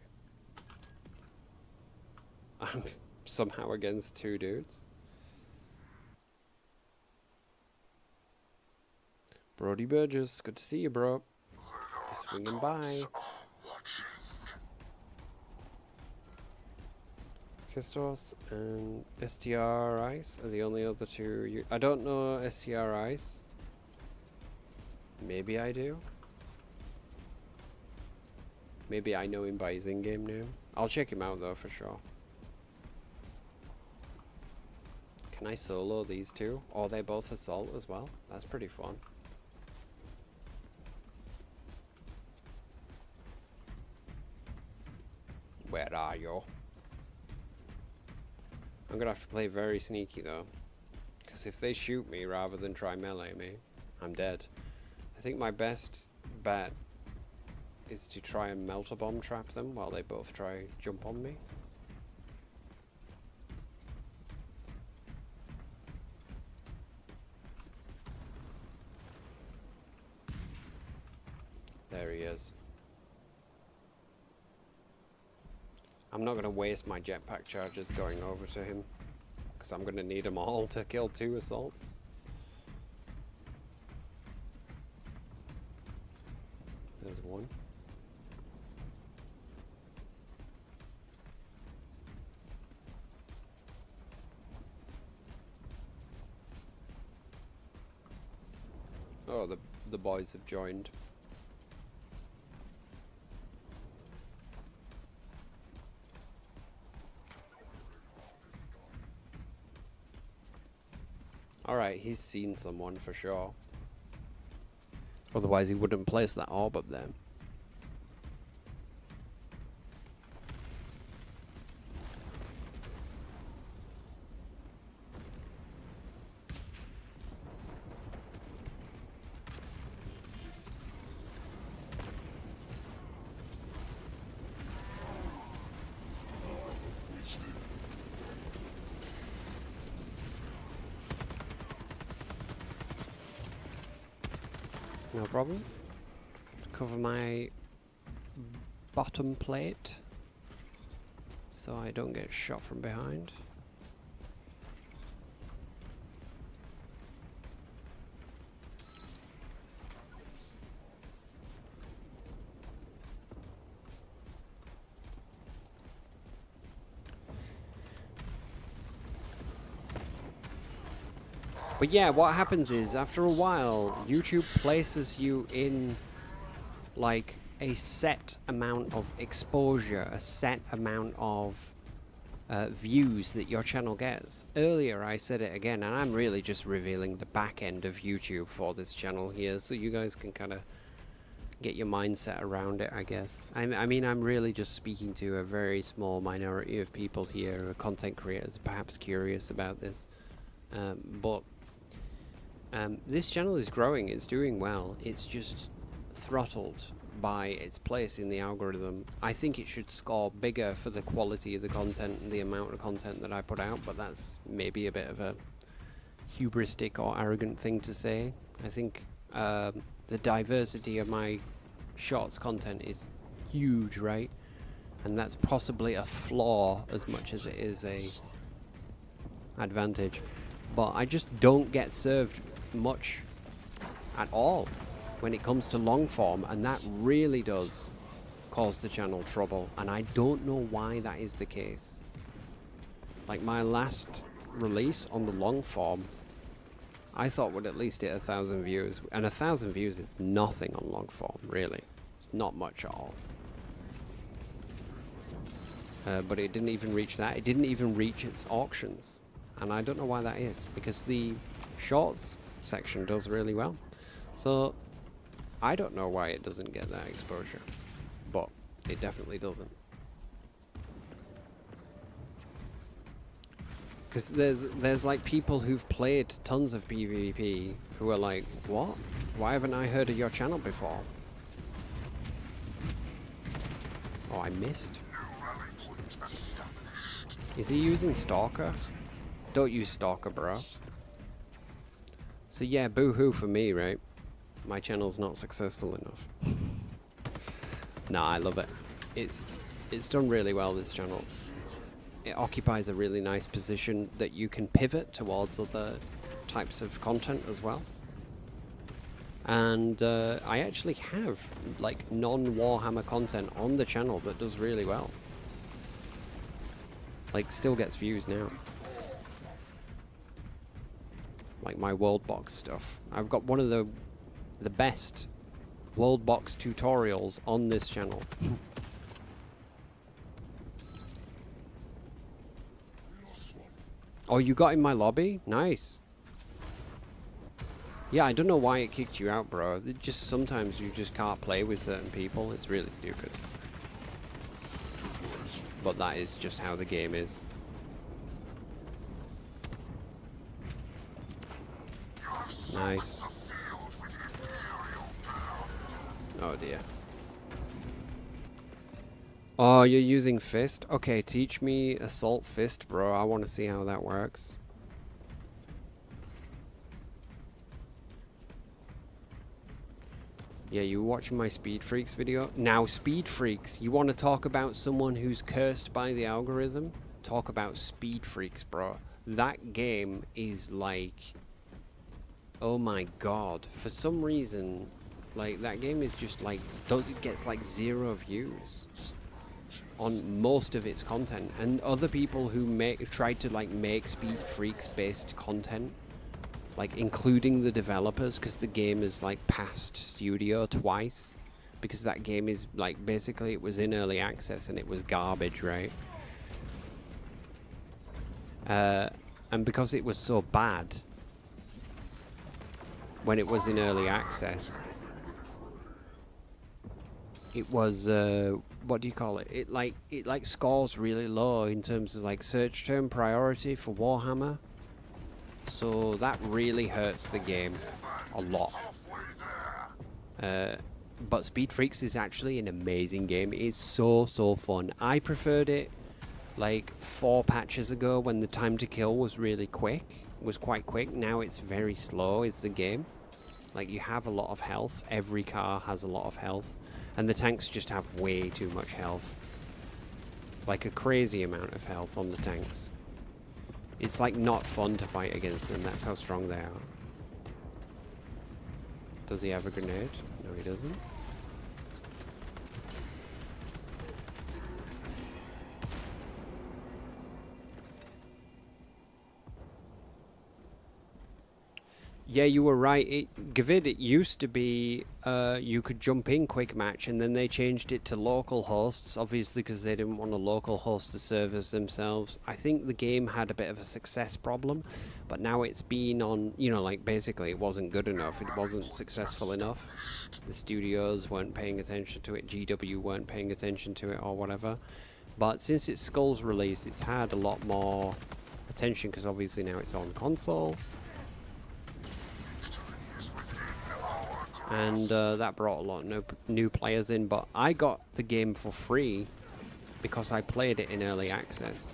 I'm somehow against 2 dudes. Brody Burgess, good to see you, bro. Swinging by. Kistos and STR Ice are the only other 2. I don't know STR Ice. Maybe I do. Maybe I know him by his in-game name. I'll check him out though for sure. Can I solo these two? Or they both assault as well? That's pretty fun. Where are you? I'm gonna have to play very sneaky though. Because if they shoot me rather than try melee me, I'm dead. I think my best bet is to try and melt a bomb trap them while they both try jump on me. There he is. I'm not going to waste my jetpack charges going over to him, because I'm going to need them all to kill 2 assaults. There's one. Oh, the boys have joined. Alright, he's seen someone for sure. Otherwise he wouldn't place that orb up there. No problem. Cover my bottom plate so I don't get shot from behind. But yeah, what happens is, after a while, YouTube places you in, like, a set amount of exposure, a set amount of views that your channel gets. Earlier I said it again, and I'm really just revealing the back end of YouTube for this channel here, so you guys can kind of get your mindset around it, I guess. I mean, I'm really just speaking to a very small minority of people here, content creators, perhaps curious about this. But this channel is growing, it's doing well, it's just throttled by its place in the algorithm. I think it should score bigger for the quality of the content and the amount of content that I put out, but that's maybe a bit of a hubristic or arrogant thing to say. I think the diversity of my shorts content is huge, right? And that's possibly a flaw as much as it is a advantage. But I just don't get served much at all when it comes to long form, and that really does cause the channel trouble, and I don't know why that is the case. Like, my last release on the long form I thought would at least hit 1,000 views, and 1,000 views is nothing on long form, really. It's not much at all. But it didn't even reach that. It didn't even reach its auctions, and I don't know why that is, because the shorts section does really well. So I don't know why it doesn't get that exposure, but it definitely doesn't. Because there's like people who've played tons of PvP who are like, what? Why haven't I heard of your channel before? Oh, I missed. Is he using Stalker? Don't use Stalker, bro. So yeah, boo-hoo for me, right? My channel's not successful enough. Nah, I love it. It's done really well, this channel. It occupies a really nice position that you can pivot towards other types of content as well. And I actually have like non-Warhammer content on the channel that does really well. Like, still gets views now. Like my world box stuff. I've got one of the best world box tutorials on this channel. Oh, you got in my lobby? Nice. Yeah, I don't know why it kicked you out, bro. It just sometimes you just can't play with certain people. It's really stupid. But that is just how the game is. Nice. Oh dear. Oh, you're using fist? Okay, teach me assault fist, bro. I want to see how that works. Yeah, you were watching my Speed Freaks video? Now, Speed Freaks, you want to talk about someone who's cursed by the algorithm? Talk about Speed Freaks, bro. That game is like... Oh my god. For some reason, like, that game is just like... It gets like 0 views on most of its content. And other people who tried to like make Speed Freaks based content, like including the developers, because the game is like past studio twice, because that game is like basically it was in early access and it was garbage, right? And because it was so bad when it was in early access, it was what do you call it? It like scores really low in terms of like search term priority for Warhammer. So that really hurts the game a lot. But Speed Freaks is actually an amazing game. It's so fun. I preferred it like 4 patches ago when the time to kill was really quick. Was quite quick. Now it's very slow is the game. Like you have a lot of health. Every car has a lot of health. And the tanks just have way too much health. Like a crazy amount of health on the tanks. It's like not fun to fight against them. That's how strong they are. Does he have a grenade? No, he doesn't. Yeah, you were right. Gavid, it used to be you could jump in quick match, and then they changed it to local hosts, obviously because they didn't want to local host the servers themselves. I think the game had a bit of a success problem, but now it's been on, you know, like basically it wasn't good enough. It wasn't successful enough. The studios weren't paying attention to it. GW weren't paying attention to it or whatever. But since its Skulls release, it's had a lot more attention because obviously now it's on console. And that brought a lot of new players in, but I got the game for free because I played it in early access.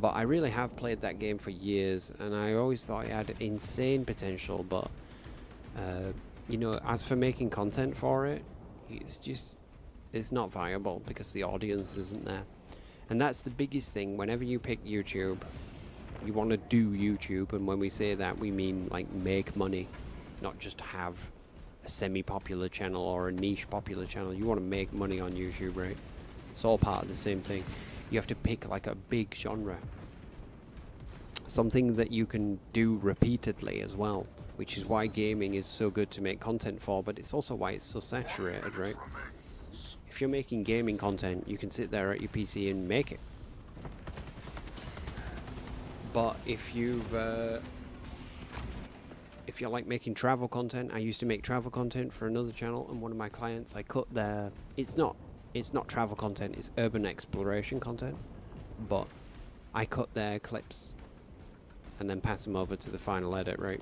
But I really have played that game for years, and I always thought it had insane potential, but you know, as for making content for it, it's not viable because the audience isn't there. And that's the biggest thing. Whenever you pick YouTube, you want to do YouTube, and when we say that, we mean like make money. Not just have a semi-popular channel or a niche popular channel. You want to make money on YouTube, right? It's all part of the same thing. You have to pick like a big genre. Something that you can do repeatedly as well, which is why gaming is so good to make content for, but it's also why it's so saturated, right? If you're making gaming content, you can sit there at your PC and make it. But if you're like making travel content, I used to make travel content for another channel, and one of my clients, I cut their, it's not travel content, it's urban exploration content, but I cut their clips and then pass them over to the final edit, right?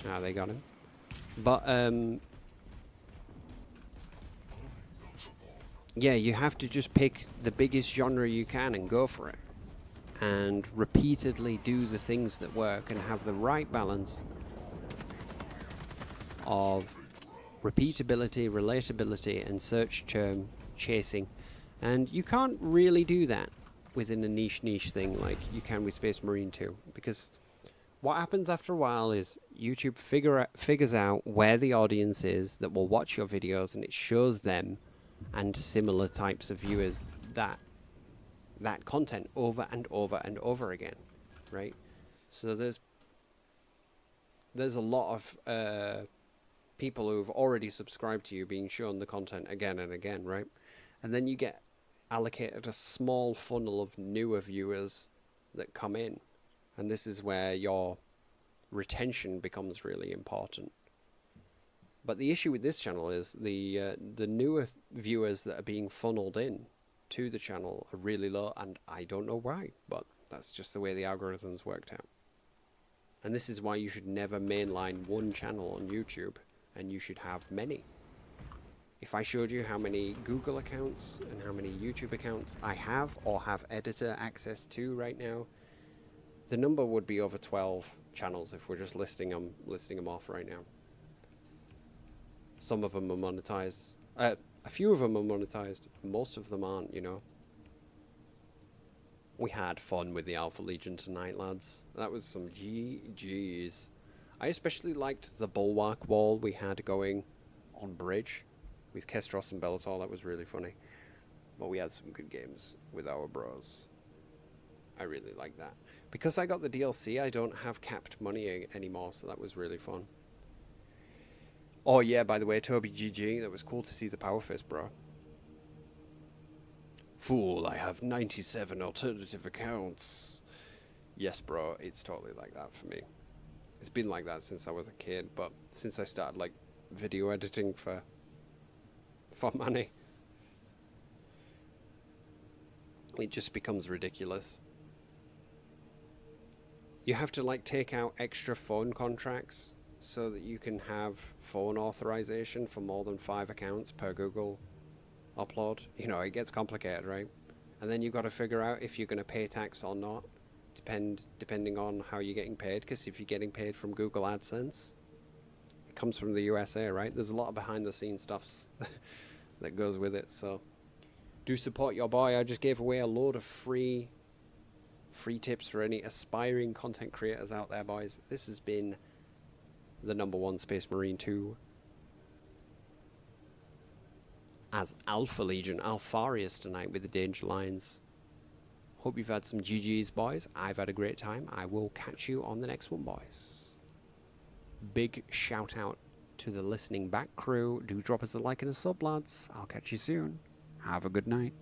Ah, they got him. But yeah, you have to just pick the biggest genre you can and go for it. And repeatedly do the things that work and have the right balance of repeatability, relatability, and search term chasing. And you can't really do that within a niche thing like you can with Space Marine 2. Because what happens after a while is YouTube figures out where the audience is that will watch your videos, and it shows them and similar types of viewers that content over and over and over again, right? So there's there's a lot of people who've already subscribed to you being shown the content again and again, right? And then you get allocated a small funnel of newer viewers that come in, and this is where your retention becomes really important. But the issue with this channel is the newer viewers that are being funneled in to the channel are really low, and I don't know why, but that's just the way the algorithms worked out. And this is why you should never mainline one channel on YouTube, and you should have many. If I showed you how many Google accounts and how many YouTube accounts I have or have editor access to right now, the number would be over 12 channels if we're just listing them off right now. Some of them are monetized. A few of them are monetized. Most of them aren't, you know. We had fun with the Alpha Legion tonight, lads. That was some GG's. I especially liked the bulwark wall we had going on bridge with Kestros and Bellator. That was really funny. But we had some good games with our bros. I really like that. Because I got the DLC, I don't have capped money anymore, so that was really fun. Oh yeah, by the way, Toby GG, that was cool to see the Power Fist, bro. Fool, I have 97 alternative accounts. Yes, bro, it's totally like that for me. It's been like that since I was a kid, but since I started, like, video editing for money, it just becomes ridiculous. You have to, like, take out extra phone contracts so that you can have phone authorization for more than 5 accounts per Google upload. You know, it gets complicated, right? And then you've got to figure out if you're going to pay tax or not, depending on how you're getting paid. Because if you're getting paid from Google AdSense, it comes from the USA, right? There's a lot of behind-the-scenes stuff that goes with it. So do support your boy. I just gave away a load of free tips for any aspiring content creators out there, boys. This has been the #1 Space Marine 2 as Alpha Legion, Alpharius tonight with the Danger Lines. Hope you've had some GG's, boys. I've had a great time. I will catch you on the next one, boys. Big shout out to the listening back crew. Do drop us a like and a sub, lads. I'll catch you soon. Have a good night.